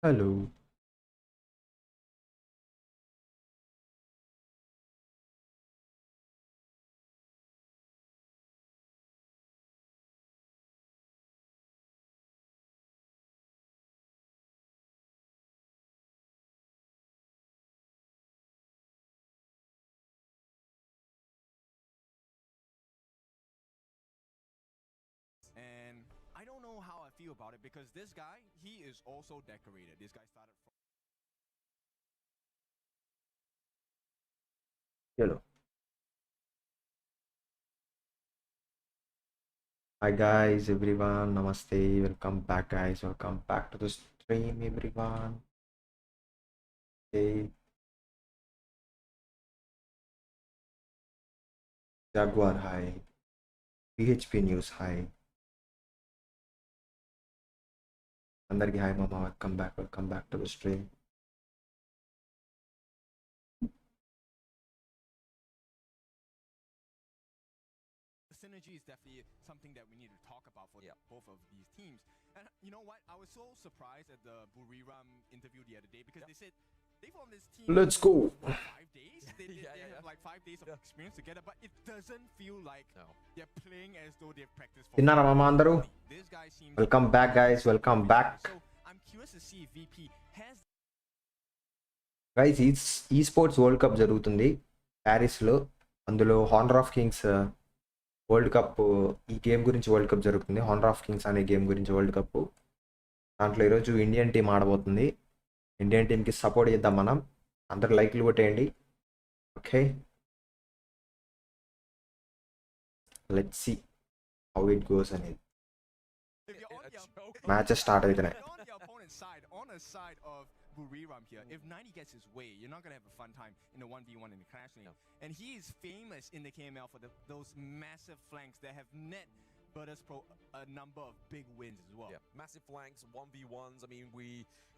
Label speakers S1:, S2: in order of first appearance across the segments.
S1: Hello.
S2: And I don't know how I feel about it because this guy, he is also decorated. This guy started from.
S1: Hello. Hi guys, everyone. Namaste. Welcome back, guys. Welcome back to the stream, everyone. Hey, Jaguar, hi. PHP News, hi. అందరికి hi మామ. Welcome back to the stream.
S2: The synergy is definitely something that we need to talk about for both of these teams. And you know what? I was so surprised at the Buriram interview the other day because they said they formed this team.
S1: Let's go.
S2: What, 5 days? They have like 5 days of experience together, but it doesn't feel like they're playing as though they've practiced for.
S1: తిన్నారా మామ అందరూ?
S2: This guy seems.
S1: Welcome back, guys. Welcome back.
S2: So I'm curious to see if VP has.
S1: Guys ఈ sports world cup జరుగుతుంది ప్యారిస్లో. అందులో honour of Kings world cup, ఈ game గురించి world cup జరుగుతుంది. హానర్ ఆఫ్ కింగ్స్ అనే game గురించి world cup. దాంట్లో ఈరోజు ఇండియన్ టీం ఆడబోతుంది. ఇండియన్ టీంకి సపోర్ట్ చేద్దాం మనం. అందరు లైక్లు కొట్టేయండి. Okay, let's see how it goes అనేది. మ్యాచెస్ స్టార్ట్ అవుతున్నాయి.
S2: On the side of Buriram here, if 90 gets his way, you're not going to have a fun time in the 1v1 in the Clash League. And he is famous in the KML for those massive flanks that have net Virtus Pro a number of big wins as well.
S3: Yeah, massive flanks, 1v1s. I mean, we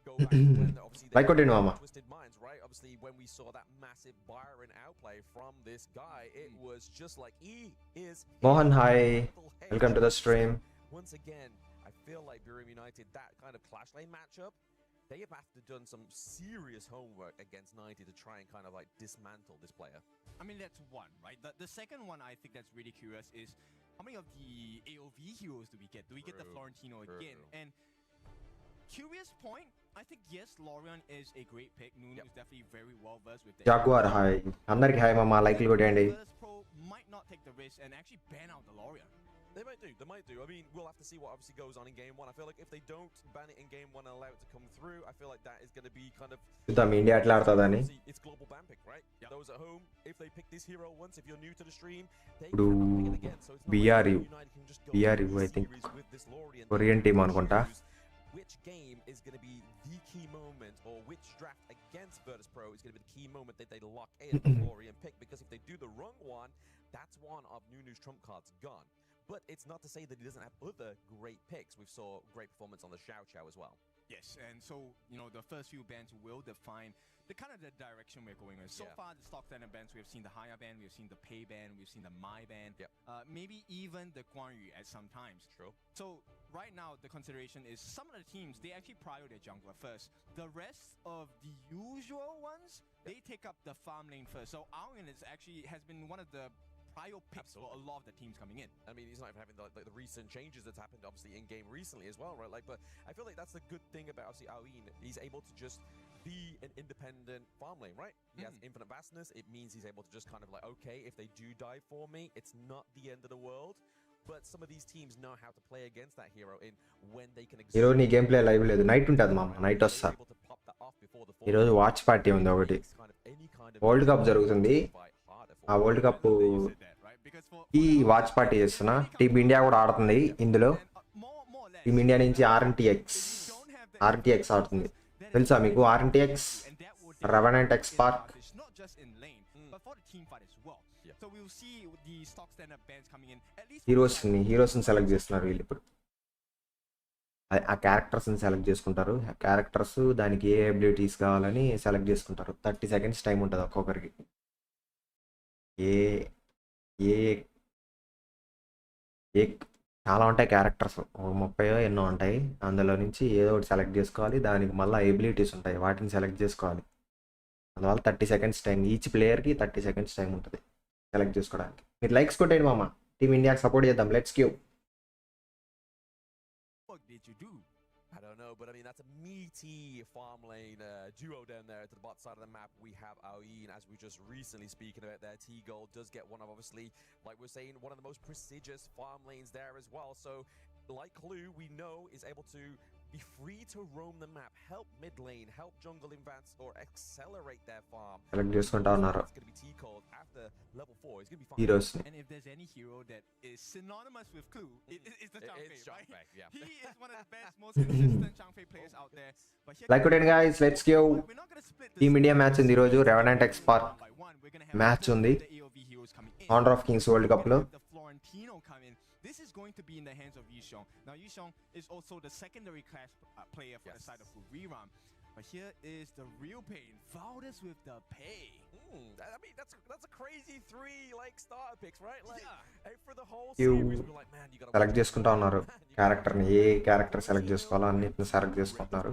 S3: go back to when obviously
S1: Like what you know,
S3: Twisted Minds, right? Obviously, when we saw that massive Byron outplay from this guy, it was just like he is.
S1: Mohan, hi. Welcome to the stream.
S3: Once again, I feel like Buriram United, that kind of Clash Lane matchup, they have to done some serious homework against 90 to try and kind of like dismantle this player.
S2: I mean, that's one, right? The second one I think that's really curious is how many of the AOV heroes do we get? Do we get the Florentino again? And curious point, I think yes, Lorian is a great pick. Nunu is definitely very well versed with the
S1: Jaguar, hi. అందరికి hi మామ. లైక్లు కొట్టేయండి.
S2: Virtus Pro might not take the risk and actually ban out the Lorian.
S3: They might do. I mean, we'll have to see what obviously goes on in game one. I feel like if they don't ban it in game one and allow it to come through, I feel like that is going to be kind of.
S1: చూద్దాం India ఎట్లా ఆడుతుందని.
S3: It's global ban pick, right? Yep. Those at home, if they pick this hero once, if you're new to the stream, they
S1: ఇప్పుడు
S3: can pick it again. So it's not
S1: BRU
S3: like United can just go
S1: BRU
S3: through
S1: I
S3: the
S1: think
S3: series with this Lorian.
S1: Korean team అనుకుంటా.
S3: Which game is going to be the key moment, or which draft against Virtus Pro is going to be the key moment that they lock in the Lorian pick? Because if they do the wrong one, that's one of Nunu's trump cards gone. But it's not to say that he doesn't have other great picks. We saw great performance on the Xiao Xiao as well.
S2: Yes, and so, you know, the first few bans will define the kind of the direction we're going in. So far, the stock standard bans, we have seen the Haya ban, we have seen the Pay ban, we've seen the Mai ban, maybe even the Guan Yu at some times.
S3: True.
S2: So right now, the consideration is some of the teams, they actually prior their jungler first. The rest of the usual ones, they take up the farm lane first. So Aoyan is actually has been one of the prior picks for a lot of the teams coming in.
S3: I mean, he's not even having the recent changes that's happened obviously in game recently as well, right? Like, but I feel like that's the good thing about obviously Aoyan. He's able to just be an independent farm lane, right? He has infinite vastness. It means he's able to just kind of like, okay, if they do die for me, it's not the end of the world. But some of these teams know how to play against that hero in when they can.
S1: ఈరోజు నీ game play live లేదు, night ఉంటుంది మామ. Night వస్తా. ఈరోజు watch party ఉంది ఒకటి. World cup జరుగుతుంది. ఆ వరల్డ్ కప్ ఈ వాచ్ పార్టీ చేస్తున్నా. టీమ్ ఇండియా కూడా ఆడుతుంది ఇందులో. టీమ్ ఇండియా నుంచి ఆర్ఎన్టీఎక్స్ ఆడుతుంది. తెలుసా మీకు ఆర్ఎన్టీఎక్స్? Revenant X park. హీరోస్ని సెలెక్ట్ చేస్తున్నారు వీళ్ళు ఇప్పుడు. ఆ క్యారెక్టర్స్ని సెలెక్ట్ చేసుకుంటారు. ఆ క్యారెక్టర్స్ దానికి ఏ అబిలిటీస్ కావాలని సెలెక్ట్ చేసుకుంటారు. 30 seconds టైం ఉంటుంది ఒక్కొక్కరికి. ఏ ఏ చాలా ఉంటాయి క్యారెక్టర్స్, ఒక 30 ఎన్నో ఉంటాయి. అందులో నుంచి ఏదో ఒకటి సెలెక్ట్ చేసుకోవాలి. దానికి మళ్ళీ ఎబిలిటీస్ ఉంటాయి, వాటిని సెలెక్ట్ చేసుకోవాలి. అందువల్ల 30 సెకండ్స్ టైం, ఈచ్ ప్లేయర్కి 30 సెకండ్స్ టైం ఉంటుంది సెలెక్ట్ చేసుకోవడానికి. మీరు లైక్స్ కొట్టేయండి మామ, టీమ్ ఇండియాకి సపోర్ట్ చేద్దాం. Let's give.
S2: What did you do?
S3: I don't know, but I mean, that's a meaty farm lane duo down there to the bot side of the map. We have Aoyin, as we just recently speaking about there. T-Gold does get one of, obviously, like we're saying, one of the most prestigious farm lanes there as well. So, like Clue, we know is able to be free to roam the map, help mid lane, help jungle advance, or accelerate their farm.
S1: Select చేసుకుంటా ఉన్నారు
S3: It's going to be T-Gold after level 4. He's going to be fine.
S1: హీరోస్ని.
S2: And if there's any hero that is synonymous with Clue, it's the Zhang
S3: It's
S2: Fei, right?
S3: Zhang Fei, yeah.
S2: He is one of the best, most consistent Zhang Fei players out there. But here
S1: like కొట్టండి guys, let's give.
S2: we're not going to split
S1: team India match ఉంది ఈరోజు. Revenant X park
S2: one by one. We're going to have
S1: match
S2: all
S1: ఉంది
S2: the AOV heroes coming in.
S1: Honor of Kings world Cup లో.
S2: The Florentino come in. This is going to be in the hands of Yishong. Now Yishong is also the secondary class player for the side of Buriram. But here is the real pain. Valdes with the pay.
S3: I mean, that's a crazy 3 like starter picks, right? Like for the whole
S1: You
S3: series, we're like, man, you got
S1: select చేసుకుంటా ఉన్నారు క్యారెక్టర్ని. ఏ character select చేసుకోవాలో అన్నిటిని select చేసుకుంటున్నారు.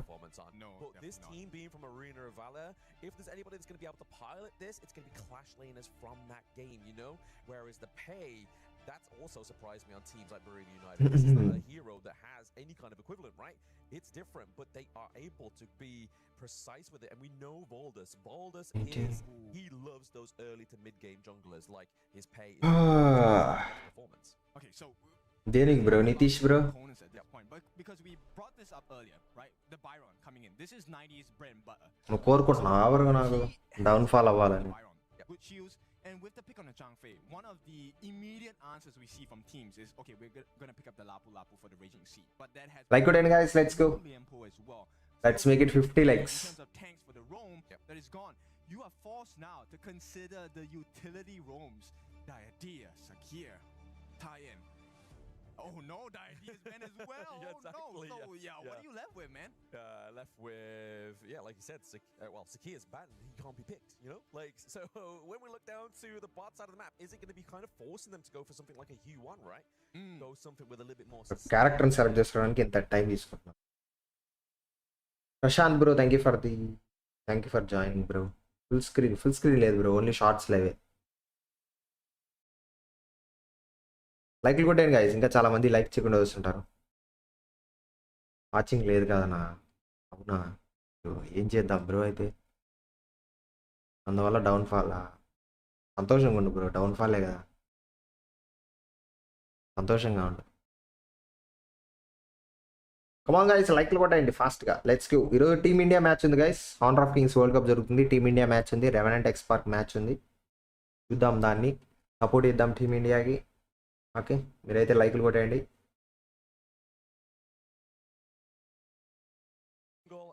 S2: No,
S3: But this
S2: definitely
S3: team being from Arena of Valor, if there's anybody that's going to be able to pilot this, it's going to be Clash Laners from that game, you know? Whereas the pay, that's also surprised me on teams like Buriram United. This is not a hero that has any kind of equivalent, right? It's different, but they are able to be precise with it. And we know Valdes. Valdes is, he loves those early to mid-game junglers, like his pay is performance.
S2: Okay, so
S1: దేనికి bro Nitish bro?
S2: opponents at this point, but because we brought this up earlier, right? The Byron coming in. This is 90's bread and butter.
S1: నువ్వు కోరుకుంటున్నావు ఎవరు నాకు down fall అవ్వాలని?
S2: Byron, good shields, and with the pick on the Zhang Fei, one of the immediate answers we see from teams is, okay, we're gonna pick up the Lapu Lapu for the Raging Sea, but that has
S1: Like it, guys, let's go.
S2: Lianpo as well.
S1: Let's make it 50 likes.
S2: In terms of tanks for the roam, that is gone. You are forced now to consider the utility roams. Diadea, Sakir, tie-in. Oh no, Diadea's banned as well.
S3: Yeah,
S2: Oh no.
S3: exactly,
S2: So
S3: yeah.
S2: what are you left with, man?
S3: Left with, like you said, well, Sakir's banned. He can't be picked, you know? Like, so when we look down to the bot side of the map, is it going to be kind of forcing them to go for something like a U1, right? Go something with a little bit more
S1: క్యారెక్టర్ని select చేసుకోవడానికి ఇంత time తీసుకుంటున్నాను. Prashanth bro, thank you for joining bro. Full screen లేదు bro, only shorts లేవే. లైక్లు కొట్టాను guys, ఇంకా చాలా మంది లైక్ చేయకుండా వస్తుంటారు. వాచింగ్ లేదు కదనా? అవునా, ఏం చేద్దాం బ్రో అయితే? అందువల్ల డౌన్ఫాల్. సంతోషంగా ఉండు బ్రో, డౌన్ఫాలే కదా, సంతోషంగా ఉండు. కమాన్ గైస్, లైక్లు కొట్టండి ఫాస్ట్గా. Let's give. ఈరోజు టీమ్ ఇండియా మ్యాచ్ ఉంది guys. Honour of Kings world cup జరుగుతుంది. టీమ్ ఇండియా మ్యాచ్ ఉంది, రెవెనెంట్ ఎక్స్ పార్క్ మ్యాచ్ ఉంది. చూద్దాం, దాన్ని సపోర్ట్ ఇద్దాం టీమ్ ఇండియాకి. ఓకే, మీరైతే లైక్లు కొట్టండి.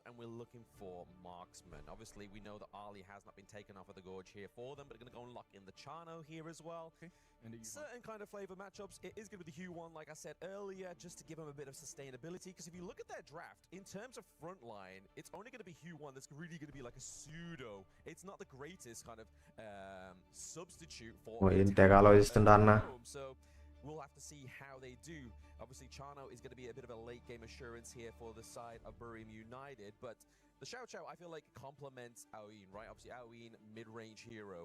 S3: and we're looking for marksmen. Obviously, we know that Ali has not been taken off of the gorge here for them, but they're going to go and lock in the Chano here as well.
S2: Okay. And
S3: Certain kind of flavor matchups. It is going to be the Hue one, like I said earlier, just to give them a bit of sustainability. Because if you look at their draft, in terms of front line, it's only going to be Hue one that's really going to be like a pseudo. It's not the greatest kind of substitute for.
S1: So
S3: we'll have to see how they do. Obviously, Chano is going to be a bit of a late game assurance here for the side of Buriram United, but the Xiao Xiao, I feel like, complements Aoyin, right? Obviously, Aoyin, mid-range hero.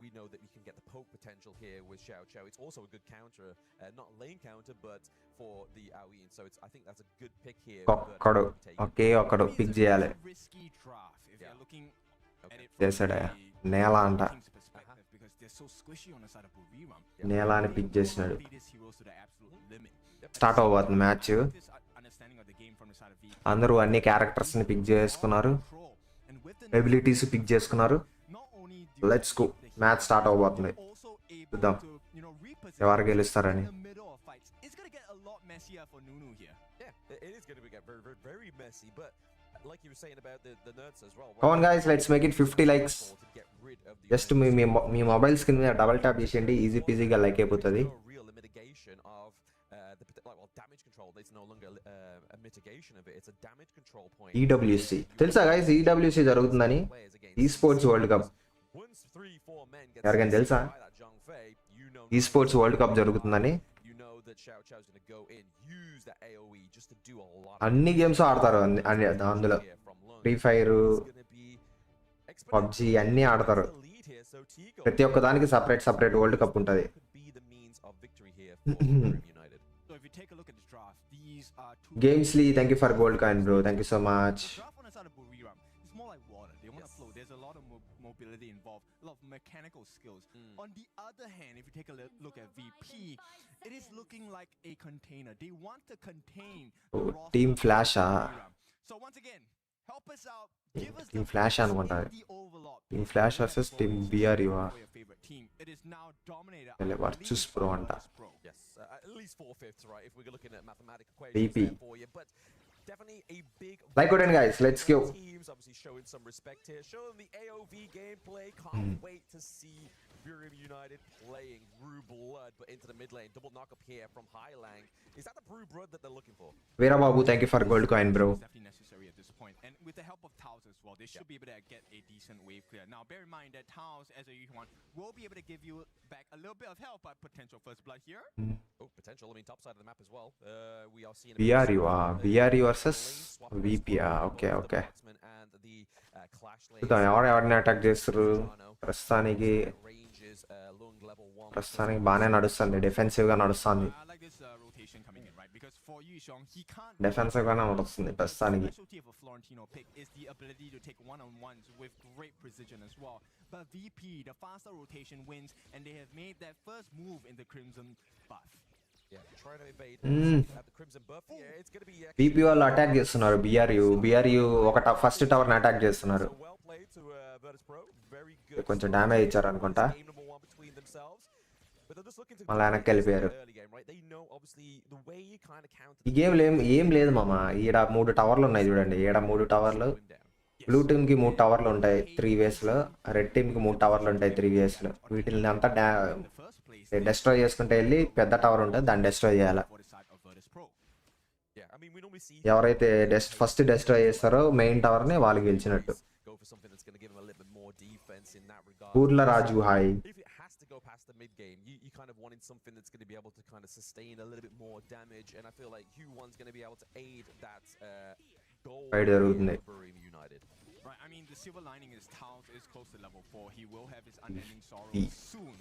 S3: We know that we can get the poke potential here with Xiao Xiao. It's also a good counter, not lane counter, but for the Aoyin. So I think that's a good pick here.
S1: Okay, pick చేయాలి.
S2: Risky draft if you're looking at it
S1: చేసాడా? నేల అంట.
S2: because they're so squishy on the side of Buriram.
S1: నేల అని pick చేసినాడు.
S2: These heroes to the absolute limit.
S1: Start అవబోతుంది match. అందరూ అన్ని క్యారెక్టర్స్ని పిక్ చేసుకున్నారు, ఎబిలిటీస్ పిక్ చేసుకున్నారు. లెట్స్ గో, మ్యాచ్ స్టార్ట్ అవబోతుంది. చూద్దాం ఎవరు గెలుస్తారని. Come on guys, let's make it 50 likes. Just me mobile screen మీద డబల్ ట్యాప్ చేసేయండి, ఈజీ పీజీగా లైక్ అయిపోతుంది. ఈడబ్ల్యూసి తెలుసా గైస్? ఈడబ్ల్యూసి జరుగుతుందని, ఈ స్పోర్ట్స్ వరల్డ్ కప్. ఎవరికైనా తెలుసా ఈ స్పోర్ట్స్ వరల్డ్ కప్ జరుగుతుందని?
S3: that Xiao Chao's going to go in, use that AoE just to do a lot.
S1: అన్ని గేమ్స్ ఆడతారు అందులో ఫ్రీ ఫైర్ పబ్జి అన్నీ ఆడతారు ప్రతి ఒక్క దానికి సపరేట్ వరల్డ్ కప్ ఉంటుంది గేమ్స్లీ thank you for gold coin bro thank you so much
S2: There's a lot of mobility involved, a lot of mechanical skills. On the other hand, if you take a look at VP, it is looking like a container. They want to contain the roster
S1: Team
S2: of
S1: Flash
S2: Buriram. So once again, help us out. Give us
S1: Team
S2: the
S1: Flash
S2: facts
S1: అనుకుంటా
S2: in the overlap.
S1: Team Flash versus Team BRU
S2: For your favorite team. It is now dominated
S1: Ele Virtus Pro అంట
S3: Yes, at least 4/5, right? If we're looking at mathematical
S1: VP.
S3: equations there for you, but definitely a big
S1: like it guys, let's go.
S3: Teams obviously showing some respect here, showing the AOV gameplay. Can't wait to see Buriram United playing Brew Blood, but into the mid lane. Double knock up here from Highlang. Is that the Brew Blood that they're looking for?
S1: Veera Babu, thank you for gold coin bro.
S2: It's definitely necessary at this point, and with the help of Taos as well, they should be able to get a decent wave clear. Now, bear in mind that Taos, as a one, will be able to give you back a little bit of help, but potential first blood here.
S3: Oh, potential. I mean, top side of the map as well. We are seeing
S1: BRU versus VP. Okay. చూద్దాం ఎవరిని attack చేస్తారు ప్రస్తుతానికి బాగానే నడుస్తుంది defensive గా నడుస్తుంది defensive గానే నడుస్తుంది ప్రస్తుతానికి
S2: But VP, the faster rotation wins, and they have made that first move in the Crimson buff.
S3: Yeah, trying to evade the Crimson buff. Yeah, it's going to be
S1: VP వాళ్ళు attack చేస్తున్నారు BRU ఒక first tower ని attack చేస్తున్నారు కొంచెం damage ఇచ్చారు అనుకుంటా మళ్ళీ వెనక్కి వెళ్ళిపోయారు ఈ గేమ్ ఏం లేదు మామ ఈడ 3 టవర్లు ఉన్నాయి చూడండి ఈడ 3 టవర్లు బ్లూ టీమ్ కి 3 టవర్లు ఉంటాయి 3 వేస్ లో రెడ్ టీమ్ కి 3 టవర్లు ఉంటాయి 3 వేస్ లో వీటిని అంతా డెస్ట్రాయ్ చేసుకుంటే వెళ్ళి పెద్ద టవర్ ఉంటుంది దాన్ని డెస్ట్రాయ్ చేయాలి ఎవరైతే ఫస్ట్ డెస్ట్రాయ్ చేస్తారో మెయిన్ టవర్ ని వాళ్ళకి గెలిచినట్టు ఊర్ల రాజు hi
S3: go past the mid game, you kind of wanted something that's going to be able to kind of sustain a little bit more damage, and I feel like Q1's going to be able to aid that goal for Buriram United.
S2: Right, I mean, the silver lining is Taos is close to level 4. He will have his unending sorrow soon.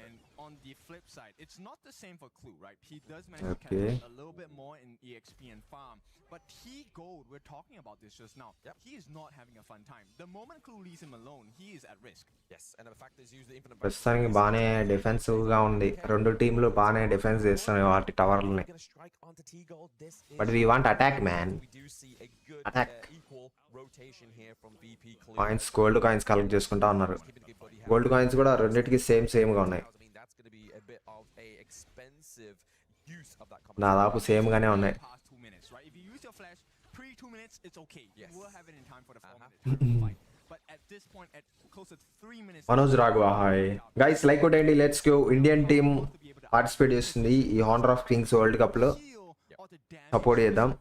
S2: And on the flip side, it's not the same for Clue, right? He does manage to catch a little bit more in EXP and farm. But T Gold, we're talking about this just now. He is not having a fun time. The moment Clue leaves him alone, he is at risk.
S3: Yes, and the fact is use the infinite
S1: ప్రస్తుతానికి బాగానే defensive గా ఉంది రెండు టీంలు బాగానే defence చేస్తున్నాయి వాటి టవర్లని but we want attack man attack coins gold coins collect చేసుకుంటా ఉన్నారు గోల్డ్ కాయిన్స్ కూడా రెండింటికి సేమ్ గా ఉన్నాయి దాదాపు సేమ్ గానే ఉన్నాయి Manoj Raghava hi guys like కొట్టండి let's go Indian team participate చేస్తుంది ఈ Honor of Kings world Cup లో సపోర్ట్ చేద్దాం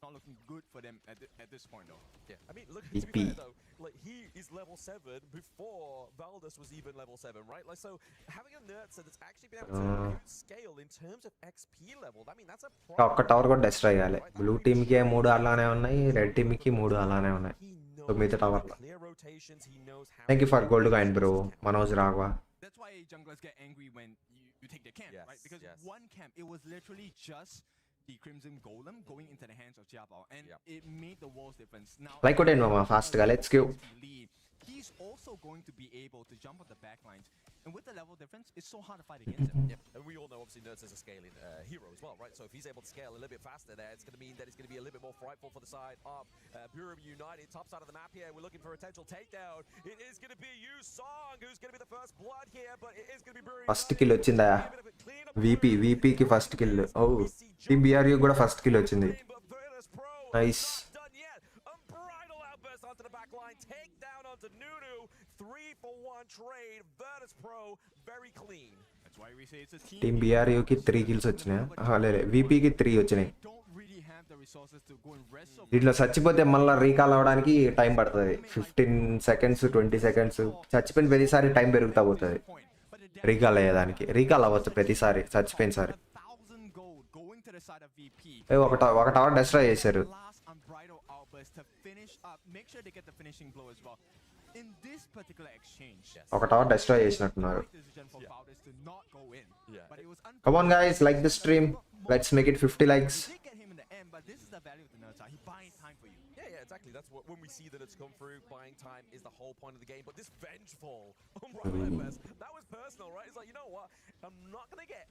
S2: not looking good for them at this point though.
S3: Yeah, I mean, look at me though. Like he is level 7 before Valdez was even level 7, right? Like so, having a nurture that's actually been able to scale in terms of XP level. I mean, that's a
S1: ఒక్క tower కూడా destroy చేయాలి blue team కి 3 అలానే ఉన్నాయి red team కి 3 అలానే ఉన్నాయి 9 టవర్లు thank you for gold coin bro Manoj Raghava.
S2: That's why junglers get angry when you take their camp, right? Because one camp, it was literally just the Crimson Golem going into the hands of Jiabao, and it made the world's difference. Now,
S1: like what mama fast ga let's go.
S2: He's also going to be able to jump on the back lines, and with the level difference, it's so hard to fight against him.
S3: And we all know obviously Nerds is a scaling hero as well, right? So if he's able to scale a little bit faster there, it's going to mean that it's going to be a little bit more frightful for the side of Buriram United. Top side of the map here, we're looking for a potential takedown. It is going to be Yu Song who's going to be the first blood here, but it is going to be Buriram.
S1: First kill వచ్చిందా VP కి first kill ఓ team BRU కూడా first kill వచ్చింది nice
S3: onto the back line, take down onto Nunu, 3-for-1 trade, Virtus Pro, very clean.
S2: That's why we say it's a team.
S1: Team BRU కి 3 kills వచ్చినాయి లేదు VP కి 3 వచ్చినాయి.
S2: Don't really have the resources to go and wrestle.
S1: దీంట్లో చచ్చిపోతే మళ్ళీ recall అవ్వడానికి time పడుతుంది. 15 seconds 20 seconds చచ్చిపోయిన ప్రతిసారి టైం పెరుగుతా పోతుంది రీకాల్ అయ్యేదానికి. రీకాల్ అవ్వచ్చు ప్రతిసారి చచ్చిపోయిన సారి. ఒక టవర్ డెస్ట్రాయ్ చేశారు. ఒక టవర్ డెస్ట్రాయ్ చేసినట్టున్నారు. Come on guys, like the stream. Let's make it 50 likes.
S3: Yeah, exactly. That's what when we see that it's come through. Buying time is the whole point of the game. But this vengeful, that was personal, right? It's like, you know what? I'm not gonna get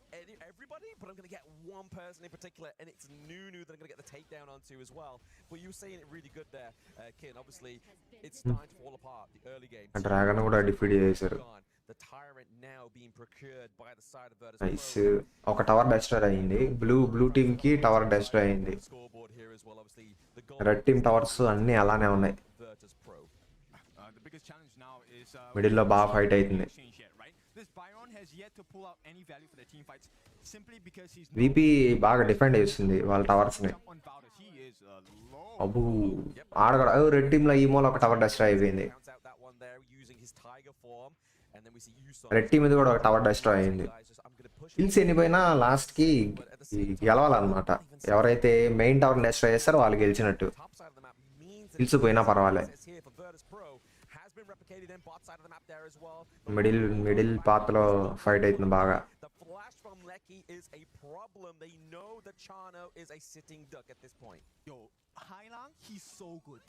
S3: everybody, but I'm gonna get one person in particular, and it's Nunu that I'm gonna get the takedown onto as well. But you were saying it really good there, Kin. Obviously, it's starting to fall apart. The early game.
S1: Dragon కూడా defeat చేశారు.
S3: The tyrant now being procured by the side of Virtus.
S1: Nice. ఒక tower destroy అయింది. Blue team కి tower destroy అయింది. Red team towers అన్ని అలానే ఉన్నాయి. Middle లో బాగా ఫైట్ అవుతుంది. విపి బాగా డిఫెండ్ చేస్తుంది వాళ్ళ టవర్స్ ని. అబ్బు ఆడగడ రెడ్ టీమ్ లో ఈ మూల ఒక టవర్ డెస్ట్రాయ్ అయిపోయింది. రెడ్ టీమ్ మీద కూడా ఒక టవర్ డెస్ట్రాయ్ అయింది. హిల్స్ ఎన్నిపోయినా లాస్ట్ కి గెలవాలన్నమాట. ఎవరైతే మెయిన్ టవర్ డెస్ట్రాయ్ చేస్తారో వాళ్ళు గెలిచినట్టు. హిల్స్ పోయినా పర్వాలే. మిడిల్ పాత్ లో ఫైట్ అవుతుంది బాగా.
S3: Is a problem. They know that Chano is a sitting duck at this point.
S2: Yo, Hailang, he's so good.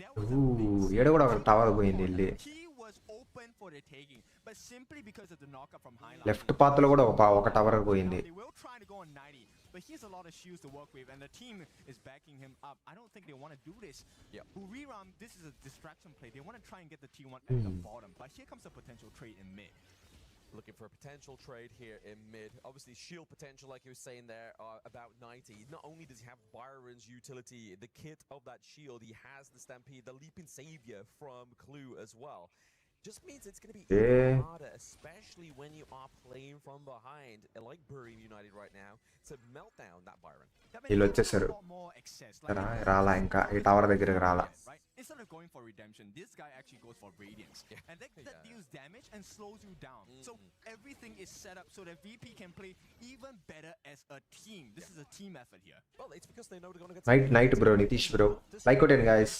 S1: ఏడ కూడా ఒక టవర్ పోయింది వెళ్ళి.
S2: He was open for the taking, but simply because of the knockup from Hailang.
S1: Left path లో కూడా ఒక tower పోయింది.
S2: They will try to go on 90, but he has a lot of shields to work with, and the team is backing him up. I don't think they want to do this.
S3: Yeah.
S2: Buriram, this is a distraction play. They want to try and get the T1 at the bottom, but here comes a potential trade in mid.
S3: Looking for a potential trade here in mid. Obviously, shield potential, like you were saying there, about 90. Not only does he have Byron's utility, the kit of that shield, he has the Stampede, the Leaping Savior from Clue as well. Just means it's going to be even harder, especially when you are playing from behind, like Burim United right now, to melt down that Byron.
S1: వీళ్ళు వచ్చేసారు. రాలా ఇంకా ఈ tower దగ్గరికి రాలా.
S2: Instead of going for redemption, this guy actually goes for radiance, and that deals damage and slows you down. So everything is set up so that VP can play even better as a team. This is a team effort here.
S3: Well, it's because they know they're going to get
S1: night bro Nitish bro like కొట్టండి guys.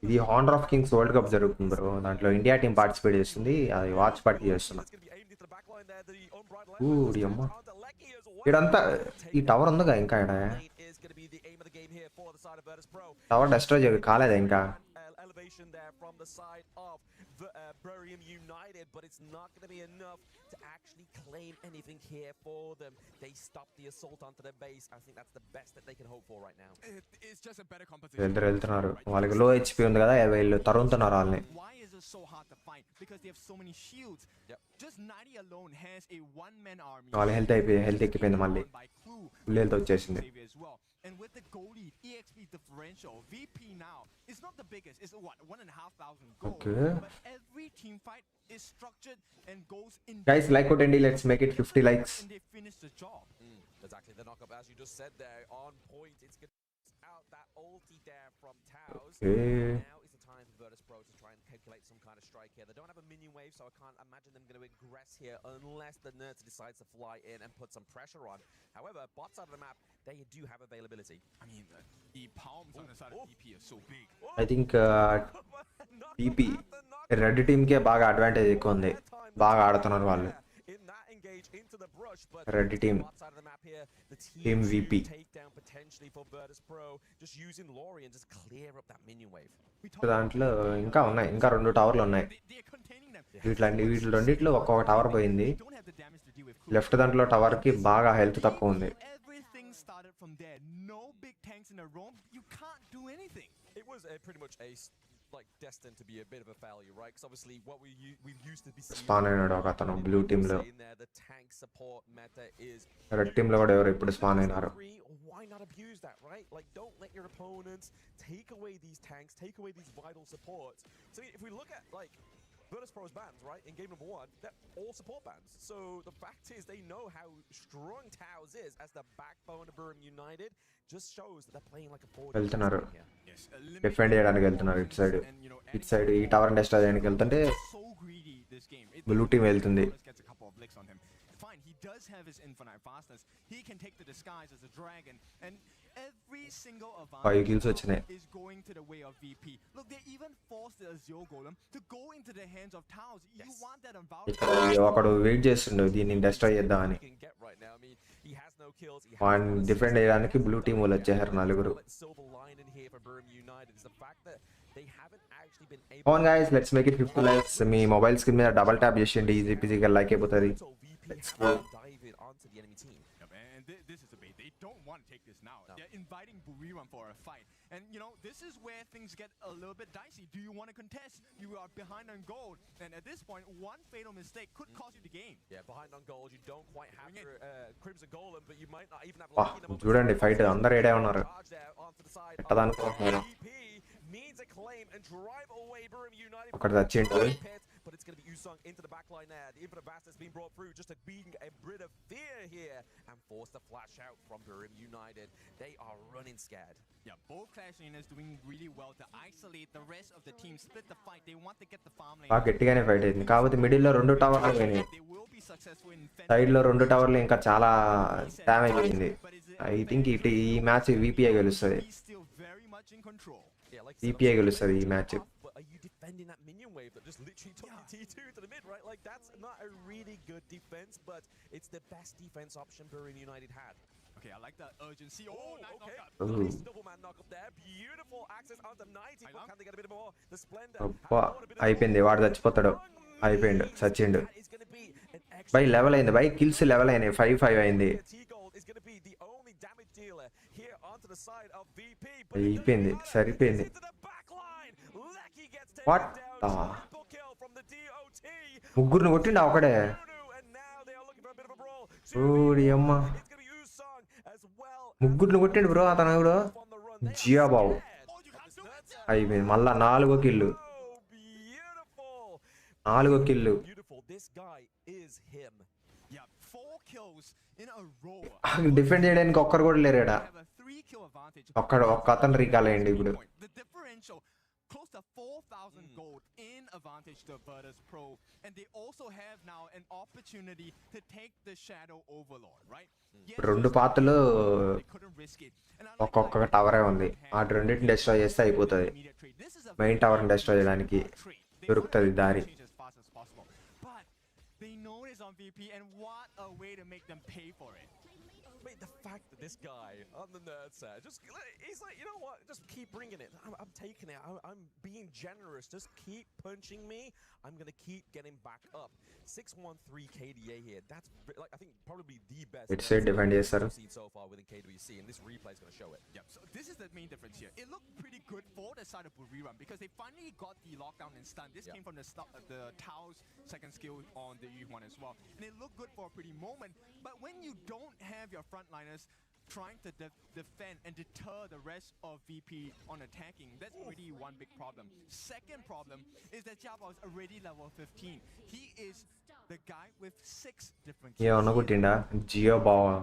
S1: ఇది Honor of Kings world cup జరుగుతుంది bro. దాంట్లో India team participate చేస్తుంది. అది watch party చేస్తున్నా. అమ్మ ఇడంతా ఈ tower ఉందిగా ఇంకా ఇక్కడ టవర్ డెస్ట్రాయ్ కాలేదా ఇంకా.
S3: elevation there from the side of Buriam United, but it's not going to be enough to actually claim anything here for them. They stop the assault onto their base. I think that's the best that they can hope for right now.
S2: It's just a better competition.
S1: వెళ్తున్నారు. వాళ్ళకి లో HP ఉంది కదా, వీళ్ళు తరుముతున్నారు వాళ్ళని.
S2: Why is it so hard to fight? Because they have so many shields. Just 90 alone has a one-man army.
S1: వాళ్ళ health ఎక్కిపోయింది మళ్ళీ. Full health వచ్చేసింది.
S2: And with the goalie EXP differential, VP now is not the biggest. It's what 1,500 gold.
S1: Okay.
S2: But every team fight is structured and goes in.
S1: Guys, like kotendi, let's make it 50 likes.
S2: And they finish the job.
S3: Exactly, the knockup as you just said there, on point. It's going to out that ulti there from Taos.
S1: Okay.
S3: Now is the time for Virtus Pro to try and calculate some kind of strike here. They don't have a minion wave, so I can't imagine them going to aggress here unless the Nerds decides to fly in and put some pressure on. However, bot side of the map, they do have availability.
S2: I mean, the palms on the side of DP are so big.
S1: I think DP red team కే బాగా advantage ఎక్కువ ఉంది. బాగా ఆడుతున్నారు వాళ్ళు. Red team team VP దాంట్లో ఇంకా ఉన్నాయి. ఇంకా 2 టవర్లు ఉన్నాయి. వీటి రెండిట్లో ఒక్కొక్క టవర్ పోయింది. లెఫ్ట్ దాంట్లో టవర్ కి బాగా హెల్త్ తక్కువ ఉంది.
S2: Started from there. No big tanks in a row. You can't do anything.
S3: It was pretty much like destined to be a bit of a failure, right? Because obviously what we used to be seeing
S1: span అయినాడు ఒక అతను blue team లో.
S3: The tank support meta is
S1: red team లో కూడా ఎవరు ఇప్పుడు span అయినారు.
S3: Why not abuse that, right? Like don't let your opponents take away these tanks, take away these vital supports. So if we look at like Virtus Pro's bans, right, in game number 1, they're all support bans. So the fact is they know how strong Taos is as the backbone of Birmingham United. Just shows that they're playing like a 4
S1: వెళ్తున్నారు
S2: Yes,
S1: defend చేయడానికి వెళ్తున్నారు ఇటు side ఈ tower destroy చేయడానికి వెళ్తుంటే
S2: so greedy this game.
S1: Blue team వెళ్తుంది.
S2: Gets a couple of licks on him. Fine, he does have his infinite fastness. He can take the disguise as a dragon, and every single
S1: 5 kills
S2: advantage
S1: వచ్చినాయి.
S2: is going to the way of VP. Look, they even forced the Azure Golem to go into the hands of Taos. You want that on Valor?
S1: ఇక్కడ ఒకడు wait చేస్తుండు దీన్ని destroy చేద్దామని. వాడిని defend చేయడానికి blue team వాళ్ళు వచ్చేసారు 4. On guys let's make it 50 likes. Me mobile screen మీద డబుల్ ట్యాప్ చేయండి, ఈజీ పీజీగా లైక్ అయిపోతుంది. Let's go.
S2: This is a bait. They don't want to take this now. No. They're inviting Buriram for a fight. And, you know, this is where things get a little bit dicey. Do you want to contest? You are behind on gold. And at this point, one fatal mistake could cost you the game.
S3: Yeah, behind on gold, you don't quite have your Crimson Golem, but you might not even have
S1: Wah, చూడండి fight అందరూ ఏడే ఉన్నారు.
S3: Means a claim and drive away Birmingham United.
S1: అక్కడ చచ్చిండు.
S3: But it's going to be Usung into the back line there. The Infinite Bastard has been brought through just to being a bit of fear here and force the flash out from Birmingham United. They are running scared.
S2: Yeah, both Clash Leaders doing really well to isolate the rest of the team, split the fight. They want to get the farm lane.
S1: బాగా గట్టిగానే fight అయింది. కాకపోతే middle లో 2 టవర్లు పోయినాయి. Side లో 2 టవర్లు ఇంకా చాలా డ్యామేజ్ అయింది. ఐ థింక్ ఈ మ్యాచ్ VPA గెలుస్తుంది. VPA గెలుస్తుంది ఈ match.
S3: Are you defending that minion wave that just literally took the T2 to the mid, right? Like, that's not a really good defense, but it's the best defense option Birmingham United had.
S2: Okay, I like that urgency. Oh, nice
S3: okay.
S2: knockup.
S3: Nice double man knock up there. Beautiful access onto 90. But can they get a bit more? The Splendor.
S1: అబ్బా అయిపోయింది, వాడు చచ్చిపోతాడు. అయిపోయిండు, చచ్చిండు. By level అయింది, by kills level అయినాయి. 5-5 అయింది. అయిపోయింది, సరిపోయింది. What ముగ్గురిని కొట్టిండు ఒకడే. ఓడి అమ్మ, ముగ్గురిని కొట్టిండు బ్రో అతను కూడా. జియా బావు అయిపోయింది. మళ్ళా 4 కిల్లు. 4 కిల్లు. డిఫెండ్ చేయడానికి ఒక్కరు కూడా లేరు ఇక్కడ. ఒక్క అతను రీకాల్ అయ్యండి ఇప్పుడు.
S2: Close to 4,000 gold in advantage to Virtus Pro, and they also have now an opportunity to take the Shadow Overlord, right?
S1: రెండు పార్టులు ఒక్కొక్క టవరే ఉంది. ఆ రెండింటిని డెస్ట్రాయ్ చేస్తే అయిపోతుంది. మెయిన్ టవర్ని డెస్ట్రాయ్ చేయడానికి దొరుకుతుంది దారి.
S2: They know it's on VP, and what a way to make them pay for it.
S3: I mean, the fact that this guy on the nerd set he's like, you know what, just keep bringing it. I'm taking it. I'm being generous. Just keep punching me. I'm gonna keep getting back up. 613 KDA here. That's like, I think probably the best
S1: It's a defend చేస్తారు
S3: so far within KWC, and this replay is gonna show it.
S2: Yeah, so this is the main difference here. It looked pretty good for the side of Buriram because they finally got the lockdown and stun. This came from the Tao's second skill on the U1 as well, and it looked good for a pretty moment. But when you don't have your frontliners trying to defend and deter the rest of VP on attacking, that's already one big problem. Second problem is that Jabba is already level 15. He is the guy with 6 different kills.
S1: ఏమన్నా కొట్టిండా? జియో బావా,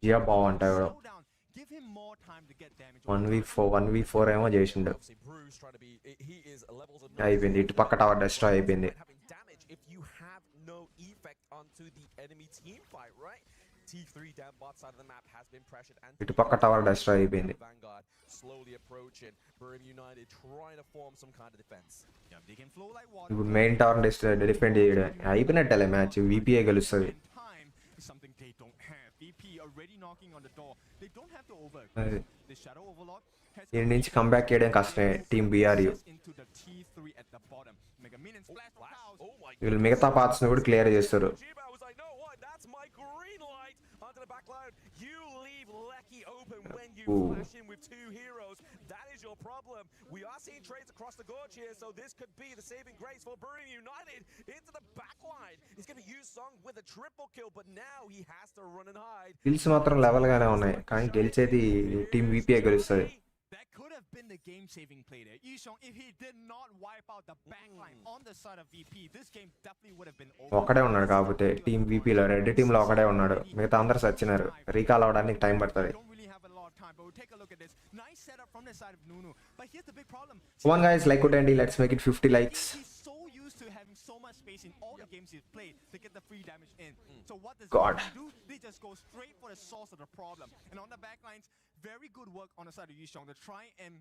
S1: జియో బావా అంటే ఎవడో. 1v4 ఏమో చేసిండు. అయిపోయింది, ఇటు పక్క టవర్ డెస్ట్రాయ్ అయిపోయింది. ఇటు పక్క టవర్ డెస్ట్రాయ్ అయిపోయింది. ఇప్పుడు మెయిన్ టవర్ డిఫెండ్ చేయడం అయిపోయినట్టే మ్యాచ్. VPA గెలుస్తుంది. దీని నుంచి కంబ్యాక్ చేయడం కష్టమే టీమ్ BRU. వీళ్ళు మిగతా పార్ట్స్ ని కూడా క్లియర్ చేస్తారు.
S3: That is your problem. We are seeing trades across the gorge here, so this could be the saving grace for Birmingham United into the back line. He's going to use Song with a triple kill, but now he has to run and hide.
S1: Kills మాత్రం level గానే ఉన్నాయి, కానీ గెలిచేది team VPA గెలుస్తుంది.
S2: That could have been the game-saving play there. Yishong, if he did not wipe out the backline on the side of VP, this game definitely would have been over.
S1: ఒకడే ఉన్నాడు కాకపోతే team వీపీలో red టీంలో ఒకడే ఉన్నాడు, మిగతా అందరు సచ్చినారు. Recall అవడానికి time పడుతుంది.
S2: Don't really have a lot of time, but we'll take a look at this. Nice setup from the side of Nunu. But here's the big problem.
S1: Come on guys, like కొట్టండి. Let's make it 50 likes.
S2: He's so used to having so much space in all the games he's played to get the free damage in. So what does
S1: God.
S2: he do? They just go straight for the source of the problem. And on the backlines, very good work on the side of Yishong to try and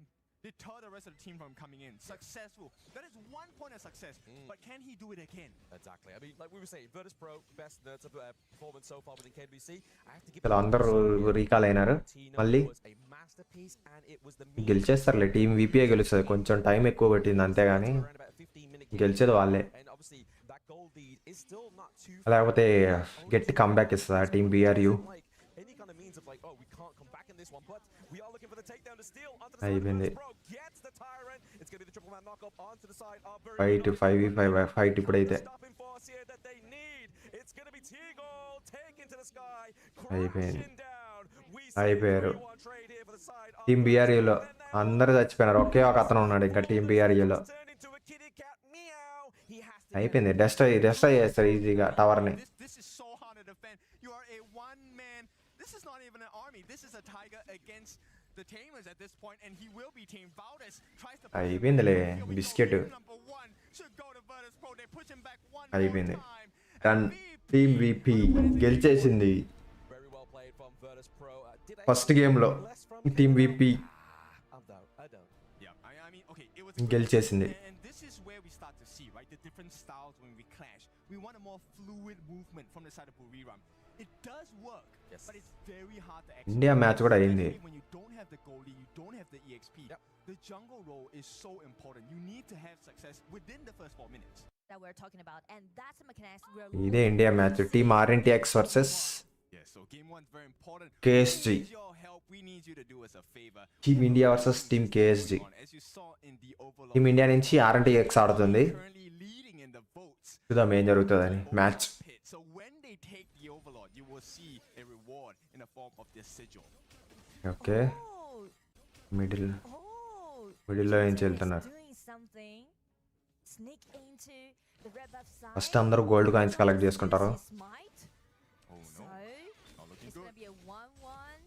S2: deter the rest of the team from coming in. Successful. That is 1 point of success. But can he do it again?
S3: Exactly. I mean, like we were saying, Virtus Pro, best Nerds performance so far within KBC. I have to give
S1: ఇలా అందరూ recall అయినారు. మళ్ళీ
S3: a masterpiece, and it was the
S1: గెలిచేస్తారులే, team వీపీఏ గెలుస్తుంది. కొంచెం time ఎక్కువ పట్టింది అంతేగాని గెలిచేది వాళ్ళే.
S3: and obviously that goal lead is still not too
S1: లేకపోతే గట్టి కమ్బ్యాక్ ఇస్తుంది ఆ team BRU.
S3: like any kind of means of like, oh, we can't come back in this one, but we are looking for the takedown to steal onto the side.
S1: అయిపోయింది.
S3: Pro gets the tyrant. It's going to be the triple man knock up onto the side of very
S1: fight 5v5 fight ఇప్పుడైతే
S3: stopping force here that they need. It's going to be T-Goal taken to the sky,
S1: అయిపోయింది.
S3: crashing down. We
S1: అయిపోయారు.
S3: 3-1 trade here for the side of
S1: team BRUలో అందరూ చచ్చిపోయినారు, ఒకే ఒక అతను ఉన్నాడు ఇంకా టీం BRUలో.
S3: turned into a kitty cat meow. He has to
S1: అయిపోయింది. డెస్ట్రాయ్ చేస్తారు ఈజీగా టవర్ని.
S2: This is so hard to defend. You are a one-man. This is not even an army. This is a tiger against the tamers at this point, and he will be tamed. Valdes tries to.
S1: అయిపోయిందిలే biscuit.
S2: Number 1 should go to Virtus Pro. They push him back one
S1: అయిపోయింది.
S2: more time.
S1: Run team VP గెలిచేసింది
S3: very well played from Virtus Pro. Did I
S1: first గేమ్లో. Team VP
S3: I don't.
S2: Yeah, I mean, okay, it was
S1: గెలిచేసింది.
S2: and this is where we start to see, right, the different styles when we clash. We want a more fluid movement from the side of Buriram. It does work,
S3: Yes.
S2: but it's very hard to execute.
S1: India match కూడా అయింది.
S2: Especially when you don't have the goalie, you don't have the EXP.
S3: Yep.
S2: The jungle role is so important. You need to have success within the first 4 minutes.
S4: That we're talking about, and that's a mechanics we're
S1: ఇదే India match. Team RNTX versus
S2: Yeah, so game 1's very important.
S1: KSG.
S2: We need your help. We need you to do us a favor.
S1: Team India versus team KSG.
S2: As you saw in the overlord,
S1: team India నుంచి RNTX ఆడుతుంది.
S2: currently leading in the votes.
S1: చూద్దాం ఏం జరుగుతుందని match.
S2: So when they take the overlord, you will see a reward in the form of this sigil.
S1: Okay
S4: Oh,
S1: middle
S4: oh.
S1: మిడిల్లో నుంచి వెళ్తున్నారు.
S4: Doing something. Sneak into the red buff side.
S1: First అందరూ gold coins collect చేసుకుంటారు.
S4: Smite.
S2: Oh
S4: So
S2: not looking
S4: it's
S2: good.
S4: gonna be a 1-1.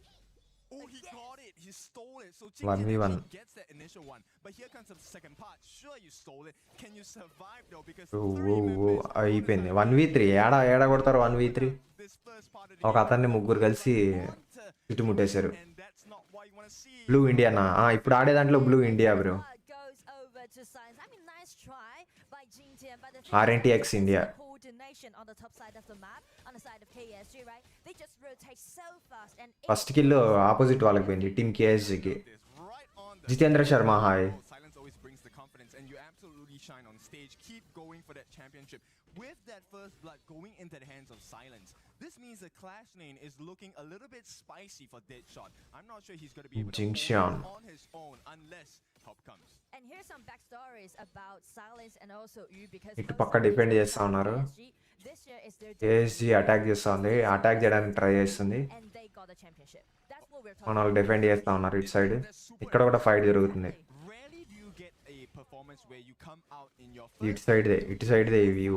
S2: Oh, he got it. He stole it. So
S1: 1v1.
S2: Jinkian gets that initial one, but here comes the second part. Sure, you stole it. Can you survive though? Because
S1: oh
S2: three members on the
S1: అయిపోయింది.
S2: side
S1: 1v3 ఏడ కొడతారు 1v3.
S2: this first part of the
S1: ఒక
S2: game.
S1: అతన్ని ముగ్గురు కలిసి
S2: Want to-
S1: చుట్టుముట్టేశారు.
S2: And that's not what you want to see.
S1: Blue Indiana? ఇప్పుడు ఆడే దాంట్లో blue India bro.
S4: Goes over to Science. I mean, nice try by Jintian, but the thing
S1: RNTX
S4: is,
S1: India.
S4: coordination on the top side of the map, on the side of KSG, right? They just rotate so fast, and
S1: first kill opposite వాళ్ళకి పోయింది team KSGకి.
S2: This right on the
S1: Jitendra Sharma hi.
S2: Oh, silence always brings the confidence, and you absolutely shine on stage. Keep going for that championship. With that first blood going into the hands of Silence, this means the Clash lane is looking a little bit spicy for Deadshot. I'm not sure he's going to be able to
S1: Jinxian.
S2: hold on his own unless help comes.
S4: And here's some backstories about Silence and also Yu, because
S1: ఇటు
S4: most
S1: పక్క
S4: of the
S1: defend
S4: players
S1: చేస్తా
S4: from
S1: ఉన్నారు.
S4: KSG, this year is their
S1: KSG attack చేస్తుంది. Attack చేయడానికి try చేస్తుంది.
S4: and they got the championship. That's what we're
S1: మన
S4: talking
S1: వాళ్ళు
S4: about.
S1: Defend చేస్తా ఉన్నారు ఇటు సైడ్. ఇక్కడ కూడా ఫైట్ జరుగుతుంది.
S2: Rarely do you get a performance where you come out in your
S1: ఇటు
S2: first
S1: side they view.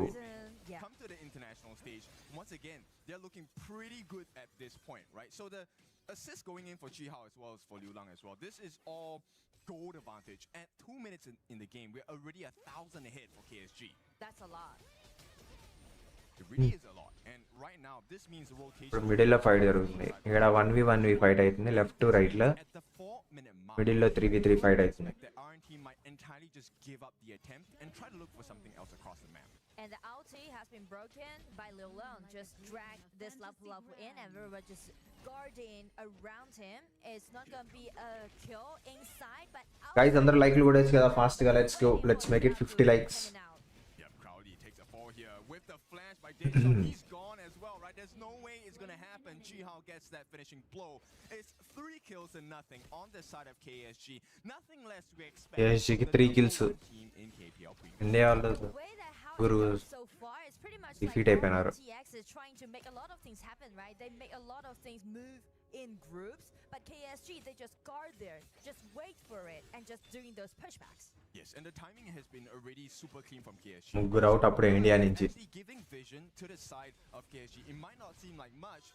S4: Yeah.
S2: come to the international stage. Once again, they're looking pretty good at this point, right? So the assist going in for Chi Hao as well as for Liu Lang as well. This is all gold advantage. At 2 minutes in the game, we're already 1,000 ahead for KSG.
S4: That's a lot.
S2: It really is a lot. And right now, this means the rotation.
S1: ఇప్పుడు మిడిల్లో fight జరుగుతుంది. ఇక్కడ 1v1v fight అవుతుంది. Left right లో.
S2: At the 4-minute mark,
S1: మిడిల్లో 3v3 fight అవుతుంది.
S2: the RN team might entirely just give up the attempt and try to look for something else across the map.
S4: And the ulti has been broken by Liu Lang. Just drag this Lapu in, and we were just guarding around him. It's not gonna be a kill inside, but
S1: guys అందరూ లైక్లు కూడా వేసి కదా fast గా. Let's go. Let's make it 50 likes.
S2: Yep, Crowley takes a fall here with the flash by Deadshot. He's gone as well, right? There's no way it's gonna happen. Chi Hao gets that finishing blow. It's 3 kills and nothing on the side of KSG. Nothing less to expect.
S1: KSG కి
S2: from the
S1: 3
S2: number
S1: kills.
S2: 1 team in KPL Premium.
S1: India వాళ్ళు
S4: The way that how
S1: Guru
S4: it goes so far is pretty much
S1: defeat
S4: like
S1: అయిపోయినారు.
S4: RTX is trying to make a lot of things happen, right? They make a lot of things move in groups, but but KSG, they just guard there, just wait for it, and just doing those pushbacks.
S2: Yes, and the timing has been already super clean from KSG.
S1: ముగ్గురు out అప్పుడే India నుంచి.
S2: Actually giving vision to the side of KSG. It might not seem like much,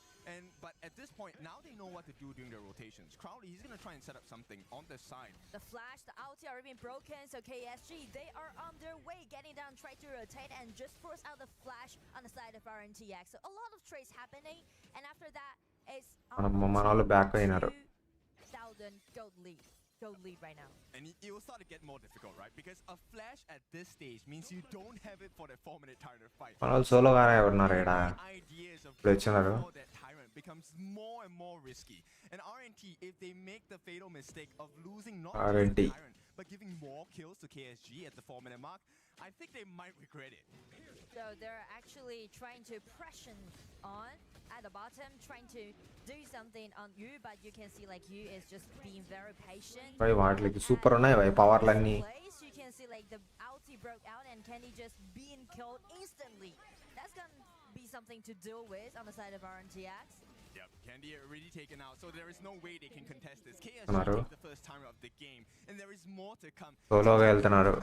S2: but at this point, now they know what to do during their rotations. Crowley, he's going to try and set up something on the side.
S4: The flash, the ulti already been broken, so KSG, they are on their way, getting down, try to rotate, and just force out the flash on the side of RNTX. So a lot of trades happening, and after that, it's
S1: మన వాళ్ళు back అయినారు.
S4: 2,000 gold lead right now.
S2: And it will start to get more difficult, right? Because a flash at this stage means you don't have it for the 4-minute tyrant fight.
S1: మన వాళ్ళు సోలోగానే ఉన్నారు ఇక్కడ.
S2: Ideas of
S1: ఇప్పుడు వచ్చినారు.
S2: that tyrant becomes more and more risky. And RNT, if they make the fatal mistake of losing not just the tyrant, but giving more kills to KSG at the 4-minute mark, I think they might regret it.
S4: So they're actually trying to pressure on at the bottom, trying to do something on you, but you can see like you is just being very patient.
S1: వాటికి super ఉన్నాయి పవర్లన్నీ.
S4: You can see like the ulti broke out and Kenny just being killed instantly. That's gonna be something to deal with on the side of RNTX.
S2: Yep, Candy already taken out, so there is no way they can contest this. KSG
S1: Amaru.
S2: take the first time of the game, and there is more to come.
S1: సోలోగా వెళ్తున్నారు.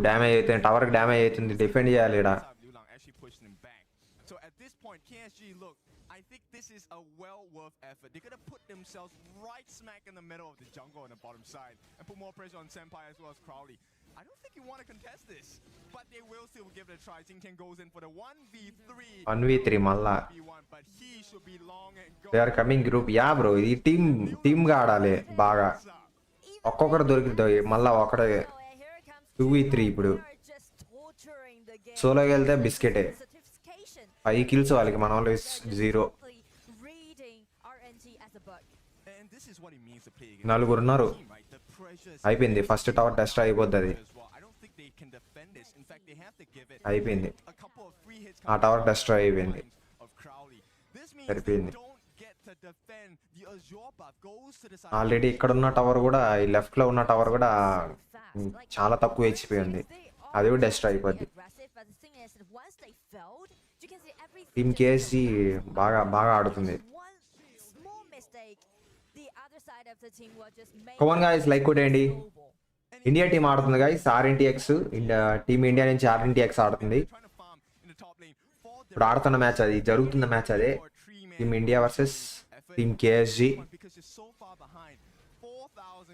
S1: Damage అవుతుంది, tower కి damage అవుతుంది, defend చేయాలి ఇక్కడ.
S2: Lulang actually pushed him back. So at this point, KSG, look, I think this is a well worth effort. They're gonna put themselves right smack in the middle of the jungle on the bottom side and put more pressure on Senpai as well as Crowley. I don't think you want to contest this, but they will still give it a try. Jinken goes in for the 1v3.
S1: 1v3 మళ్ళా.
S2: But he should be long and go.
S1: They are coming group. Yeah bro, ఈ team గా ఆడాలి బాగా. ఒక్కొక్కరు దొరికిద్దాం మళ్ళా ఒకడే. 2v3 ఇప్పుడు. సోలోకి వెళ్తే బిస్కెటే. 5 kills వాళ్ళకి, మన వాళ్ళు 0. నలుగురు ఉన్నారు. అయిపోయింది, ఫస్ట్ టవర్ టెస్ట్ అయిపోద్ది. అది అయిపోయింది, ఆ టవర్ టెస్ట్ అయిపోయింది, సరిపోయింది. ఆల్రెడీ ఇక్కడ ఉన్న టవర్ కూడా, ఈ లెఫ్ట్ లో ఉన్న టవర్ కూడా చాలా తక్కువ హెచ్పి ఉంది, అది కూడా డెస్ట్రాయ్ అయిపోద్ది. టీమ్ కేఎస్జీ బాగా బాగా ఆడుతుంది. కమాన్ గైస్, లైక్ కొట్టండి. ఇండియా టీం ఆడుతుంది గైస్, ఆర్ఎన్టీఎక్స్. టీమ్ ఇండియా నుంచి ఆర్ఎన్టీఎక్స్ ఆడుతుంది. ఇప్పుడు ఆడుతున్న మ్యాచ్ అది, జరుగుతున్న మ్యాచ్ అదే. Team India versus team KSG.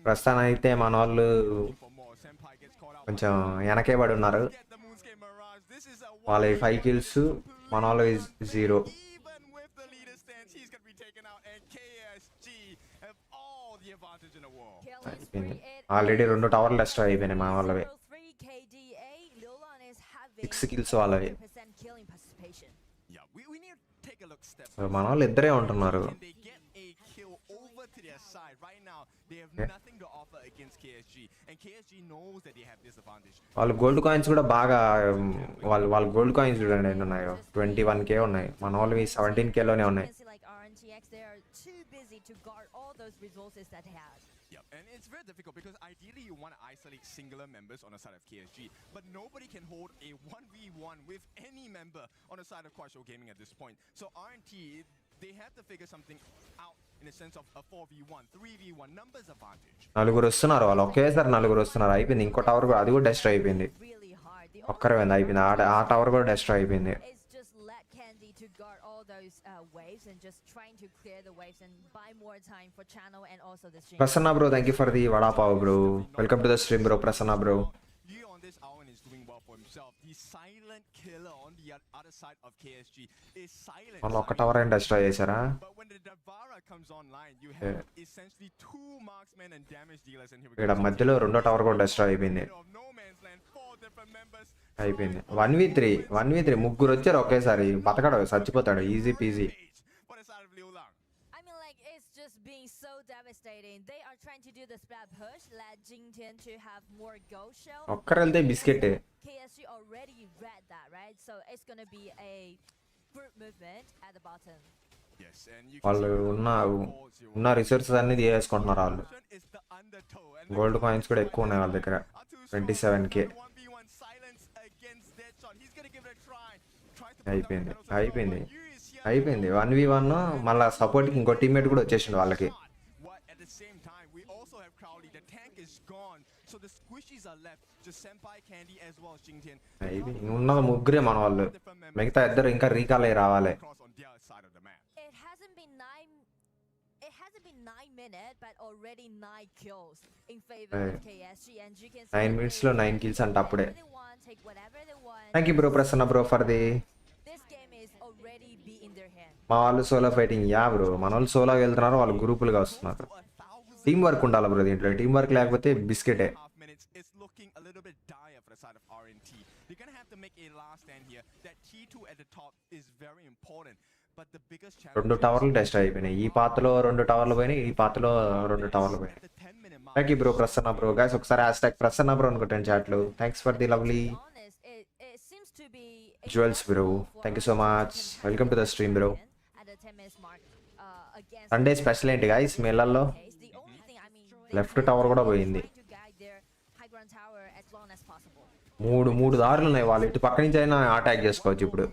S1: ప్రస్తుతానికి అయితే మన వాళ్ళు కొంచెం వెనకే పడి ఉన్నారు. వాళ్ళ 5 kills, మన వాళ్ళు 0. ఆల్రెడీ 2 టవర్లు డెస్ట్రాయ్ అయిపోయినాయి మన వాళ్ళవి. 6 kills వాళ్ళవి. మన వాళ్ళు ఇద్దరే ఉంటున్నారు. వాళ్ళు గోల్డ్ కాయిన్స్ కూడా బాగా, వాళ్ళ గోల్డ్ కాయిన్స్ చూడండి ఎన్ని ఉన్నాయో. 21k ఉన్నాయి, మన వాళ్ళు 17k లోనే ఉన్నాయి.
S2: Yep, and it's very difficult because ideally you want to isolate singular members on the side of KSG, but nobody can hold a 1v1 with any member on the side of Quasho Gaming at this point. So RNT, they have to figure something out in the sense of a 4v1, 3v1, numbers advantage.
S1: నలుగురు వస్తున్నారు, వాళ్ళు ఒకేసారి నలుగురు వస్తున్నారు. అయిపోయింది, ఇంకో tower కూడా, అది కూడా డెస్ట్రాయ్ అయిపోయింది. ఒక్కరే అయిపోయింది, ఆ టవర్ కూడా డెస్ట్రాయ్ అయిపోయింది.
S4: To guard all those waves and just trying to clear the waves and buy more time for channel and also the stream.
S1: Prasanna bro, thank you for the vada pav bro. Welcome to the stream bro, Prasanna bro.
S2: You on this Owen is doing well for himself. The silent killer on the other side of KSG is silent.
S1: On ఒక్క tower అయిన destroy చేశారా?
S2: But when the Devara comes online, you have essentially 2 marksmen and damage dealers, and here we go.
S1: ఇక్కడ మధ్యలో రెండో tower కూడా destroy అయిపోయింది. అయిపోయింది. 1v3 ముగ్గురు వచ్చారు ఒకేసారి. బతకడు, చచ్చిపోతాడు, ఈజీ పీజీ. ఒక్కరు వెళ్తే బిస్కెట్. వాళ్ళు ఉన్న రిసోర్సెస్ అన్ని తీసుకుంటున్నారు వాళ్ళు. గోల్డ్ కాయిన్స్ కూడా ఎక్కువ ఉన్నాయి వాళ్ళ దగ్గర, 27k. అయిపోయింది 1v1. మళ్ళీ సపోర్ట్కి ఇంకో టీమ్మేట్ కూడా వచ్చేసిండు వాళ్ళకి.
S2: the same time, we also have Crowley. The tank is gone, so the squishies are left. Just Senpai, Candy, as well as Jingtian.
S1: ఇది ఉన్నది ముగ్గురే మన వాళ్ళు, మిగతా ఇద్దరు ఇంకా రీకాల్ అయ్యి రావాలి.
S2: Across on the other side of the map.
S4: It hasn't been 9 minutes, but already 9 kills in favor of KSG, and you can see
S1: 9 minutes లో 9 kills అంటే అప్పుడే.
S4: take whatever they want.
S1: Thank you bro Prasanna bro for the.
S4: This game is already be in their hand.
S1: మా వాళ్ళు solo fighting yeah bro, మన వాళ్ళు సోలోగా వెళ్తున్నారు, వాళ్ళు గ్రూపులుగా వస్తున్నారు. టీం వర్క్ ఉండాలి బ్రో దీంట్లో, టీం వర్క్ లేకపోతే బిస్కెటే.
S2: It's looking a little bit dire for the side of RNT. They're gonna have to make a last stand here. That T2 at the top is very important. But the biggest challenge,
S1: 2 టవర్లు test అయిపోయినాయి. ఈ పాతలో 2 టవర్లు పోయినాయి, ఈ పాతలో 2 టవర్లు పోయినాయి. Thank you bro Prasanna bro. Guys ఒకసారి hashtag Prasanna bro అనుకుంటాను చాట్లో. Thanks for the lovely
S4: It seems to be
S1: jewels bro. Thank you so much. Welcome to the stream bro.
S4: at the 10 minutes mark against
S1: Sunday special ఏంటి guys మేళల్లో?
S4: the only thing, I mean,
S1: left tower కూడా పోయింది.
S4: trying to guide their high ground tower as long as possible.
S1: మూడు దారులు ఉన్నాయి, వాళ్ళు ఇటు పక్క నుంచి అయినా అటాక్ చేసుకోవచ్చు. ఇప్పుడు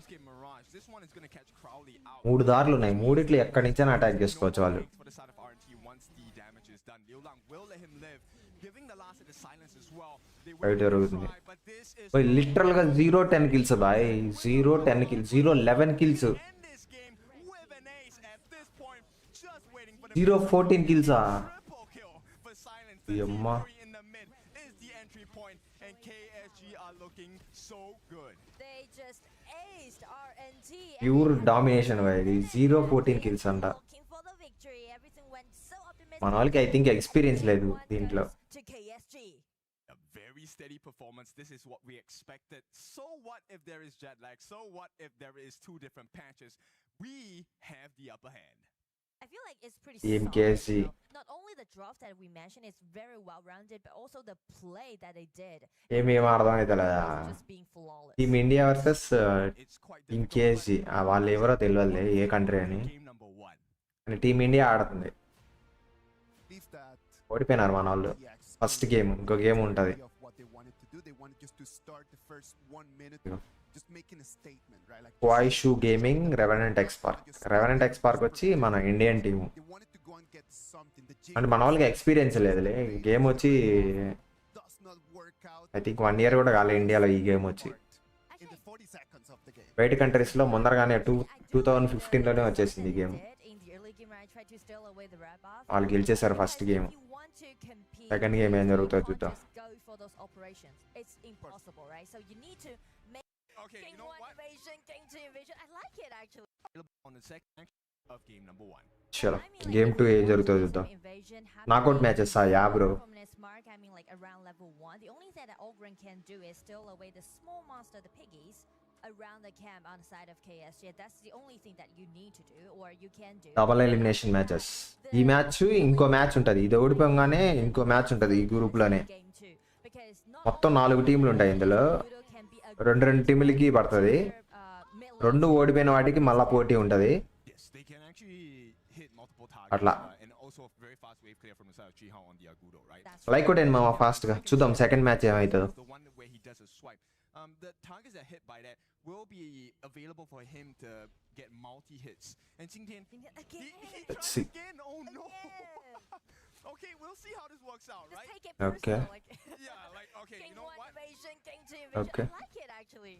S2: this one is gonna catch Crowley out.
S1: 3 దారులు ఉన్నాయి, మూడిట్లు ఎక్కడి నుంచైనా అటాక్ చేసుకోవచ్చు వాళ్ళు.
S2: For the side of RNT, once the damage is done, Liu Lang will let him live, giving the last of the silence as well. They will try, but this is
S1: literal గా 0-10 kills బాయ్, 0-10 kills, 0-11 kills,
S2: end this game with an ace at this point, just waiting for the
S1: 0-14 hilsa?
S2: triple kill for silence. The
S1: Yamma.
S2: T3 in the mid is the entry point, and KSG are looking so good.
S4: They just aced RNT.
S1: Pure domination బాయ్, 0-14 kills అంట.
S4: Looking for the victory. Everything went so optimistic.
S1: మన వాళ్ళకి I think experience లేదు దీంట్లో.
S4: To KSG.
S2: A very steady performance. This is what we expected. So what if there is jet lag? So what if there is 2 different patches? We have the upper hand.
S4: I feel like it's pretty
S1: Team
S4: solid.
S1: KSG.
S4: Not only the draft that we mentioned is very well rounded, but also the play that they did.
S1: ఏమేం అర్థం అవుతలేదా?
S4: Just being flawless.
S1: Team India versus
S2: It's quite
S1: team
S2: difficult.
S1: కేఎస్జి, వాళ్ళు ఎవరో తెలియదులే ఏ country అని.
S2: Game number 1.
S1: అని team India ఆడుతుంది. ఓడిపోయినారు మన వాళ్ళు ఫస్ట్ గేమ్. ఇంకో గేమ్ ఉంటుంది. వాయిషు గేమింగ్, రెవెనెంట్ ఎక్స్పార్క్. రెవెనెంట్ ఎక్స్పార్క్ వచ్చి మన ఇండియన్ టీము. అంటే మన వాళ్ళకి ఎక్స్పీరియన్స్ లేదులే. గేమ్ వచ్చి ఐ థింక్ 1 year కూడా కాలే ఇండియాలో ఈ గేమ్ వచ్చి. బయట కంట్రీస్లో ముందరగానే 2015లోనే వచ్చేసింది ఈ గేమ్. వాళ్ళు గెలిచేశారు ఫస్ట్ గేమ్. సెకండ్ గేమ్ ఏం జరుగుతుందో చూద్దాం.
S2: Okay, you know what?
S4: I like it actually.
S2: On the second of game number 1.
S1: చలో గేమ్ 2 ఏం జరుగుతుందో చూద్దాం. Knockout matches yeah bro.
S4: I mean, like around level 1, the only thing that Ogren can do is steal away the small monster, the piggies, around the camp on the side of KSG. That's the only thing that you need to do, or you can do.
S1: Double elimination matches. ఈ match ఇంకో match ఉంటుంది, ఇది ఓడిపోగానే ఇంకో match ఉంటుంది ఈ group లోనే.
S4: Game 2, because not
S1: మొత్తం 4 టీంలు ఉంటాయి ఇందులో.
S4: Ludo can be a
S1: 2 టీంలకి పడుతుంది.
S4: mid
S1: 2 ఓడిపోయిన వాటికి మళ్ళా పోటీ ఉంటుంది.
S2: Yes, they can actually hit multiple targets.
S1: అట్లా.
S2: And also a very fast wave clear from the side of Jihan on the Agudo, right?
S1: Like కొట్టండి మామ ఫాస్ట్ గా, చూద్దాం సెకండ్ మ్యాచ్ ఏమవుతుందో.
S2: The one where he does a swipe. The targets that hit by that will be available for him to get multi hits. And Jingtian,
S4: again.
S2: he
S1: Let's
S2: tried
S1: see.
S2: again. Oh no.
S4: Again.
S2: Okay, we'll see how this works out,
S4: Just
S2: right?
S4: take it
S1: Okay.
S4: personal, like
S2: Yeah, like okay,
S4: King
S2: you know
S4: 1
S2: what?
S4: invasion, King 2 invasion.
S1: Okay.
S4: I like it actually.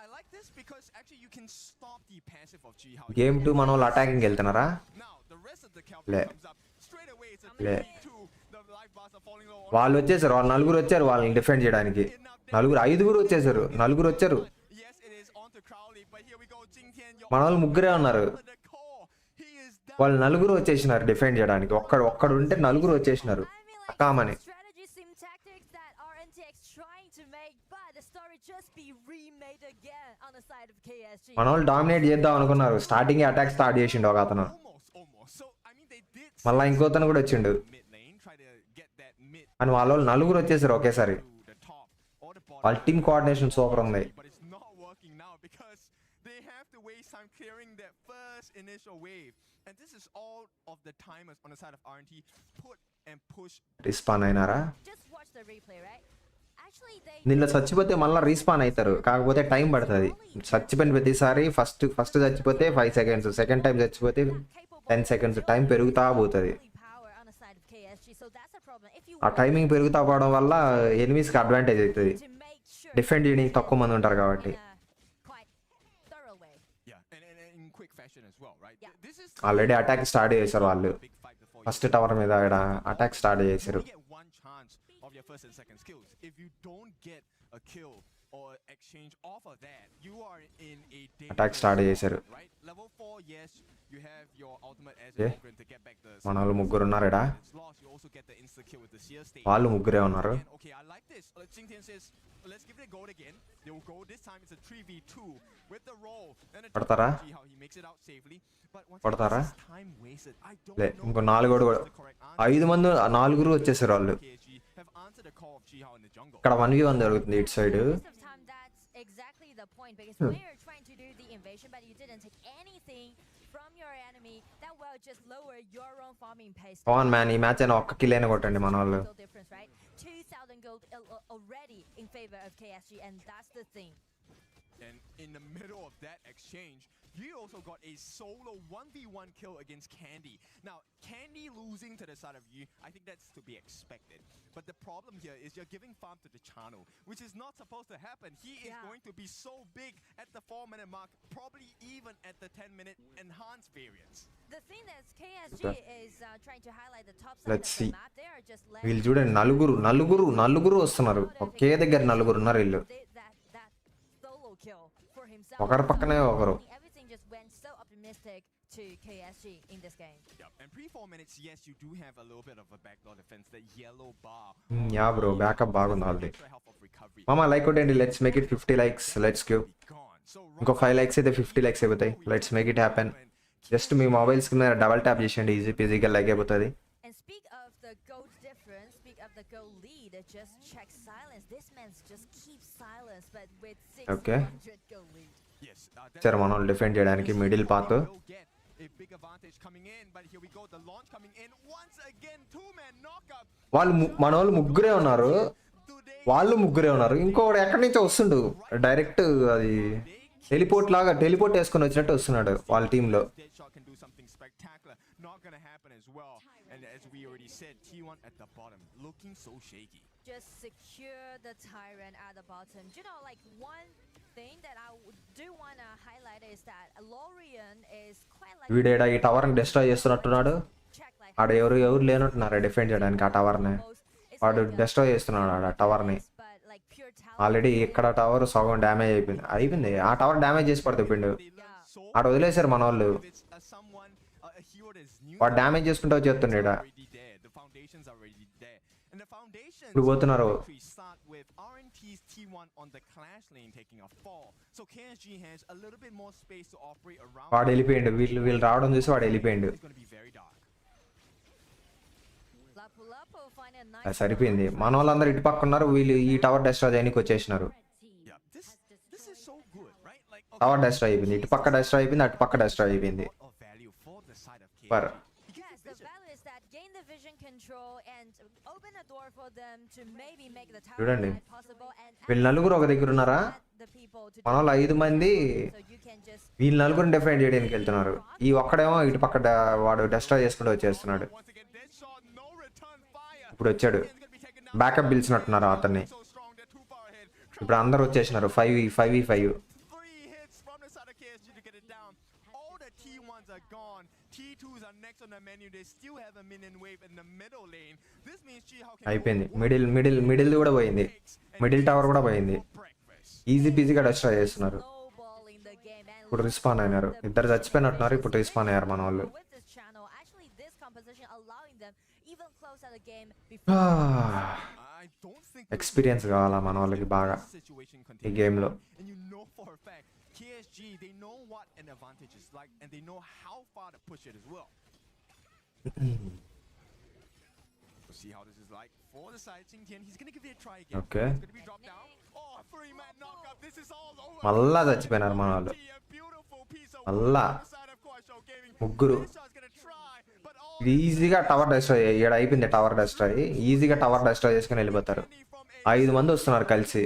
S2: I like this because actually you can stop the passive of Jihan.
S1: Game 2 మన వాళ్ళు attacking వెళ్తున్నారా?
S2: Now the rest of the
S1: Le.
S2: comes up straight away. It's a
S1: Le.
S2: 3-2. The life bars are falling low.
S1: వాళ్ళు వచ్చేసారు, వాళ్ళు 4 వచ్చారు వాళ్ళని defend చేయడానికి. 5 వచ్చేసారు, 4 వచ్చారు.
S2: Yes, it is on to Crowley, but here we go. Jingtian,
S1: మన వాళ్ళు 3 ఉన్నారు.
S2: the core. He is down.
S1: వాళ్ళు 4 వచ్చేసినారు డిఫెండ్ చేయడానికి. ఒక్కడు ఉంటే 4 వచ్చేసినారు
S4: I mean, like
S1: కామని.
S4: strategy sim tactics that RNTX trying to make, but the story just be remade again on the side of KSG.
S1: మన వాళ్ళు dominate చేద్దాం అనుకున్నారు. స్టార్టింగ్ అటాక్ స్టార్ట్ చేసిండు ఒక అతను.
S2: Almost. So I mean, they did.
S1: మళ్ళా ఇంకోతను కూడా వచ్చిండు.
S2: Mid lane, try to get that mid
S1: అని వాళ్ళ వాళ్ళు 4 వచ్చేసారు ఒకేసారి.
S2: to the top or the bottom.
S1: వాళ్ళ టీమ్ కోఆర్డినేషన్ సూపర్ ఉంది.
S2: But it's not working now because they have to waste time clearing that first initial wave. And this is all of the timers on the side of RNT put and push.
S1: Respawn అయినారా?
S4: Just watch the replay, right? Actually, they
S1: దీనిలో చచ్చిపోతే మళ్ళీ respawn అవుతారు, కాకపోతే time పడుతుంది. చచ్చిపోయిన ప్రతిసారి first చచ్చిపోతే 5 seconds, సెకండ్ టైం చచ్చిపోతే 10 seconds, టైం పెరుగుతా పోతుంది.
S4: power on the side of So that's the problem. If you
S1: ఆ టైమింగ్ పెరుగుతా పోవడం వల్ల ఎనిమీస్కి అడ్వాంటేజ్ అవుతుంది.
S4: to make sure
S1: డిఫెండ్ చేయడానికి తక్కువ మంది ఉంటారు కాబట్టి.
S4: in a quite thorough way.
S2: Yeah, and in quick fashion as well, right?
S4: Yeah.
S2: This is
S1: already attack start చేశారు వాళ్ళు.
S2: big fight before
S1: first tower మీద అటాక్ స్టార్ట్ చేశారు.
S2: you get one chance of your first and second skills. If you don't get a kill or exchange off of that, you are in a
S1: attack start చేశారు.
S2: right? Level 4, yes, you have your ultimate as
S1: Okay.
S2: a Ogren to get back the
S1: మన వాళ్ళు ముగ్గురు ఉన్నారు ఇక్కడ.
S2: it's lost. You also get the insta kill with the sheer state.
S1: వాళ్ళు ముగ్గురే ఉన్నారు.
S2: And, okay, I like this. Jingtian says, let's give it a go again. They will go this time. It's a 3v2 with the roll. And a
S1: పడతారా?
S2: see how he makes it out safely. But once
S1: పడతారా?
S2: again, this is time wasted. I don't
S1: లే
S2: know
S1: ఇంకో
S2: if
S1: 4
S2: this is the correct answer.
S1: 5 మంది 4 వచ్చేసారు వాళ్ళు.
S2: KSG have answered the call of Jihao in the jungle.
S1: ఇక్కడ 1v1 జరుగుతుంది ఇటు side.
S4: Most of the time, that's exactly the point because when you're trying to do the invasion, but you didn't take anything from your enemy, that will just lower your own farming pace.
S1: Pawan man ఈ match అయినా ఒక్క kill అయినా కొట్టండి మన వాళ్ళు.
S4: Total difference, right? 2,000 gold already in favor of KSG, and that's the thing.
S2: And in the middle of that exchange, you also got a solo 1v1 kill against Candy. Now, Candy losing to the side of you, I think that's to be expected. But the problem here is you're giving farm to the channel, which is not supposed to happen. He is going to be so big at the 4-minute mark, probably even at the 10-minute enhanced variants.
S4: The thing that KSG is trying to highlight the top side
S1: Let's
S4: of
S1: see.
S4: the map, they are just
S1: వీళ్ళు చూడండి నలుగురు వస్తున్నారు. ఒకే దగ్గర నలుగురు ఉన్నారు వీళ్ళు.
S4: that solo kill for himself.
S1: ఒకరి పక్కనే ఒకరు.
S4: Everything just went so optimistic to KSG in this game.
S2: Yep. And pre-4 minutes, yes, you do have a little bit of a backdoor defense. The yellow bar.
S1: Yeah bro backup బాగుంది వాళ్ళది.
S2: Extra help of recovery.
S1: మామ like కొట్టండి. Let's make it 50 likes. Let's give.
S2: Gone. So
S1: ఇంకో 5 likes అయితే 50 likes అయిపోతాయి. Let's make it happen. Just me mobiles మీద double tap చేసేయండి. Easy పీజీగా like అయిపోతుంది.
S4: And speak of the goal difference, speak of the goal lead, just check silence. This man's just keeps silence, but with 600
S1: Okay.
S4: goal lead.
S2: yes,
S1: సరే మన వాళ్ళు defend చేయడానికి middle path.
S2: will get a big advantage coming in, but here we go. The launch coming in once again. 2-man knockup.
S1: మన వాళ్ళు ముగ్గురే ఉన్నారు. వాళ్ళు ముగ్గురే ఉన్నారు. ఇంకొకడు ఎక్కడి నుంచో వస్తుండు. డైరెక్ట్ అది టెలిపోర్ట్ వేసుకొని వచ్చినట్టు వస్తున్నాడు వాళ్ళ టీంలో.
S2: Deadshot can do something spectacular. Not gonna happen as well. And as we already said, T1 at the bottom looking so shaky.
S4: Just secure the tyrant at the bottom. You know, like one thing that I do want to highlight is that Lorian is quite like
S1: వీడేడా ఈ టవర్ని destroy చేస్తున్నట్టున్నాడు.
S4: check like
S1: ఆడ ఎవరు లేనట్టున్నారు defend చేయడానికి ఆ టవర్ని. వాడు destroy చేస్తున్నాడు ఆడ టవర్ని.
S4: but like pure talent.
S1: Already ఇక్కడ tower సగం డ్యామేజ్ అయిపోయింది. ఆ టవర్ డ్యామేజ్ చేసి పడిపోయిండు.
S2: They learn so
S1: ఆడ వదిలేశారు మన వాళ్ళు.
S2: it's someone a hero that's new.
S1: వాడు డ్యామేజ్ చేసుకుంటూ వచ్చేస్తున్నాడు.
S2: Already there. The foundations are already there. And the foundations
S1: ఇప్పుడు పోతున్నారు.
S2: start with RNT's T1 on the clash lane taking a fall. So KSG has a little bit more space to operate around.
S1: వాడు వెళ్ళిపోయిండు. వీళ్ళు రావడం చూసి వాడు వెళ్ళిపోయిండు.
S2: It's going to be very dark.
S4: Lapu Lapu find a
S1: అది
S4: nice
S1: సరిపోయింది. మన వాళ్ళందరూ ఇటు పక్క ఉన్నారు. వీళ్ళు ఈ టవర్ డిస్ట్రాయ్ చేయడానికి వచ్చేసినారు.
S2: Yeah, this is so good, right? Like
S1: tower destroy అయిపోయింది. ఇటు పక్క డిస్ట్రాయ్ అయిపోయింది. అటు పక్క డిస్ట్రాయ్ అయిపోయింది.
S2: lot of value for the side of KSG.
S1: Per
S4: Yes, the value is that gain the vision control and open a door for them to maybe make the tower
S1: చూడండి.
S4: ride possible and
S1: వీళ్ళు నలుగురు ఒక దగ్గర ఉన్నారా?
S4: the people to
S1: మన వాళ్ళు 5 మంది
S4: so you can just
S1: వీళ్ళు నలుగురిని డిఫెండ్ చేయడానికి వెళ్తున్నారు. ఈ ఒక్కడేమో ఇటు పక్క వాడు డిస్ట్రాయ్ చేసుకుంటూ వచ్చేస్తున్నాడు.
S2: Once again, Deadshot, no return fire.
S1: ఇప్పుడు వచ్చాడు.
S2: It's going to be taken down.
S1: Backup పిలిచినట్టున్నారు అతన్ని.
S2: So strong, they're too far ahead.
S1: ఇప్పుడు అందరు వచ్చేసినారు. 5v5.
S2: 3 hits from the side of KSG to get it down. All the T1s are gone. T2s are next on the menu. They still have a minion wave in the middle lane. This means Jihao can
S1: అయిపోయింది. Middle కూడా పోయింది. Middle tower కూడా పోయింది.
S2: breakfast.
S1: Easy పీజీగా destroy చేస్తున్నారు.
S4: snowball in the game and
S1: ఇప్పుడు రిస్పాన్ అయినారు. ఇద్దరు చచ్చిపోయినట్టున్నారు. ఇప్పుడు రిస్పాన్ అయ్యారు మన వాళ్ళు.
S4: with this channel actually this composition allowing them even close at the game before
S2: I don't think
S1: experience కావాలా మన వాళ్ళకి బాగా
S2: this situation
S1: ఈ
S2: continues.
S1: గేమ్లో.
S2: And you know for a fact, KSG, they know what an advantage is like, and they know how far to push it as well. We'll see how this is like for the side. Jingtian, he's gonna give it a try again.
S1: Okay.
S2: It's gonna be dropped down. Oh, 3-man knockup. This is all over.
S1: మళ్ళా చచ్చిపోయినారు మన వాళ్ళు.
S2: A beautiful piece of
S1: మళ్ళా
S2: work on the side of Kuaishou Gaming.
S1: ముగ్గురు.
S2: Deadshot's gonna try, but all
S1: ఇది ఈజీగా tower destroy. ఇక్కడ అయిపోయింది tower destroy. ఈజీగా టవర్ డిస్ట్రాయ్ చేసుకుని వెళ్ళిపోతారు. 5 మంది వస్తున్నారు కలిసి.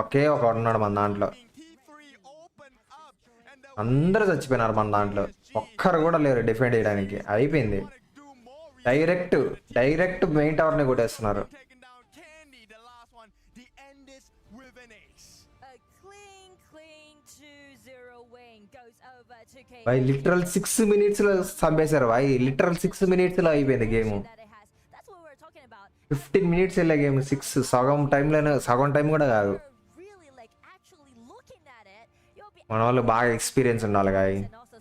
S1: ఒకే ఒక ఉన్నాడు మన దాంట్లో.
S2: T3 open up, and the
S1: అందరూ చచ్చిపోయినారు మన దాంట్లో. ఒక్కరు కూడా లేరు డిఫెండ్ చేయడానికి. అయిపోయింది.
S2: want to do more
S1: direct main tower ని కొట్టేస్తున్నారు.
S2: Taking down Candy, the last one. The end is with an ace.
S4: A clean 2-0 win goes over to KW.
S1: Bhai literal 6 minutes లో చంపేశారు భాయ్. లిటరల్ 6 minutes లో అయిపోయింది game.
S4: That it has. That's what we're talking about.
S1: 15 minutes వెళ్ళే game 6 సగం time కూడా కాదు.
S4: Really like actually looking at it, you'll be
S1: మన వాళ్ళు బాగా ఎక్స్పీరియన్స్ ఉండాలి గాయ.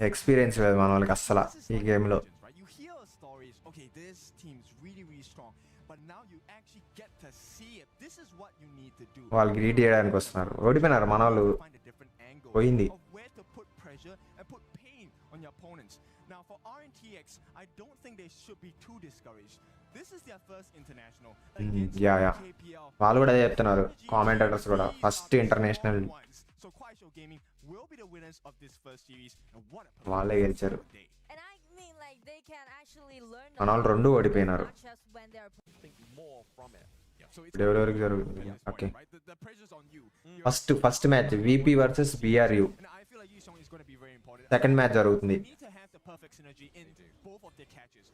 S1: ఎక్స్పీరియన్స్ లేదు మన వాళ్ళకి అస్సలు ఈ గేమ్ లో.
S2: Right? You hear stories, okay, this team's really strong, but now you actually get to see it. This is what you need to do.
S1: వాళ్ళు గ్రీట్ చేయడానికి వస్తున్నారు. ఓడిపోయినారు మన వాళ్ళు.
S2: Find a different angle
S1: పోయింది.
S2: of where to put pressure and put pain on your opponents. Now for RNTX, I don't think they should be too discouraged. This is their first international against
S1: yeah
S2: KPL.
S1: వాళ్ళు కూడా అదే చెప్తున్నారు commentators కూడా. First international
S2: So Kuaishou Gaming will be the winners of this first series, and what a
S1: వాళ్ళే గెలిచారు.
S2: day.
S4: and I mean like they can actually learn
S1: మన వాళ్ళు రెండు ఓడిపోయినారు.
S4: not just when they're
S3: think more from it.
S2: Yeah, so it's
S1: ఇప్పుడు ఎవరెవరికి జరుగుతుంది.
S2: at this
S1: okay
S2: point, right? The pressure's on you. You're-
S1: first match VP versus BRU.
S2: and I feel like Yishong is going to be very important.
S1: Second match జరుగుతుంది.
S2: You need to have the perfect synergy in both of their catches.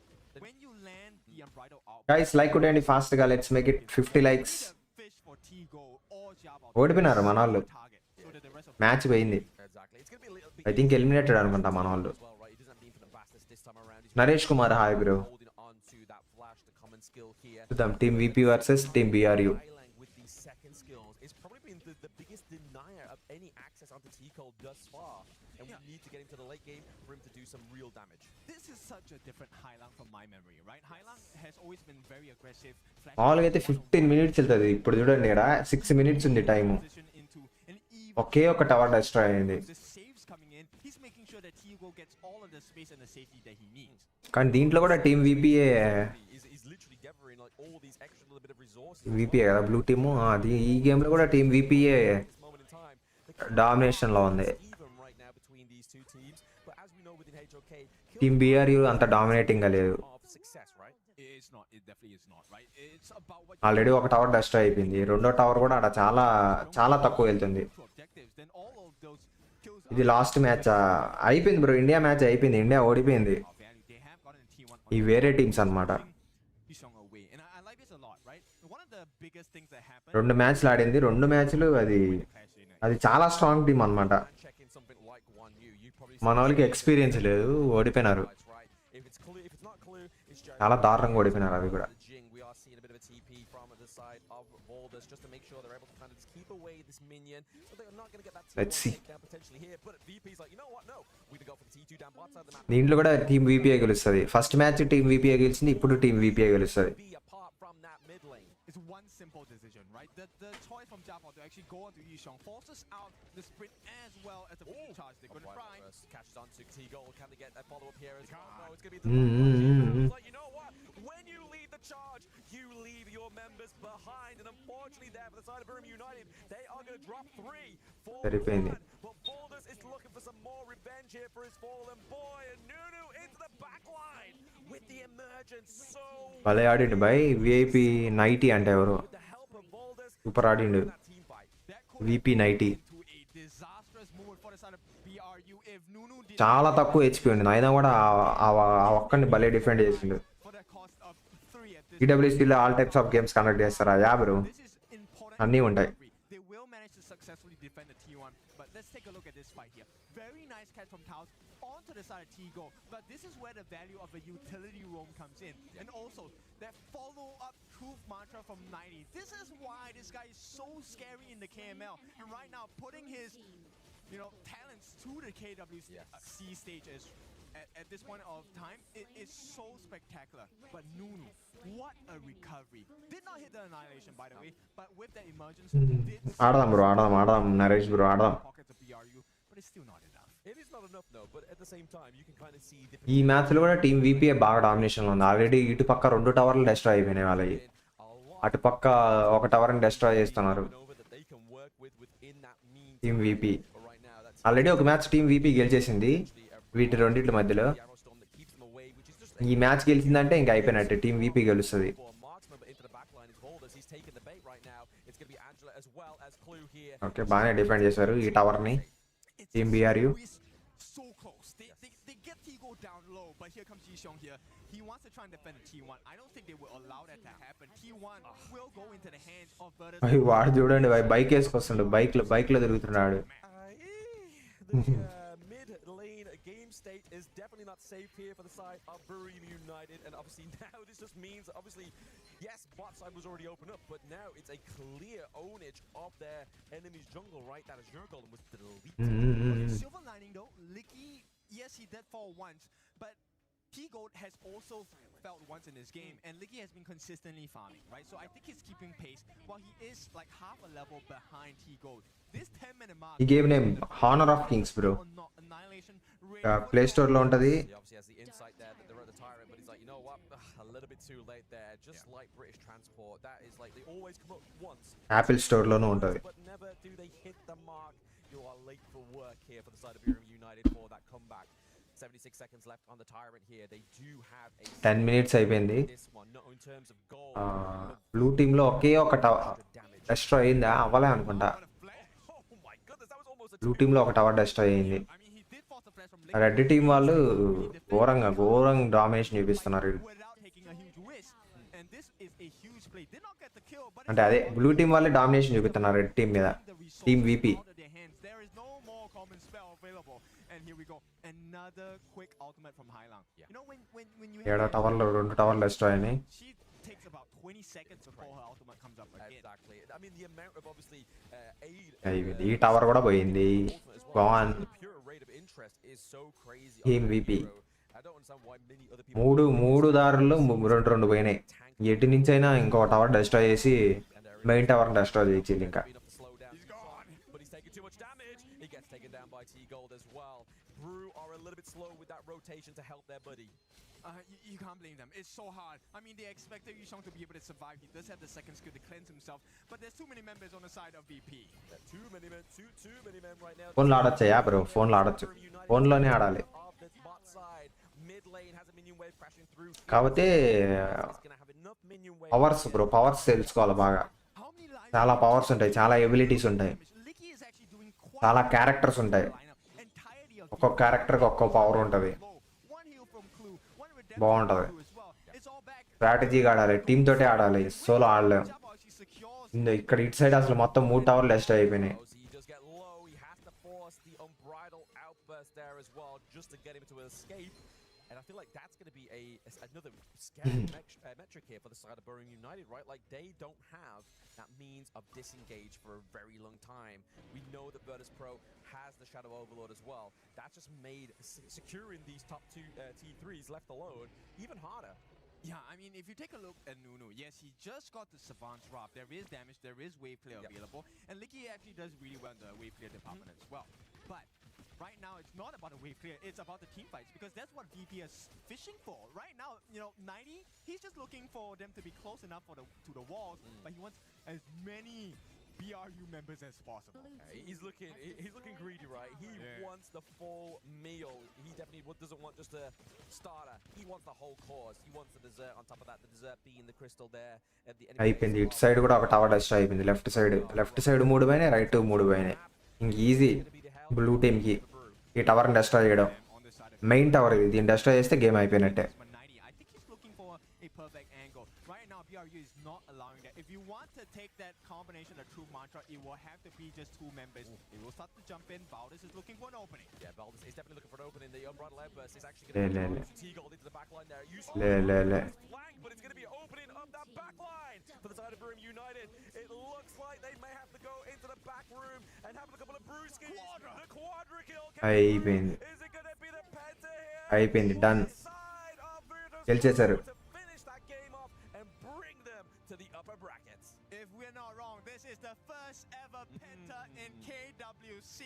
S2: When you land the unbridled output,
S1: guys like కొట్టండి fast గా. Let's make it 50 likes.
S2: fish for T-Go or Jabba
S1: ఓడిపోయినారు మన వాళ్ళు.
S2: target so that the rest of
S1: match పోయింది.
S3: Exactly. It's going to be a little bit
S1: I think eliminated అనుకుంటా మన వాళ్ళు.
S3: as well, right? He doesn't have the infinite vastness this time around. He's
S1: Naresh Kumar hi bro.
S3: holding on to that flash, the common skill here.
S1: చూద్దాం team VP versus team BRU.
S3: Island with these second skills is probably been the biggest denier of any access onto T-Cole thus far. And we need to get him to the late game for him to do some real damage.
S2: this is such a different Hailang from my memory, right? Hailang has always been very aggressive.
S1: మామూలుగా అయితే 15 minutes వెళ్తుంది. ఇప్పుడు చూడండి ఇక్కడ 6 minutes ఉంది time.
S2: Position into an even
S1: ఒకే ఒక tower destroy అయింది.
S2: the saves coming in. He's making sure that T-Go gets all of the space and the safety that he needs.
S1: కానీ దీంట్లో కూడా team VPఏ
S3: He's literally gathering like all these extra little bit of resources.
S1: VPఏ కదా blue team. అది ఈ game లో కూడా team VPఏ
S3: This moment in time, the
S1: domination లో ఉంది.
S3: even right now between these two teams. But as we know within HOK,
S1: team BRU అంత డామినేటింగ్ గా లేదు.
S3: of success, right?
S2: It's not. It definitely is not, right? It's about what
S1: already ఒక tower destroy అయిపోయింది. రెండో tower కూడా అక్కడ చాలా తక్కువ వెళ్తుంది.
S2: two objectives. Then all of those kills
S1: ఇది లాస్ట్ మ్యాచ్ అయిపోయింది బ్రో. ఇండియా మ్యాచ్ అయిపోయింది. ఇండియా ఓడిపోయింది.
S2: are value. They have gotten a T1
S1: ఈ వేరే టీమ్స్ అన్నమాట.
S2: Yishong away. And I like this a lot, right? One of the biggest things that happened
S1: 2 మ్యాచ్లు ఆడింది. 2 మ్యాచ్లు అది చాలా స్ట్రాంగ్ టీం అన్నమాట.
S3: And checking something like 1U, you probably
S1: మన వాళ్ళకి ఎక్స్పీరియన్స్ లేదు. ఓడిపోయినారు.
S3: that's right. If it's Clue, if it's not Clue, it's Jerry.
S1: చాలా దారుణంగా ఓడిపోయినారు అది కూడా.
S3: The Jing, we are seeing a bit of a TP from the side of Valdez just to make sure they're able to kind of just keep away this minion. So they're not going to get that
S1: Let's see.
S3: down potentially here. But VP's like, you know what? No, we can go for the T2 down bot side of the map.
S1: దీంట్లో కూడా team VPఏ గెలుస్తుంది. First match team VPఏ గెలిచింది. ఇప్పుడు team VPఏ గెలుస్తుంది.
S3: Be apart from that mid lane.
S2: It's one simple decision, right? The choice from Jabba to actually go onto Yishong forces out the sprint as well as the full charge. They're going to try.
S3: Catches on to T-Gold. Can they get that follow up here as well? No, it's going to be the like, you know what? When you lead the charge, you leave your members behind. And unfortunately there for the side of Birmingham United, they are going to drop 3 for
S1: సరిపోయింది.
S3: 1. But Valdez is looking for some more revenge here for his fallen boy. And Nunu into the back line with the emergence. So
S1: భలే ఆడిండు by. VIP 90 అంటే ఎవరు
S3: with the help of Valdez,
S1: super ఆడిండు.
S3: that team fight.
S2: That could
S1: VP 90
S2: into a disastrous move for the side of BRU if Nunu did
S1: చాలా తక్కువ HP ఉంది. అయినా కూడా ఆ ఒక్కడిని భలే డిఫెండ్ చేసిండు.
S2: for the cost of 3 at this
S1: EWCలో all types of games conduct చేస్తారా? Yeah bro.
S2: This is important.
S1: అన్నీ ఉంటాయి.
S2: They will manage to successfully defend the T1, but let's take a look at this fight here. Very nice catch from Taos onto the side of T-Go, but this is where the value of a utility roam comes in. And also, that follow-up truth mantra from 90. This is why this guy is so scary in the KML. And right now, putting his, talents to the KWC stage is at this point of time, it is so spectacular. But Nunu, what a recovery. Did not hit the annihilation, by the way, but with the emergence, did
S1: ఆడదాం bro. ఆడదాం Naresh bro ఆడదాం.
S2: pockets of BRU, but it's still not enough.
S3: It is not enough, no, but at the same time, you can kind of see the
S1: ఈ మ్యాచ్లో కూడా team VPఏ బాగా డామినేషన్లో ఉంది. Already ఇటు పక్క 2 టవర్లు డిస్ట్రాయ్ అయిపోయినాయి వాళ్ళవి. అటు పక్క ఒక టవర్ని డిస్ట్రాయ్ చేస్తున్నారు
S3: that they can work within that mean
S1: team VP.
S3: but right now that's
S1: already ఒక మ్యాచ్ టీమ్ VP గెలిచేసింది వీటి రెండిట్ల మధ్యలో.
S3: the arrow storm that keeps them away, which is just
S1: ఈ మ్యాచ్ గెలిచిందంటే ఇంకా అయిపోయినట్టు. టీమ్ VP గెలుస్తుంది.
S3: for a marksman, but into the back line is Valdez. He's taking the bait right now. It's going to be Angela as well as Clue here.
S1: Okay బాగానే defend చేశారు ఈ టవర్ని
S2: It's
S1: team BRU.
S2: so close. They get T-Go down low, but here comes Yishong here. He wants to try and defend the T1. I don't think they will allow that to happen. T1 will go into the hands of Virtus.
S1: వాడు చూడండి bike వేసుకొస్తుండు బైక్లో తిరుగుతున్నాడు.
S3: Mid lane game state is definitely not safe here for the side of Bury United, and obviously now this just means obviously yes, bot side was already opened up, but now it's a clear ownage of their enemy's jungle, right? That is your golem was deleted.
S2: Silver lining though, Licky, yes, he did fall once, but T-Gold has also felt once in this game, and Licky has been consistently farming, right? So I think he's keeping pace, while he is like half a level behind T-Gold. This 10-minute mark.
S1: ఈ game name honour of Kings bro. Play store లో ఉంటది.
S3: He obviously has the insight there that they're at the tyrant, but he's like, you know what? A little bit too late there. Just like British Transport, that is like they always come up once.
S1: Apple store లోనూ ఉంటది.
S3: But never do they hit the mark. You are late for work here for the side of Bury United for that comeback. 76 seconds left on the tyrant here. They do have a
S1: 10 minutes అయిపోయింది.
S3: this one, not in terms of goal.
S1: Blue team లో ఒకే ఒక destroy అయిందా అవ్వలే అనుకుంటా.
S3: Oh my goodness, that was almost a
S1: blue team లో ఒక tower destroy అయింది. Red team వాళ్ళు ఘోరంగా డామినేషన్ చూపిస్తున్నారు. అంటే అదే బ్లూ టీం వాళ్ళే డామినేషన్ చూపిస్తున్నారు రెడ్ టీం మీద. టీమ్ విపి ఏడో టవర్లో 2 టవర్లు డెస్ట్రాయ్ అయినాయి.
S2: takes about 20 seconds before her ultimate comes up again.
S3: Exactly. I mean, the amount of obviously
S1: అయిపోయింది. ఈ టవర్ కూడా పోయింది. Gone.
S3: the pure rate of interest is so crazy.
S1: Team VP
S3: I don't understand why many other people
S1: మూడు దారుల్లో రెండు పోయినాయి. ఎటు నుంచి అయినా ఇంకో టవర్ డెస్ట్రాయ్ చేసి మెయిన్ టవర్ డెస్ట్రాయ్ చేయించింది ఇంకా.
S3: He's gone, but he's taking too much damage. He gets taken down by T-Gold as well. Brew are a little bit slow with that rotation to help their buddy.
S2: You can't blame them. It's so hard. I mean, they expected Yusheng to be able to survive. He does have the second skill to cleanse himself, but there's too many members on the side of VP.
S3: Too many men right now.
S1: ఫోన్లో ఆడొచ్చా bro? ఫోన్లో ఆడొచ్చు. ఫోన్లోనే ఆడాలి. కాకపోతే powers bro, powers తెలుసుకోవాలి బాగా. చాలా powers ఉంటాయి, చాలా ఎబిలిటీస్ ఉంటాయి, చాలా క్యారెక్టర్స్ ఉంటాయి. ఒక్కొక్క క్యారెక్టర్కి ఒక్కొక్క పవర్ ఉంటుంది. బాగుంటుంది. స్ట్రాటజీగా ఆడాలి, టీమ్ తోటే ఆడాలి, సోలో ఆడలేము. ఇక్కడ ఇటు సైడ్ అసలు మొత్తం 3 టవర్లు డెస్ట్ అయిపోయినాయి.
S3: And I feel like that's going to be another scary metric here for the side of Bury United, right? Like, they don't have that means of disengage for a very long time. We know that Virtus Pro has the Shadow Overlord as well. That just made securing these top 2 T3s left alone even harder.
S2: Yeah, I mean, if you take a look at Nunu, yes, he just got the Savant's Drop. There is damage, there is wave clear available, and Licky actually does really well in the wave clear department as well. But right now, it's not about a wave clear, it's about the team fights, because that's what VP is fishing for. Right now, 90, he's just looking for them to be close enough to the walls, but he wants as many BRU members as possible.
S3: He's looking greedy, right? He wants the full meal. He definitely doesn't want just a starter. He wants the whole course. He wants the dessert on top of that. The dessert being the crystal there at the end.
S1: అయిపోయింది. ఇటు side కూడా ఒక tower డెస్ట్ అయిపోయింది. Left side 3 పోయినాయి, right 3 పోయినాయి. ఇంక easy blue టీమ్కి ఈ టవర్ని డెస్ట్రాయ్ చేయడం. మెయిన్ టవర్ ఇది, దీన్ని డెస్ట్రాయ్ చేస్తే గేమ్ అయిపోయినట్టే.
S2: BRU is not allowing that. If you want to take that combination of true mantra, it will have to be just 2 members. They will start to jump in. Valdez is looking for an opening.
S3: Yeah, Valdez is definitely looking for an opening. The unbridled outburst is actually going to go T-Gold into the back line there. Flank, but it's going to be an opening of that back line for the side of Bury United. It looks like they may have to go into the back room and have a couple of brewskis. The quadra kill.
S1: అయిపోయింది.
S3: Is it going to be the penta here?
S1: అయిపోయింది, done. గెలిచేశారు.
S3: To the upper brackets.
S2: If we're not wrong, this is the first ever penta in KWC,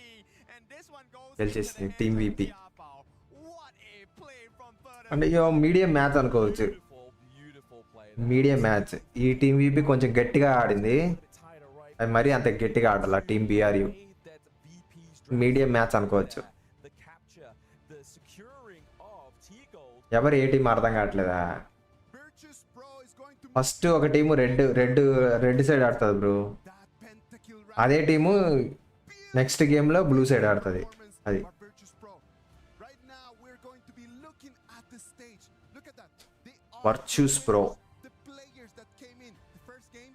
S2: and this one goes
S1: to Team VP.
S2: What a play from Virtus.
S1: అంటే ఇయో medium match అనుకోవచ్చు. Medium match. ఈ team VP కొంచెం గట్టిగా ఆడింది, అది మరీ అంత గట్టిగా ఆడాల. టీం BRU మీడియం మ్యాచ్ అనుకోవచ్చు. ఎవరు ఏ టీం అర్థం కావట్లేదా? ఫస్ట్ ఒక టీము రెడ్ సైడ్ ఆడుతుంది బ్రో, అదే టీము నెక్స్ట్ గేమ్లో బ్లూ సైడ్ ఆడుతుంది. అది Virtus Pro
S2: The players that came in the first game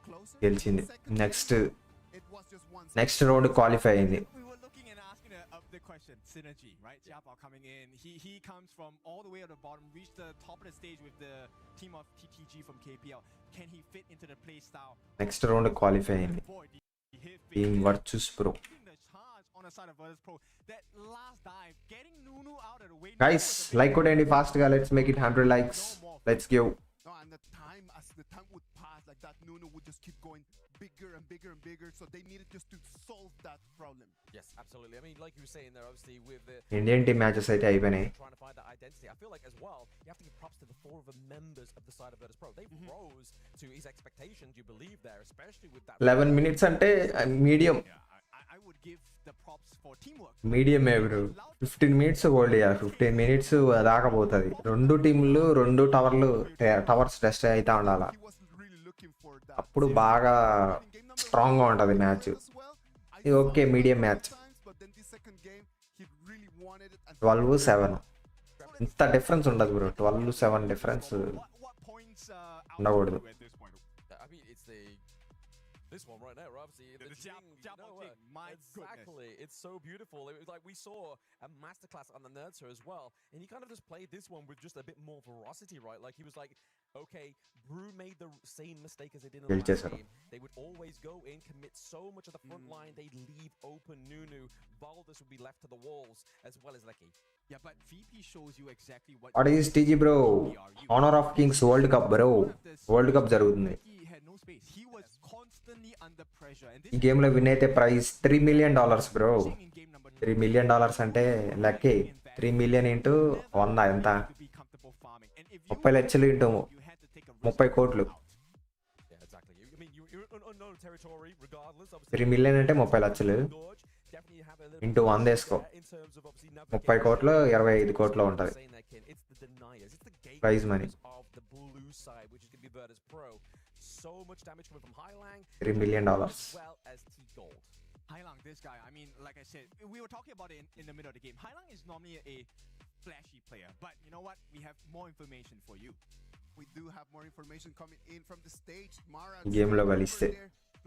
S2: closer.
S1: గెలిచింది.
S2: Second
S1: next
S2: game, it was just one
S1: next round qualify అయింది.
S2: We were looking and asking the question, synergy, right? Jiabao coming in, he comes from all the way at the bottom, reached the top of the stage with the team of TTG from KPL. Can he fit into the play style?
S1: Next round qualify అయింది
S2: Boy, he hit big.
S1: Team Virtus Pro.
S2: Leading the charge on the side of Virtus Pro. That last dive, getting Nunu out of the way.
S1: Guys like కొట్టండి ఫాస్ట్గా. Let's make it 100 likes. Let's give.
S2: No, and as the time would pass, like that Nunu would just keep going bigger and bigger and bigger. So they needed just to solve that problem.
S3: Yes, absolutely. I mean, like you were saying there, obviously with the
S1: Indian team matches అయితే అయిపోయినాయి.
S3: trying to find that identity, I feel like as well you have to give props to the 4 of the members of the side of Virtus Pro. They rose to his expectations. You believe there, especially with that
S1: 11 minutes అంటే medium.
S2: Yeah, I would give the props for teamwork.
S1: Medium bro. 15 minutes hold చేయాలి. 15 minutes దాకా పోతుంది. రెండు టీంలు 2 towers test అవుతా ఉండాలి.
S2: He was really looking for that.
S1: అప్పుడు బాగా స్ట్రాంగ్గా ఉంటుంది మ్యాచ్. ఇది okay medium match.
S2: But then the second game, he really wanted it. And
S1: 12-7 ఇంత డిఫరెన్స్ ఉండదు బ్రో. 12-7 డిఫరెన్స్
S2: what points
S1: ఉండకూడదు.
S2: at this point?
S3: I mean, it's this one right now, obviously. The
S2: Jab-
S3: Jing,
S2: Jab on Jing, my
S3: exactly. It's so beautiful. It was like we saw a masterclass on the Nerdser as well, and he kind of just played this one with just a bit more veracity, right? Like he was like, okay, Brew made the same mistake as they did in the last
S1: Gelichesaru.
S3: game. They would always go in, commit so much of the front line, they'd leave open Nunu. Valdez would be left to the walls, as well as Lecky.
S2: Yeah, but VP shows you exactly what.
S1: What is TG bro? Honour of Kings world cup bro. World cup జరుగుతుంది.
S2: He had no space. He was constantly under pressure. And
S1: ఈ game లో win అయితే prize $3 million bro.
S2: in game number
S1: $3 million అంటే lucky. 3 million into 100 ఎంత?
S2: to be comfortable farming. And if you
S1: 30 లక్షలు into
S2: you had to take a risk.
S1: 30 కోట్లు.
S3: Yeah, exactly. I mean, you're in unknown territory, regardless.
S1: 3 million అంటే 30 లక్షలు
S3: Dodge, definitely have a little
S1: into 100 వేసుకో.
S3: in terms of obviously
S1: 30 కోట్లు 25 కోట్లు ఉంటుంది
S3: saying that, Ken, it's the deniers, it's the
S1: Prize money.
S3: gatekeepers of the blue side, which is going to be Virtus Pro. So much damage coming from Highlang,
S1: $3 million.
S3: as well as T Gold.
S2: Hailang, this guy, I mean, like I said, we were talking about it in the middle of the game. Hailang is normally a flashy player, but you know what? We have more information for you. We do have more information coming in from the stage. Mara
S1: ఈ గేమ్లో కలిస్తే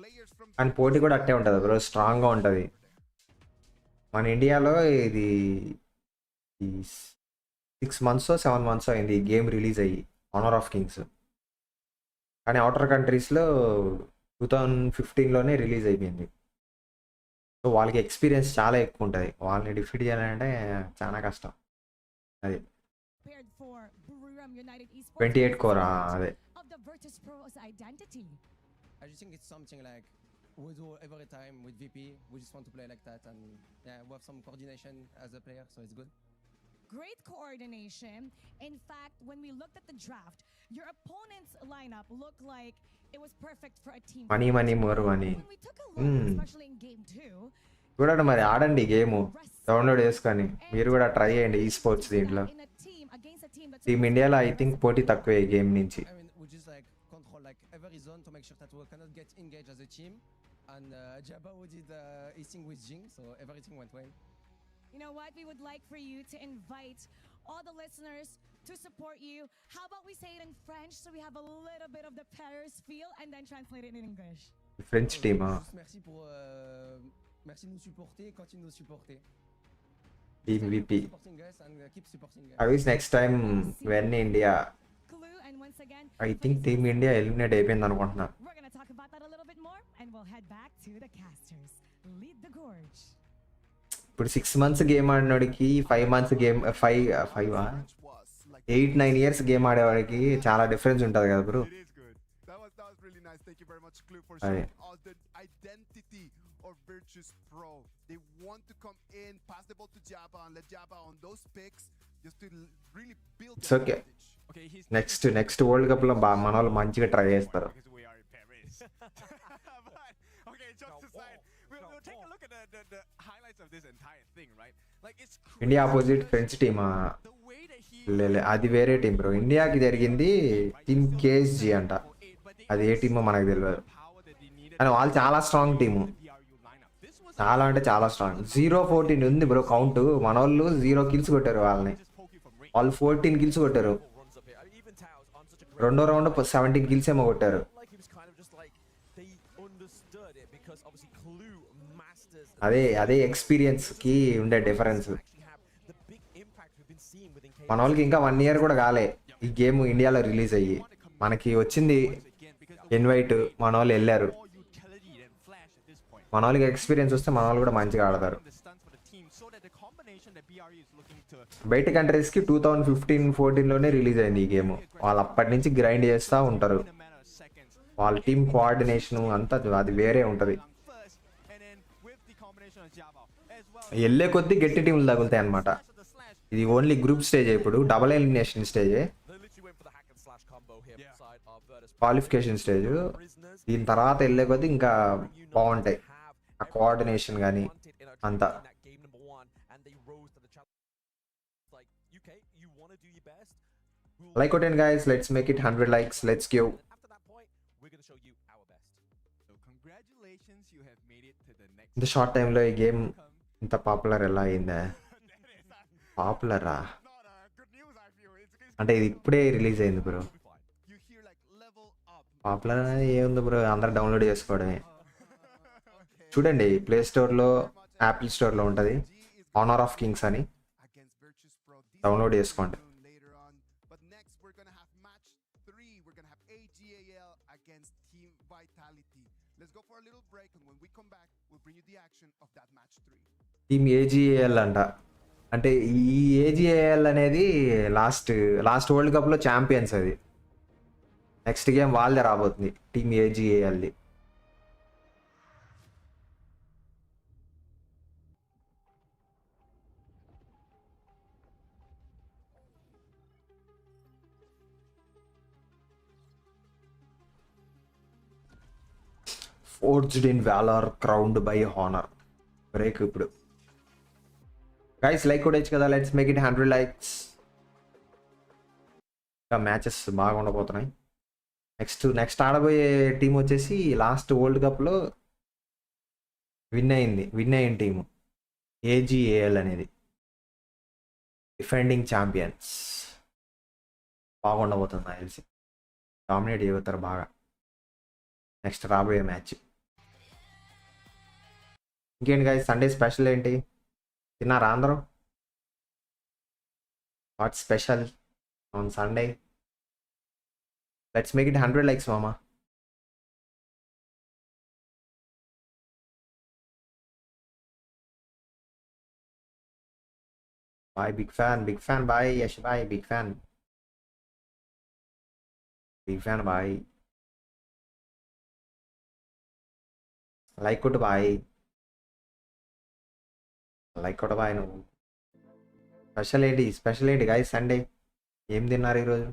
S2: players from
S1: and పోటీ కూడా అట్టే ఉంటుంది bro. స్ట్రాంగ్గా ఉంటుంది. మన ఇండియాలో ఇది 6 months 7 months అయింది ఈ గేమ్ రిలీజ్ అయ్యి ఆనర్ ఆఫ్ కింగ్స్. కానీ అవుటర్ కంట్రీస్లో 2015లోనే రిలీజ్ అయిపోయింది. సో వాళ్ళకి ఎక్స్పీరియన్స్ చాలా ఎక్కువ ఉంటుంది. వాళ్ళని డిఫీట్ చేయాలంటే చాలా కష్టం. అది
S5: prepared for Buriram United Esports
S1: 28 కోరా అదే.
S5: of the Virtus Pro's identity.
S6: I just think it's something like we do every time with VP. We just want to play like that, and yeah, we have some coordination as a player, so it's good.
S5: Great coordination. In fact, when we looked at the draft, your opponent's lineup looked like it was perfect for a team.
S1: Money money more money.
S5: When we took a look, especially in game 2,
S1: చూడండి మరి ఆడండి game download చేసుకొని మీరు కూడా try చేయండి ఈ sports దీంట్లో.
S5: in a team against a team that's
S1: team ఇండియాలో ఐ థింక్ పోటీ తక్కువే ఈ గేమ్ నుంచి.
S6: I mean, we just like control like every zone to make sure that we cannot get engaged as a team. And Jabba did his thing with Jing, so everything went well.
S5: You know what? We would like for you to invite all the listeners to support you. How about we say it in French so we have a little bit of the Paris feel and then translate it in English?
S1: French టీమా?
S6: Just merci pour merci de nous supporter, continuez de nous supporter.
S1: Team
S6: Keep
S1: VP.
S6: supporting us and keep supporting us.
S1: I wish next time when India.
S5: Clue, and once again,
S1: I think team India eliminate అయిపోయింది అనుకుంటున్నా.
S5: we're going to talk about that a little bit more and we'll head back to the casters. Lead the gorge.
S1: ఇప్పుడు 6 months game ఆడినోడికి 5 months game 8-9 years game ఆడేవాడికి చాలా difference ఉంటుంది కదా bro.
S2: It is good. That was really nice. Thank you very much, Clue, for
S1: Aye.
S2: showing us the identity of Virtus Pro. They want to come in, pass the ball to Jabba, and let Jabba on those picks just to really build
S1: It's
S2: their
S1: okay.
S2: advantage. Okay, he's
S1: next world Cup లో మన వాళ్ళు మంచిగా try చేస్తారు.
S2: because we are in Paris. But, okay, jokes aside, we'll take a look at the highlights of this entire thing, right? Like it's
S1: India
S2: crazy
S1: opposite
S2: because
S1: French టీమా?
S2: the way that he
S1: లేలే అది వేరే team bro. ఇండియాకి జరిగింది team కేఎస్జీ అంట. అది ఏ టీమో మనకు తెలియదు. కానీ వాళ్ళు చాలా స్ట్రాంగ్ టీము. చాలా అంటే చాలా స్ట్రాంగ్. 0-14 ఉంది బ్రో కౌంట్. మన వాళ్ళు 0 kills కొట్టారు వాళ్ళని. వాళ్ళు 14 kills కొట్టారు.
S3: Runs up here. I mean, even Taos
S1: రెండో రౌండ్ 17 కిల్స్ ఏమో కొట్టారు.
S3: like he was kind of just like they understood it because obviously Clue masters
S1: అదే ఎక్స్పీరియన్స్ కి ఉండే difference.
S3: actually have the big impact we've been seeing within
S1: మన వాళ్ళకి ఇంకా 1 year కూడా కాలే ఈ గేమ్ ఇండియాలో రిలీజ్ అయ్యి. మనకి వచ్చింది ఇన్వైట్, మన వాళ్ళు వెళ్ళారు.
S2: More utility than Flash at this point.
S1: మన వాళ్ళకి ఎక్స్పీరియన్స్ వస్తే మన వాళ్ళు కూడా మంచిగా ఆడతారు.
S2: The stunts for the team so that the combination that BRE is looking to
S1: బయట కంట్రీస్కి 2015-14లోనే రిలీజ్ అయింది ఈ గేమ్. వాళ్ళు అప్పటి నుంచి గ్రైండ్ చేస్తూ ఉంటారు.
S2: in a matter of seconds.
S1: వాళ్ళ టీమ్ కోఆర్డినేషన్ అంతా అది వేరే ఉంటుంది.
S2: First, and then with the combination of Java as well.
S1: వెళ్ళే కొద్దీ గట్టి టీంలు తగులుతాయి అనమాట.
S2: The slash.
S1: ఇది ఓన్లీ గ్రూప్ స్టేజ్, ఇప్పుడు double elimination stage,
S3: they literally went for the hack and slash combo here
S2: Yeah.
S3: side of Virtus.
S1: Qualification stage.
S3: Prisoners
S1: దీని తర్వాత వెళ్ళే కొద్దీ ఇంకా బాగుంటాయి ఆ కోఆర్డినేషన్ కానీ అంతా.
S3: that game number 1 and they rose to the challenge. It's like UK, you want to do your best. We'll
S1: like కొట్టండి guys, let's make it 100 likes, let's give.
S3: and after that point, we're going to show you our best.
S2: So congratulations, you have made it to the next.
S1: ఇంత short టైంలో ఈ game ఇంత popular ఎలా అయిందా? పాపులరా
S2: Not good news, I feel. It's
S1: అంటే ఇది ఇప్పుడే release అయింది bro.
S2: you hear like level up.
S1: Popular అనేది ఏముంది బ్రో, అందరు డౌన్లోడ్ చేసుకోవడమే. చూడండి, ప్లే స్టోర్లో, యాపిల్ స్టోర్లో ఉంటుంది ఆనర్ ఆఫ్ కింగ్స్ అని.
S2: Against Virtus Pro.
S1: డౌన్లోడ్ చేసుకోండి.
S2: Later on. But next we're gonna have match 3. We're gonna have AGAL against Team Vitality. Let's go for a little break, and when we come back, we'll bring you the action of that match 3.
S1: Team AGAL అంట. అంటే ఈ AGAL అనేది last World కప్లో champions. అది next game వాళ్ళే రాబోతుంది, team ఏజీఏఎల్ది. Forged in valour, crowned by honour. Break ఇప్పుడు గైస్, లైక్ కొట్టచ్చు కదా, లెట్స్ మేక్ ఇట్ 100 likes. ఇంకా మ్యాచెస్ బాగా ఉండబోతున్నాయి. నెక్స్ట్ ఆడబోయే టీం వచ్చేసి లాస్ట్ వరల్డ్ కప్లో విన్ అయిన టీము ఏజీఏఎల్ అనేది, డిఫెండింగ్ ఛాంపియన్స్. బాగా ఉండబోతుంది నాకు తెలిసి, డామినేట్ చేయబోతారు బాగా నెక్స్ట్ రాబోయే మ్యాచ్. ఇంకేంటి గైస్, సండే స్పెషల్ ఏంటి? తిన్నారా అందరూ? What special on Sunday? Let's make it 100 likes మామా. Boy big fan boy Yash boy, big fan boy. Like కొట్టు బాయ్, లైక్ కొట్టు బాయ్. నువ్వు స్పెషల్ ఏంటి గైస్ సండే? ఏం తిన్నారు ఈరోజు?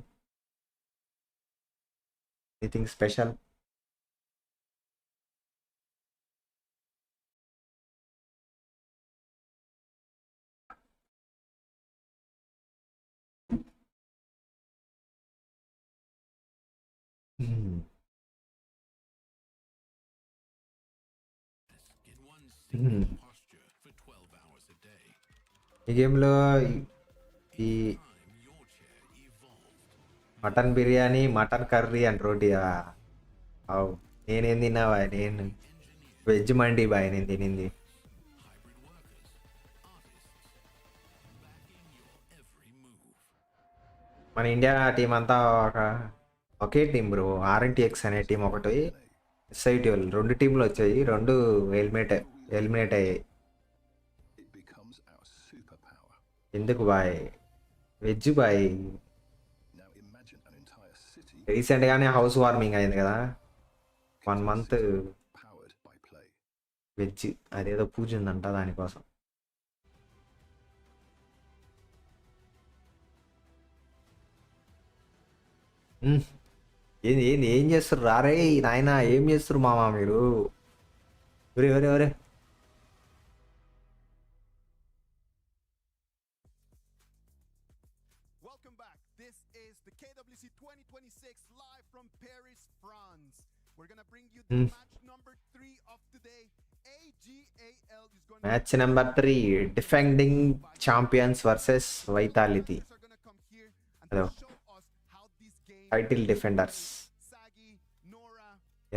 S1: Anything special? ఈ గేమ్లో ఈ mutton biryani, mutton curry and roti. అవు నేనేం తిన్నా బాయ్? నేను వెజ్ మండి బాయ్ నేను తినింది. మన ఇండియా టీం అంతా ఒకే టీం బ్రో. RNTX అనే టీం ఒకటి, SIT వాళ్ళు 2 టీంలు వచ్చాయి, 2 ఎలిమినేట్ అయ్యాయి. ఎందుకు బాయ్? వెజ్ బాయ్. రీసెంట్గానే హౌస్ వార్మింగ్ అయింది కదా, 1 month వెజ్. అదేదో పూజ ఉందంట దానికోసం. ఏం చేస్తారు రారే నాయన? ఏం చేస్తారు మామ మీరు? ఒరే
S2: Welcome back. This is the KWC 2026 live from Paris, France. We're gonna bring you the match number 3 of today. AGAL is going
S1: match number 3, defending champions versus vitality.
S2: are gonna come here and
S1: Hello.
S2: show us how this game
S1: title defenders
S2: Sagi, Nora.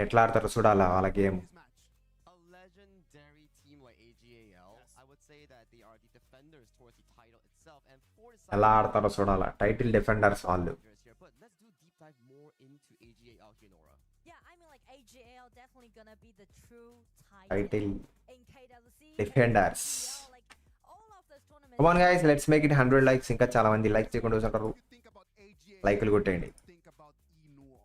S1: ఎట్లా ఆడతారో చూడాలా వాళ్ళ game.
S2: This match.
S7: A legendary team like AGAL,
S2: Yes.
S7: I would say that they are the defenders towards the title itself. And for the
S1: ఎలా
S7: side,
S1: ఆడతారో చూడాలా. Title defenders వాళ్ళు.
S7: here, but let's do deep dive more into AGAL here, Nora.
S4: Yeah, I mean like AJL definitely gonna be the true
S1: title
S4: in KWC.
S1: Defenders.
S4: KWCL, like all of those tournaments.
S1: Come on guys, let's make it 100 likes. ఇంకా చాలా మంది like చేయకుండా చూసారు.
S2: You think about AGA,
S1: లైకులు కొట్టేయండి.
S2: think about Inuo.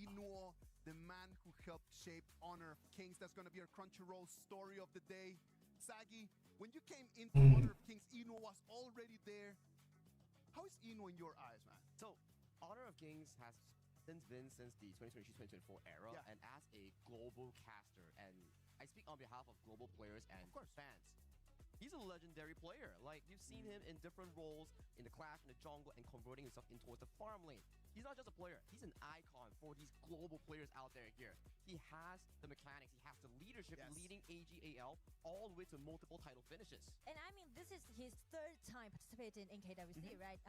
S2: Inuo, the man who helped shape Honor of Kings. That's going to be our Crunchyroll story of the day. Sagi, when you came into Honor of Kings, Inuo was already there. How is Inuo in your eyes, man?
S7: So, Honor of Kings has been since the 2023-2024 era,
S2: Yeah.
S7: and as a global caster, and I speak on behalf of global players and
S2: Of course.
S7: fans. He's a legendary player. Like, you've seen him in different roles in the Clash, in the jungle, and converting himself in towards the farm lane. He's not just a player, he's an icon for these global players out there here. He has the mechanics, he has the leadership,
S2: Yes.
S7: leading AGAL all the way to multiple title finishes.
S4: And I mean, this is his third time participating in KWC, right?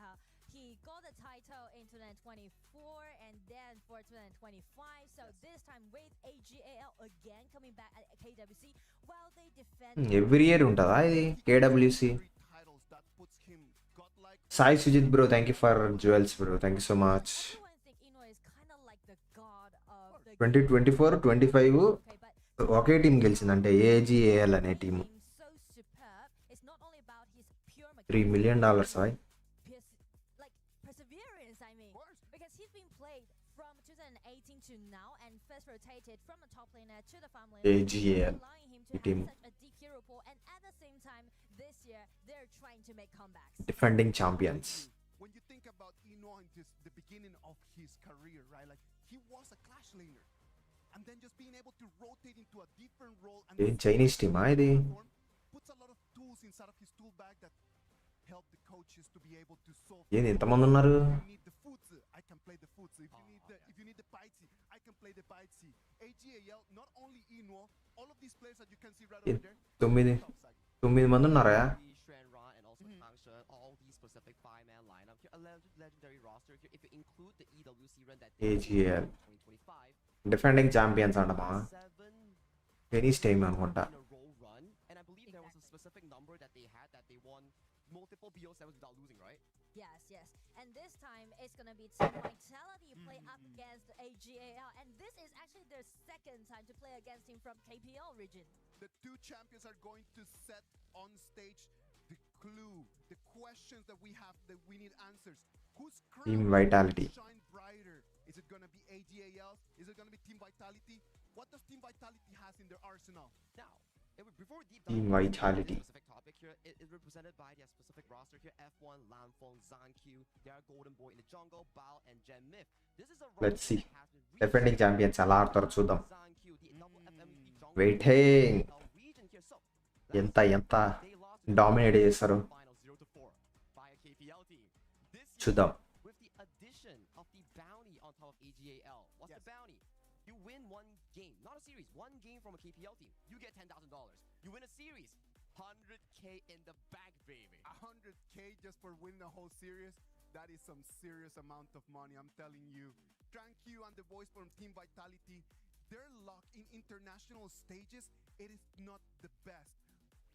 S4: He got the title in 2024 and then for 2025. So this time with AGAL again coming back at KWC while they defend.
S1: Every year ఉంటుందా ఇది KWC?
S2: Three titles, that puts him godlike.
S1: Sai Sujith bro, thank you for jewels bro, thank you so much.
S4: Everyone think Ino is kind of like the god of the
S1: 2024, 25
S4: Okay, but
S1: okay team గెలిచిందంటే ఏజీఏఎల్ అనే team.
S4: being so superb, it's not only about his pure
S1: $3 million Sai.
S4: like perseverance, I mean, because he's been played from 2018 to now and first rotated from the top laner to the farm laner,
S1: AGL,
S4: allowing him to
S1: the
S4: have
S1: team.
S4: such a deep hero pool, and at the same time this year they're trying to make comebacks.
S1: Defending champions.
S2: When you think about Ino in the beginning of his career, right? Like he was a clash laner, and then just being able to rotate into a different role and
S1: ఏం Chinese టీమా ఇది?
S2: platform puts a lot of tools inside of his tool bag that help the coaches to be able to solve.
S1: ఏంది ఎంతమంది ఉన్నారు?
S2: If you need the futsu, I can play the futsu. If you need the baitsi, I can play the baitsi. AGAL, not only Ino, all of these players that you can see right over there.
S1: 9 మంది ఉన్నారా?
S7: Shuan Ra and also Kang Shen, all these specific 5-man lineup here, a legendary roster here. If you include the EWC run that they
S1: AGL.
S7: in 2025,
S1: defending champions అంటమా?
S7: 7
S1: Chinese team అనుకుంటా.
S7: in a row run, and I believe there was a specific number that they had that they won multiple BO7s without losing, right?
S4: Yes. And this time it's gonna be Team Vitality play up against AGAL, and this is actually their second time to play against him from KPL region.
S2: The two champions are going to set on stage the clue, the questions that we have that we need answers. Whose crown
S1: Team
S2: is going to
S1: Vitality.
S2: shine brighter? Is it going to be AGAL? Is it going to be Team Vitality? What does Team Vitality has in their arsenal?
S7: Now, before deep
S1: Team
S7: dive into
S1: Vitality.
S7: this specific topic here, it is represented by their specific roster here: F1, Lanfeng, Zanqiu, their Golden Boy in the jungle, Bao, and Gen Myth. This is a
S1: Let's
S7: roster
S1: see.
S7: that has been
S1: defending champions ఎలా ఆడతారో చూద్దాం.
S7: Zanqiu, the double FMVP jungle
S1: Waiting.
S7: region here. So,
S1: ఎంత
S7: they lost to
S1: dominate చేస్తారు
S7: final 0-4 by a KPL team. This year,
S1: చూద్దాం.
S7: with the addition of the bounty on top of AGAL. What's the bounty? You win one game, not a series, one game from a KPL team, you get $10,000. You win a series, 100K in the bag, baby.
S2: 100K just for winning a whole series? That is some serious amount of money, I'm telling you. Tranquil and the boys from Team Vitality, their luck in international stages, it is not the best.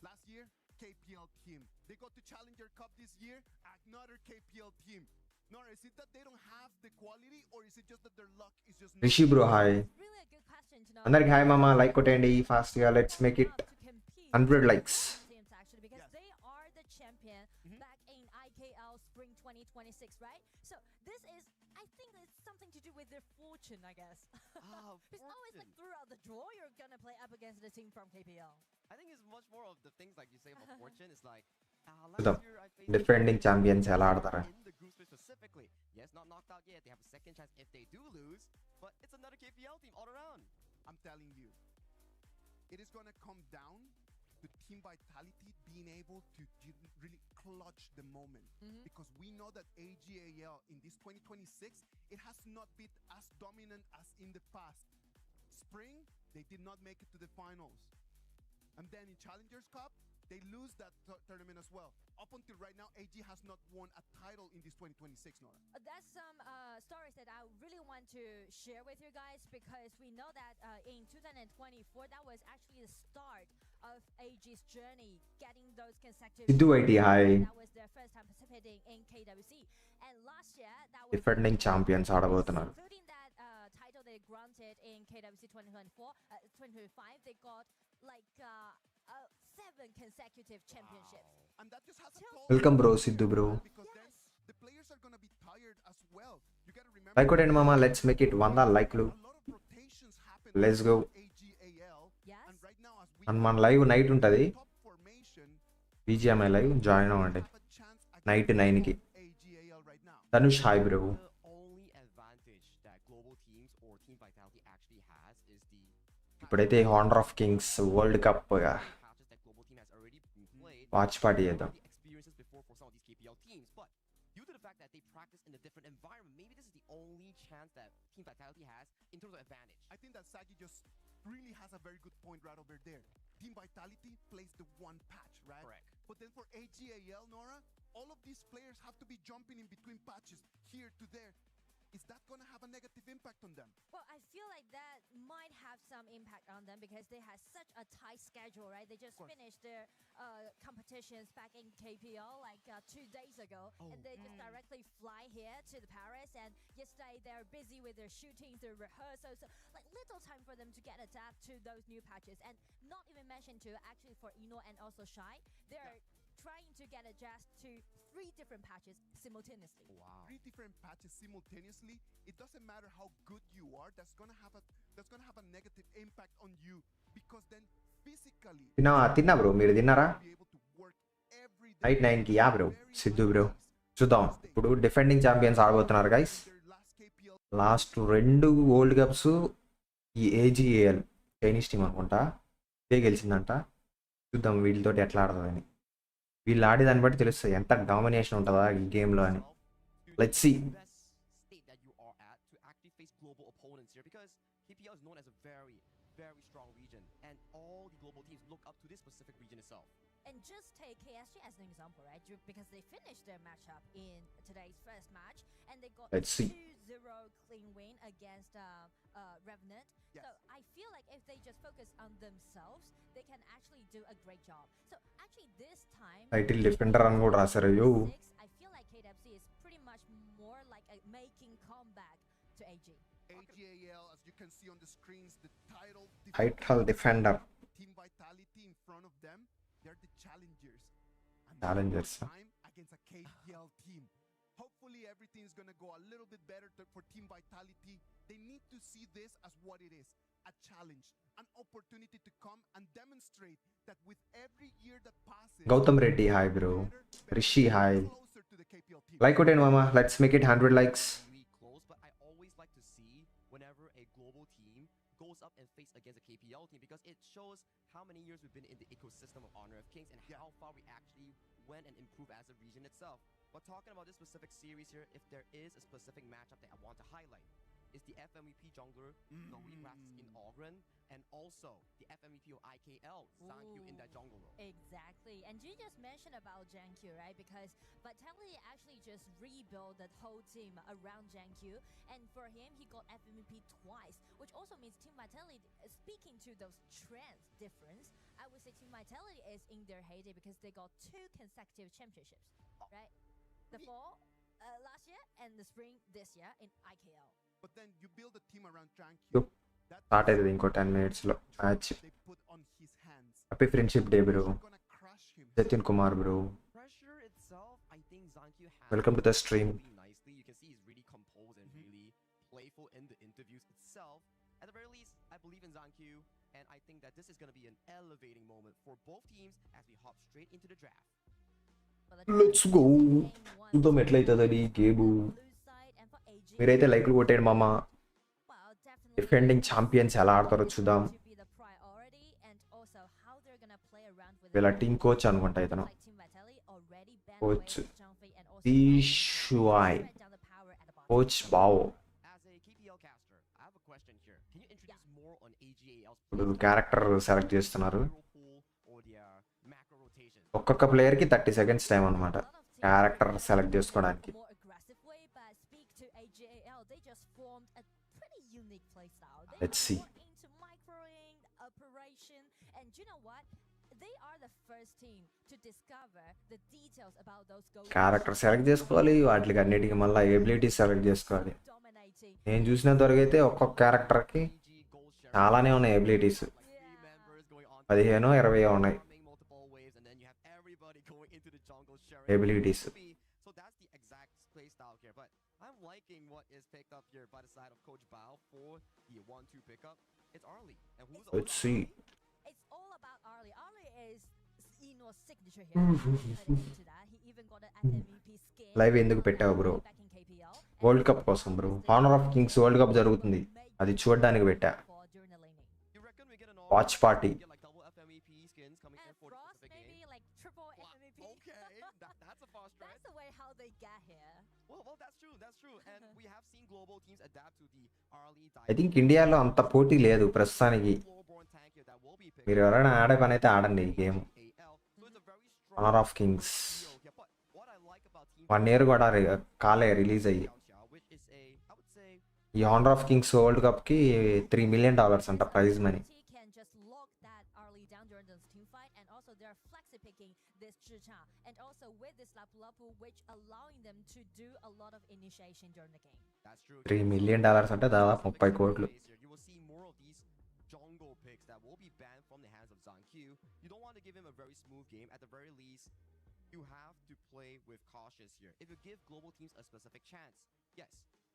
S2: Last year, KPL team. They got to Challenger Cup this year, another KPL team. Nor is it that they don't have the quality, or is it just that their luck is just not
S1: Rishi bro hi.
S4: It's really a good question to know.
S1: అందరికి hi మామ, like కొట్టేయండి fast గా. Let's make it
S4: To compete
S1: 100 likes.
S4: teams actually, because
S2: Yes.
S4: they are the champion back in IKL Spring 2026, right? So this is, I think it's something to do with their fortune, I guess. It's always like
S7: Fortune.
S4: throughout the draw you're gonna play up against the team from KPL.
S7: I think it's much more of the things like you say about fortune. It's like
S1: చూద్దాం.
S7: last year I faced
S1: defending champions ఎలా ఆడతారా?
S7: in the group stage specifically. Yes, not knocked out yet. They have a second chance if they do lose, but it's another KPL team all around.
S2: I'm telling you, it is going to come down to Team Vitality being able to really clutch the moment. Because we know that AGAL in this 2026, it has not been as dominant as in the past. Spring, they did not make it to the finals. And then in Challengers Cup,
S8: they lose that tournament as well. Up until right now, AG has not won a title in this 2026, Nora.
S4: That's some stories that I really want to share with you guys, because we know that in 2024 that was actually the start of AG's journey, getting those consecutive.
S1: Sidhu IT, hi.
S4: That was their first time participating in KWC, and last year that was
S1: Defending champions ఆడబోతున్నారు.
S4: including that title they granted in KWC 2025. They got like 7 consecutive championships.
S8: And that just has a toll
S1: Welcome, bro,
S8: on the
S1: Sidhu, bro.
S8: players, because then the players are going to be tired as well. You got to remember,
S1: like కొట్టండి మామ, let's make it 100 లైక్లు.
S8: a lot of rotations happen
S1: Let's go.
S8: around AGAL,
S4: Yes.
S8: and right now as we
S1: and మన live night ఉంటుంది,
S8: top formation,
S1: BGMI live join అవ్వండి
S8: have a chance
S1: night
S8: against
S1: 9కి.
S8: AGAL right now.
S1: Dhanush hi bro.
S7: The only advantage that global teams or Team Vitality actually has is the
S1: ఇప్పుడైతే honour of Kings world cup
S7: patches that global team has already played.
S1: Watch party చేద్దాం.
S7: The experiences before for some of these KPL teams, but due to the fact that they practice in a different environment, maybe this is the only chance that Team Vitality has in terms of advantage.
S8: I think that Sagi just really has a very good point right over there. Team Vitality plays the one patch, right?
S7: Correct.
S8: But then for AGAL, Nora, all of these players have to be jumping in between patches, here to there. Is that going to have a negative impact on them?
S4: Well, I feel like that might have some impact on them, because they have such a tight schedule, right? They just
S8: course.
S4: finished their competitions back in KPL like 2 days ago, and they just directly fly here to the Paris. And yesterday they're busy with their shootings, their rehearsals, so like little time for them to get adapt to those new patches. And not even mentioned to actually for Eno and also Shy, they're trying to get adjust to 3 different patches simultaneously.
S7: Wow.
S8: 3 different patches simultaneously. It doesn't matter how good you are. That's gonna have a negative impact on you, because then physically
S1: తిన్నా bro, మీరు తిన్నారా?
S8: you'll be able to work every day.
S1: Night 9కి yeah bro.
S8: Very
S1: Siddhu bro,
S8: nice.
S1: చూద్దాం. ఇప్పుడు defending champions ఆడబోతున్నారు guys.
S8: Their last KPL
S1: last 2 World Cups ఈ AGAL Chinese team అనుకుంటా ఇదే గెలిచిందంట. చూద్దాం వీళ్ళతోటి ఎట్లా ఆడుతుందని. వీళ్ళు ఆడేదాన్ని బట్టి తెలుస్తుంది ఎంత డామినేషన్ ఉంటుందా ఈ గేమ్లో అని. Let's see.
S7: Best state that you are at to actually face global opponents here, because KPL is known as a very, very strong region, and all the global teams look up to this specific region itself.
S4: And just take KSG as an example, right? Because they finished their matchup in today's first match, and they got
S1: Let's see.
S4: 2-0 clean win against Revenant.
S8: Yes.
S4: So I feel like if they just focus on themselves, they can actually do a great job. So actually this time,
S1: title defender అని కూడా రాశారు. యో,
S4: I feel like KWC is pretty much more like a making comeback to AG.
S8: AGAL, as you can see on the screens, the title
S1: title defender.
S8: Team Vitality in front of them, they're the challengers. And
S1: Challengers,
S8: this
S1: huh?
S8: time against a KPL team. Hopefully everything's going to go a little bit better for Team Vitality. They need to see this as what it is, a challenge, an opportunity to come and demonstrate that with every year that passes,
S1: Gautham Reddy hi bro. Rishi hi.
S8: closer to the KPL team.
S1: Like కొట్టండి మామ, let's make it 100 likes.
S7: Really close, but I always like to see whenever a global team goes up and face against a KPL team, because it shows how many years we've been in the ecosystem of Honor of Kings and how far we actually went and improved as a region itself. But talking about this specific series here, if there is a specific matchup that I want to highlight, is the FMVP jungler Zoe practice in Ogren, and also the FMVP of IKL, Zankyu, in that jungle role.
S4: Exactly. And you just mentioned about Jankyu, right? Because Vitality actually just rebuilt that whole team around Jankyu. And for him, he got FMVP twice, which also means Team Vitality, speaking to those trends difference, I would say Team Vitality is in their heyday, because they got 2 consecutive championships, right? The fall last year and the spring this year in IKL.
S8: But then you build a team around
S1: Yup.
S8: Jankyu. That
S1: start అవుతుంది ఇంకో 10 మినిట్స్లో match.
S8: they put on his hands.
S1: Happy friendship day bro.
S8: They're gonna crush him.
S1: Jatin Kumar bro,
S7: Pressure itself, I think Zankyu has
S1: Welcome to the stream.
S7: really nicely. You can see he's really composed and really playful in the interviews itself. At the very least, I believe in Zankyu, and I think that this is going to be an elevating moment for both teams as we hop straight into the draft.
S4: For the
S1: let's go.
S4: game one,
S1: చూద్దాం ఎట్లయితుందని game.
S4: blue side, and for AG,
S1: మీరైతే లైక్లు కొట్టండి మామ.
S4: well, definitely
S1: defending champions ఎలా ఆడతారో చూద్దాం.
S4: to be the priority, and also how they're gonna play around with
S1: వీళ్ళ
S4: the
S1: team coach అనుకుంటా ఇతను.
S4: like Team Vitality already banned
S1: Coach
S4: away Zhangfei and also
S1: Ishuai.
S4: spread down the power at the bottom.
S1: Coach బావో.
S7: As a KPL caster, I have a question here. Can you introduce more on AGAL's
S1: ఇప్పుడు character select చేస్తున్నారు.
S7: pool or their macro rotation
S1: ఒక్కొక్క ప్లేయర్కి 30 seconds time అనమాట character select చేసుకోవడానికి.
S4: more aggressive way, but speak to AJAL, they just formed a pretty unique playstyle. They
S1: Let's
S4: are
S1: see.
S4: more into microing, operation, and you know what? They are the first team to discover the details about those goals.
S1: Character select చేసుకోవాలి, వాటికి అన్నిటికీ మళ్ళీ abilities select చేసుకోవాలి.
S4: Dominating.
S1: నేను చూసినంత వరకు అయితే ఒక్కొక్క క్యారెక్టర్కి చాలానే ఉన్నాయి ఎబిలిటీస్, 15 20 ఉన్నాయి abilities.
S7: So that's the exact play style here. But I'm liking what is picked up here by the side of Coach Bao for the 1-2 pickup. It's Arlie. And who's the
S1: Let's see.
S4: It's all about Arlie. Arlie is Eno's signature here. Into that. He even got an FMVP skin.
S1: లైవ్ ఎందుకు పెట్టావు bro?
S4: Back in KPL.
S1: World Cup కోసం bro. Honor of Kings world cup జరుగుతుంది, అది చూడడానికి పెట్టా.
S7: during the laning? You reckon we get an
S1: Watch party.
S7: Get like double FMVP skins coming in for the
S4: Frost
S7: specific
S4: maybe
S7: game?
S4: like triple FMVP.
S7: Okay, that's a fast stretch.
S4: That's the way how they get here.
S7: Well, that's true. That's true. And we have seen global teams adapt to the Arlie.
S1: I think ఇండియాలో అంత పోటీ లేదు ప్రస్తుతానికి.
S7: Floorborne tank here that will be picked
S1: మీరు ఎవరైనా ఆడే పని అయితే ఆడండి ఈ game.
S7: AL. So it's a very strong
S1: honour of Kings
S7: trio here. But what I like about teams
S1: 1 year కూడా కాలే రిలీజ్ అయ్యి.
S7: which is I would say
S1: ఈ హానర్ ఆఫ్ కింగ్స్ వరల్డ్ కప్కి $3 million అంట prize money.
S4: T can just lock that Arlie down during this team fight, and also they're flexi picking this Chicha, and also with this Lapu Lapu, which allowing them to do a lot of initiation during the game.
S7: that's true.
S1: $3 million అంటే దాదాపు 30 కోట్లు.
S7: You will see more of these jungle picks that will be banned from the hands of Zhang Q. You don't want to give him a very smooth game. At the very least, you have to play with cautious here. If you give global teams a specific chance, yes.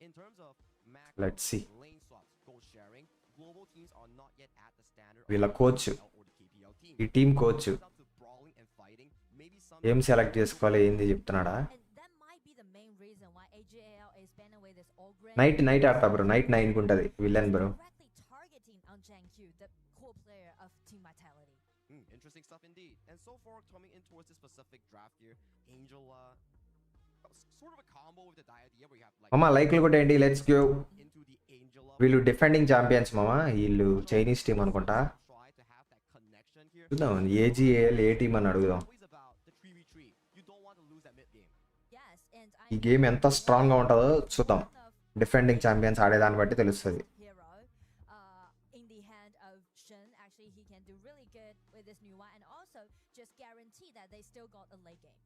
S7: In terms of macro,
S1: Let's see.
S7: lane swaps, goal sharing, global teams are not yet at the standard
S1: వీళ్ళ
S7: of
S1: coach,
S7: the KPL or the KPL team.
S1: ఈ team coach
S7: When it comes down to brawling and fighting, maybe some
S1: ఏం select చేసుకోవాలి ఏంది చెప్తున్నాడా?
S4: And that might be the main reason why AJAL is banning away this Ogre.
S1: Night ఆడతా bro, night 9కి ఉంటుంది villain bro.
S4: Directly targeting on Zhang Q, the core player of Team Vitality.
S7: Interesting stuff indeed. And so far, coming in towards this specific draft here, Angela, sort of a combo with the Diadem where you have like
S1: మామ లైక్లు కొట్టేయండి, let's go.
S7: into the Angela.
S1: వీళ్ళు defending champions మామ, వీళ్ళు Chinese team అనుకుంటా.
S7: Try to have that connection here.
S1: చూద్దాం ఏజీఏఎల్ ఏ team అని అడుగుదాం.
S7: Always about the 3v3. You don't want to lose that mid game.
S4: Yes, and
S1: ఈ గేమ్ ఎంత స్ట్రాంగ్గా ఉంటుందో చూద్దాం.
S4: of
S1: డిఫెండింగ్ ఛాంపియన్స్ ఆడేదాన్ని బట్టి తెలుస్తుంది.
S4: hero in the hand of Shen. Actually, he can do really good with this new one, and also just guarantee that they still got a late game.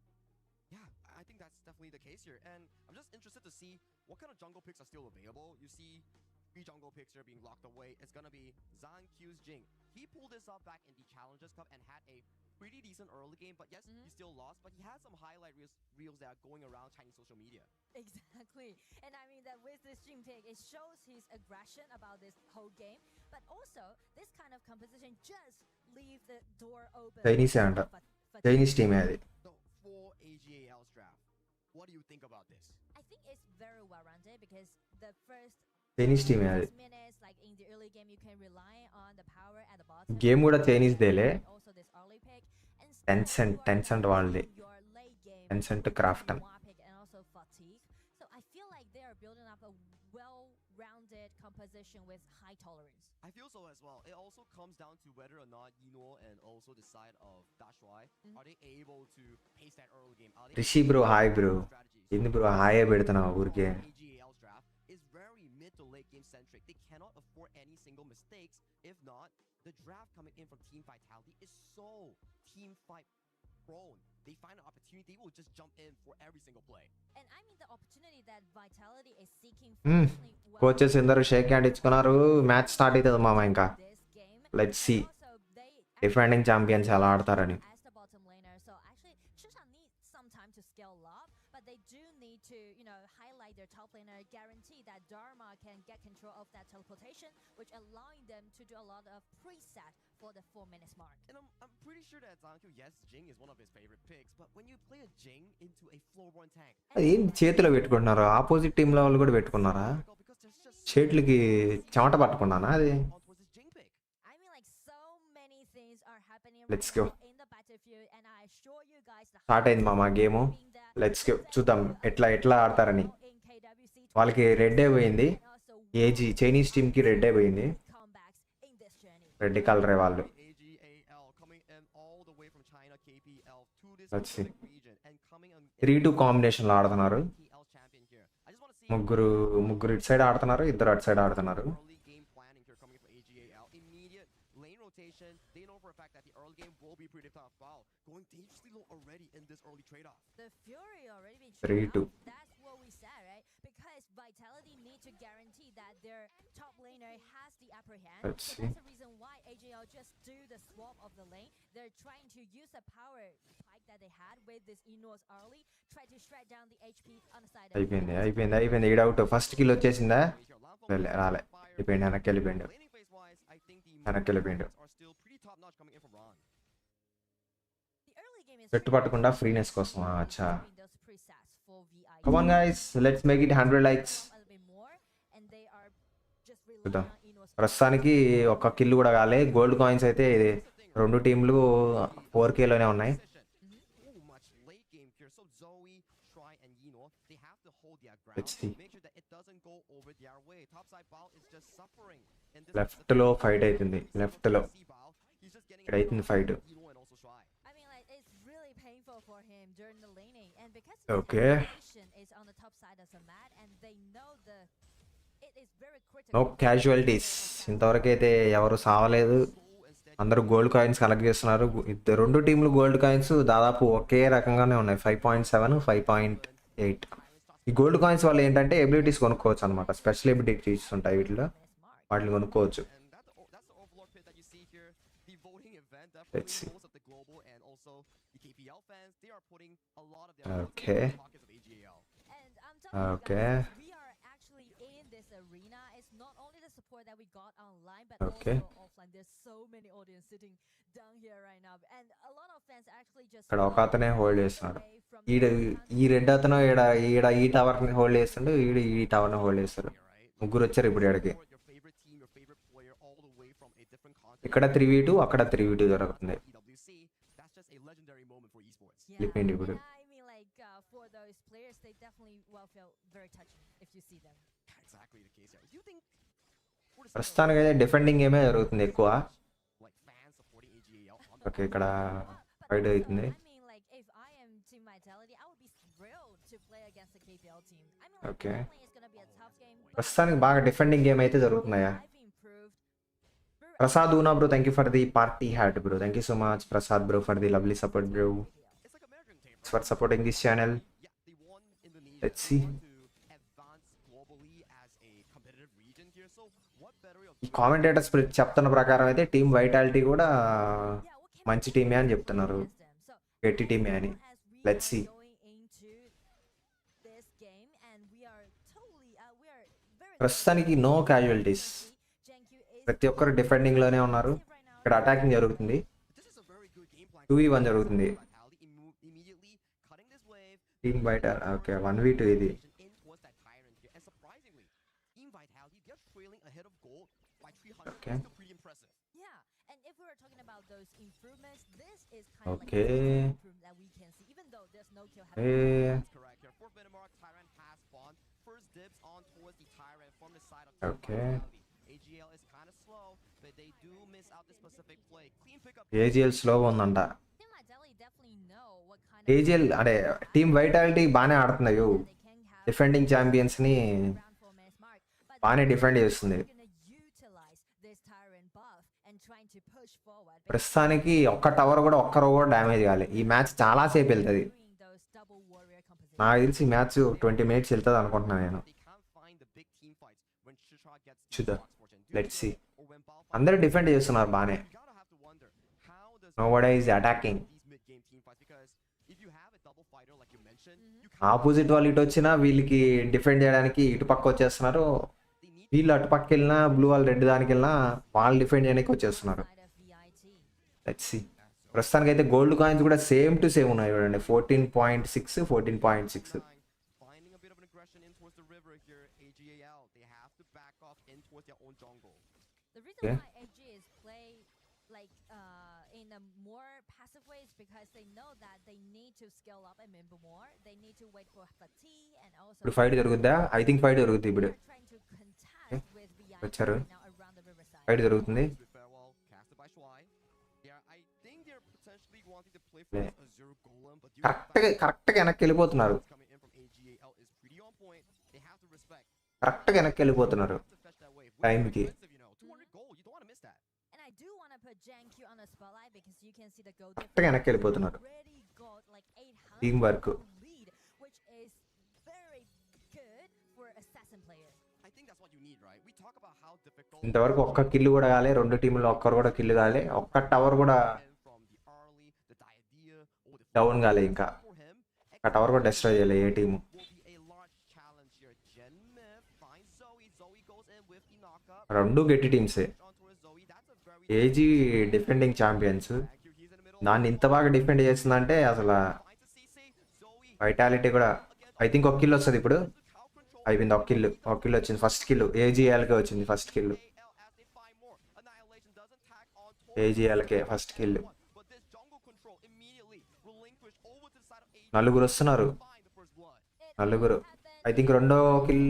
S7: Yeah, I think that's definitely the case here. And I'm just interested to see what kind of jungle picks are still available. You see 3 jungle picks here being locked away. It's going to be Zhang Q's Jing. He pulled this up back in the Challengers Cup and had a pretty decent early game. But yes, he still lost. But he has some highlight reels that are going around Chinese social media.
S4: Exactly, and I mean that with this Jing pick, it shows his aggression about this whole game. But also, this kind of composition just leave the door open.
S1: చైనీసే అంట, Chinese టీమే అది.
S7: So for AGAL's draft, what do you think about this?
S4: I think it's very well rounded because the first
S1: Chinese టీమే అది.
S4: minutes, like in the early game, you can rely on the power at the bottom.
S1: Game కూడా Chinese దేలే.
S4: And also this early pick. And still
S1: Tencent,
S4: you are
S1: Tencent వాళ్ళది.
S4: your late game
S1: Tencent
S4: with
S1: Crafton.
S4: Noir pick and also fatigue. So I feel like they are building up a well-rounded composition with high tolerance.
S7: I feel so as well. It also comes down to whether or not Yino and also the side of Dashuai are they able to pace that early game. Are they
S1: Rishi bro hi bro,
S7: strategies?
S1: ఏంది bro hi పెడుతున్నావు ఊరికే?
S7: AGAL's draft is very mid to late game centric. They cannot afford any single mistakes. If not, the draft coming in from Team Vitality is so team fight prone. They find an opportunity, they will just jump in for every single play.
S4: And I mean the opportunity that Vitality is seeking for definitely well
S1: coaches అందరూ shake hand ఇచ్చుకున్నారు, match start అవుతుంది మామ. ఇంకా
S4: this game.
S1: Let's see
S4: Also, they
S1: defending champions ఎలా ఆడతారని.
S4: as the bottom laner. So actually, Shisha needs some time to scale up, but they do need to, highlight their top laner, guarantee that Dharma can get control of that teleportation, which allowing them to do a lot of preset for the 4 minutes mark.
S7: And I'm pretty sure that Zanku, yes, Jing is one of his favorite picks, but when you play a Jing into a floorborne tank,
S1: ఏం చేతిలో పెట్టుకుంటున్నారు? Opposite టీంలో వాళ్ళు కూడా పెట్టుకున్నారా?
S7: because there's just
S1: చేతులకి చెమట పట్టుకున్నానా అది?
S7: on towards this Jing pick.
S4: I mean, like so many things are happening
S1: Let's
S4: right
S1: go.
S4: now in the battlefield, and I assure you guys the
S1: start అయింది మామ game.
S4: being that
S1: let's go, చూద్దాం ఎట్లా ఆడతారని.
S4: in KWC
S1: వాళ్ళకి red అయిపోయింది,
S4: and also
S1: AG Chinese టీంకి red అయిపోయింది.
S4: comebacks in this journey.
S1: Red కలరే వాళ్ళు.
S7: AGAL coming in all the way from China, KPL to
S1: Let's see.
S7: specific region and coming on
S1: 3-2 కాంబినేషన్లో ఆడుతున్నారు.
S7: KL champion here. I just want to see
S1: ముగ్గురు ఇటు side ఆడుతున్నారు, ఇద్దరు అటు side ఆడుతున్నారు.
S7: early game planning here coming from AGAL. Immediate lane rotation. They know for a fact that the early game will be pretty tough. Wow, going dangerously low already in this early trade-off.
S4: The Fury already been
S1: 3-2.
S4: trained up. That's what we said, right? Because Vitality need to guarantee that their top laner has the upper hand.
S1: Let's
S4: So
S1: see.
S4: that's the reason why AJL just do the swap of the lane. They're trying to use the power spike that they had with this Enos early, try to shred down the HP on the side of
S1: అయిపోయింది ఈడౌట్. First kill వచ్చేసిందా? రాలే, వెళ్ళిపోయింది, వెనక్కి వెళ్ళిపోయిండు.
S7: Laning phase-wise, I think the
S1: వెనక్కి వెళ్ళిపోయిండు.
S7: are still pretty top-notch coming in from Ron.
S4: The early game is
S1: చెట్టు పట్టకుండా ఫ్రీనెస్ కోసం. అచ్చా,
S4: between those presets for VI.
S1: Come on guys, let's make it 100 likes.
S4: A little bit more, and they are just
S1: చూద్దాం.
S4: relying on Enos.
S1: ప్రస్తుతానికి ఒక్క kill కూడా కాలే. Gold coins అయితే ఇది రెండు టీంలు 4Kలోనే ఉన్నాయి.
S7: Ooh, much late game here. So Zoe, Try, and Yino, they have to hold their ground.
S1: Let's see.
S7: Make sure that it doesn't go over their way. Topside Bao is just suffering. And this
S1: left లో fight అవుతుంది, left లో
S7: he's just getting
S1: ఇక్కడ అవుతుంది fight.
S7: Yino and also Try.
S4: I mean, like, it's really painful for him during the laning, and because
S1: Okay.
S4: his position is on the top side of the mat, and they know it is very critical.
S1: No casualties. ఇంతవరకు అయితే ఎవరు సావలేదు. అందరూ gold coins collect చేస్తున్నారు. రెండు టీంలు gold coins దాదాపు ఒకే రకంగానే ఉన్నాయి, 5.7, 5.8. ఈ గోల్డ్ కాయిన్స్ వల్ల ఏంటంటే ఎబిలిటీస్ కొనుక్కోవచ్చు అనమాట. స్పెషల్ ఎబిలిటీస్ ఉంటాయి వీటిలో, వాటిని కొనుక్కోవచ్చు.
S7: And that's the Overlord pit that you see here. The voting event
S1: Let's
S7: definitely
S1: see.
S7: most of the global and also the KPL fans, they are putting a lot of their
S1: Okay.
S7: votes in the pockets of AGL.
S4: And I'm telling you
S1: Okay.
S4: guys, we are actually in this arena. It's not only the support that we got online, but
S1: Okay.
S4: also offline. There's so many audience sitting down here right now, and a lot of fans actually just
S1: ఇక్కడ ఒక అతనే hold చేస్తున్నాడు.
S4: away from
S1: ఈడ ఈ red అతను ఈడ ఈ టవర్ని hold చేస్తుండు, ఈ టవర్ని హోల్డ్ చేస్తాడు. ముగ్గురు వచ్చారు ఇప్పుడు ఇక్కడికి.
S7: Support your favorite team, your favorite player, all the way from a different continent.
S1: ఇక్కడ 3v2, అక్కడ 3v2 జరుగుతుంది.
S7: EWC, that's just a legendary moment for esports.
S1: వెళ్ళిపోయింది ఇప్పుడు.
S4: Yeah, I mean, like, for those players, they definitely will feel very touching if you see them.
S7: Exactly the case here. Do you think we're the
S1: ప్రస్తుతానికి అయితే defending గేమే జరుగుతుంది ఎక్కువ.
S7: like fans supporting AGL on
S1: okay, ఇక్కడ fight అవుతుంది.
S4: I mean, like, if I am Team Vitality, I would be thrilled to play against the KPL team. I mean, like,
S1: Okay.
S4: definitely it's gonna be a tough game. But
S1: ప్రస్తుతానికి బాగా defending game అయితే జరుగుతున్నాయా?
S4: I've improved.
S1: Prasad ఊనా bro, thank you for the party hat bro. Thank you so much Prasad bro for the lovely support bro.
S7: It's like American team, right?
S1: For supporting this channel.
S7: Yeah, they won Indonesia.
S1: Let's see.
S7: They want to advance globally as a competitive region here. So what better way of
S1: ఈ commentators చెప్తున్న ప్రకారం అయితే team vitality కూడా
S4: Yeah, what can
S1: మంచి టీమే అని చెప్తున్నారు.
S4: against them? So
S1: గట్టి టీమే అని.
S4: as we
S1: Let's
S4: are
S1: see.
S4: going into this game, and we are very
S1: ప్రస్తుతానికి నో క్యాజువాలిటీస్.
S4: Jenkyu is
S1: ప్రతి ఒక్కరు డిఫెండింగ్ లోనే ఉన్నారు.
S4: right now.
S1: ఇక్కడ అటాకింగ్ జరుగుతుంది.
S7: this is a very good game plan.
S1: 2v1 జరుగుతుంది.
S7: Vitality immediately cutting this wave.
S1: Team బయట okay 1v2 ఇది.
S7: In towards that tyrant here. And surprisingly, Team Vitality, they're trailing ahead of gold by 300.
S1: Okay.
S7: It's still pretty impressive.
S4: Yeah, and if we were talking about those improvements, this is kind of
S1: Okay.
S4: like the improvement that we can see, even though there's no kill happening.
S1: A
S7: That's correct here. For Venomar, Tyrant has spawned. First dibs on towards the Tyrant from the side of Team
S1: Okay.
S7: Vitality. AGL is kind of slow, but they do miss out this specific play. Clean pickup.
S1: AGL స్లోగా ఉందంట.
S4: Team Vitality definitely know what kind
S1: AGL అంటే team vitality బాగానే ఆడుతున్నాయి.
S4: they can have
S1: defending champions ని
S4: around for Mass Mark, but
S1: బాగానే defend చేస్తుంది.
S4: they're gonna utilize this Tyrant buff and trying to push forward.
S1: ప్రస్తుతానికి ఒక్క tower కూడా ఒక్కరో కూడా damage కావాలి. ఈ మ్యాచ్ చాలా సేపు వెళ్తుంది.
S4: Doing those double warrior composition.
S1: నాకు తెలిసి ఈ మ్యాచ్ 20 minutes వెళ్తుంది అనుకుంటున్నాను నేను.
S7: They can't find the big team fights when Shishra gets
S1: చూద్దాం.
S7: box fortune.
S1: Let's see.
S7: Or when Bao
S1: అందరూ డిఫెండ్ చేస్తున్నారు బాగానే.
S7: you gotta have to wonder how does
S1: Nobody is attacking.
S7: these mid-game team fights, because if you have a double fighter like you mentioned, you can't
S1: opposite వాళ్ళు ఇటు వచ్చినా వీళ్ళకి defend చేయడానికి ఇటు పక్క వచ్చేస్తున్నారు.
S7: they need
S1: వీళ్ళు అటు పక్క వెళ్ళినా బ్లూ వాళ్ళు రెడ్ దానికి వెళ్ళినా వాళ్ళు డిఫెండ్ చేయడానికి వచ్చేస్తున్నారు.
S4: Side of VIT.
S1: Let's see. ప్రస్తుతానికి అయితే గోల్డ్ కాయిన్స్ కూడా సేమ్ టు సేమ్ ఉన్నాయి చూడండి. 14.6, 14.6.
S7: finding a bit of an aggression in towards the river here. AGAL, they have to back off in towards their own jungle.
S4: The reason
S1: Okay.
S4: why AG is play like in a more passive way is because they know that they need to scale up and remember more. They need to wait for fatigue and also
S1: ఇప్పుడు fight జరుగుద్దా? I think fight జరుగుతుంది ఇప్పుడు.
S4: they're trying to contest with VIT
S1: వచ్చారు.
S4: right now around the riverside.
S1: Fight జరుగుతుంది.
S7: Good farewell, casted by Shuai. Yeah, I think they're potentially wanting to play
S2: for this Azure Golem, but due to the fact
S1: కరెక్ట్గా వెనక్కి వెళ్ళిపోతున్నారు.
S2: coming in from AGAL is pretty on point. They have to respect.
S1: కరెక్ట్గా వెనక్కి వెళ్ళిపోతున్నారు
S2: To fetch that wave.
S1: టైంకి.
S2: Expensive, you know, 200 gold. You don't want to miss that.
S4: And I do want to put JanQ on the spotlight because you can see the goal
S1: కరెక్ట్గా వెనక్కి వెళ్ళిపోతున్నారు.
S4: already got like 800
S1: team work.
S4: lead, which is very good for assassin player.
S7: I think that's what you need, right? We talk about how difficult
S1: ఇంతవరకు ఒక్క kill కూడా కాలే, 2 టీంలో ఒక్కరు కూడా కిల్లు కాలే, ఒక్క టవర్ కూడా
S7: from the early, the diadea, or the
S1: down కాలే ఇంకా.
S7: for him.
S1: ఒక్క టవర్ కూడా డిస్ట్రాయ్ చేయలే ఏ team.
S7: Will be a large challenge here. Gen Myth finds Zoe. Zoe goes in with the knockup.
S1: రెండు గట్టి టీమ్సే.
S7: On towards Zoe. That's a very
S1: AG defending champions.
S7: Thank you. He's in the middle.
S1: దాన్ని ఇంత బాగా defend చేస్తుందంటే అసలు
S7: Finds a CC. Zoe.
S1: Vitality కూడా I think ఒక కిల్ వస్తుంది ఇప్పుడు.
S7: How control
S1: అయిపోయింది, ఒక కిల్ వచ్చింది. ఫస్ట్ కిల్ ఏజీఎల్కే వచ్చింది. First kill
S7: AL as they find more. Annihilation doesn't tag on towards
S1: ఏజీఎల్కే first kill.
S7: but this jungle control immediately relinquished over to the side of AG.
S1: నలుగురు వస్తున్నారు,
S7: Find the first blood.
S1: నలుగురు. I think రెండో kill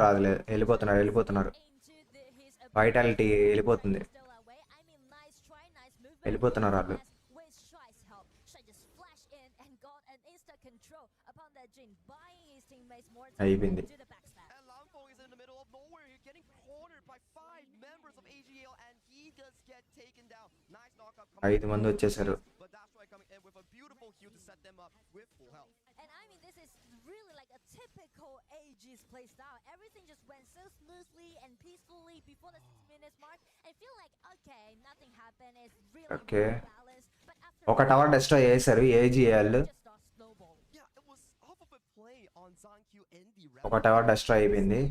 S1: రాదులే, వెళ్ళిపోతున్నారు.
S4: Into his
S1: vitality వెళ్ళిపోతుంది.
S4: still away. I mean, nice try, nice movement.
S1: వెళ్ళిపోతున్నారు వాళ్ళు.
S4: With Shy's help, Shy just flashed in and got an instant control upon that Jin, buying his teammates more time
S1: అయిపోయింది.
S4: to do the backstab.
S7: And Lampo is in the middle of nowhere. He's getting cornered by 5 members of AGL, and he does get taken down. Nice knockup coming
S1: 5 మంది వచ్చేసారు.
S7: but that's why coming in with a beautiful heal to set them up with full health.
S4: And I mean, this is really like a typical AG's play style. Everything just went so smoothly and peacefully before the 6 minutes mark. I feel like, okay, nothing happened. It's really
S1: Okay.
S4: well balanced. But after
S1: ఒక tower destroy చేశారు AGL.
S4: just start snowball.
S7: Yeah, it was off of a play on Zankyu in the
S1: ఒక tower destroy అయిపోయింది.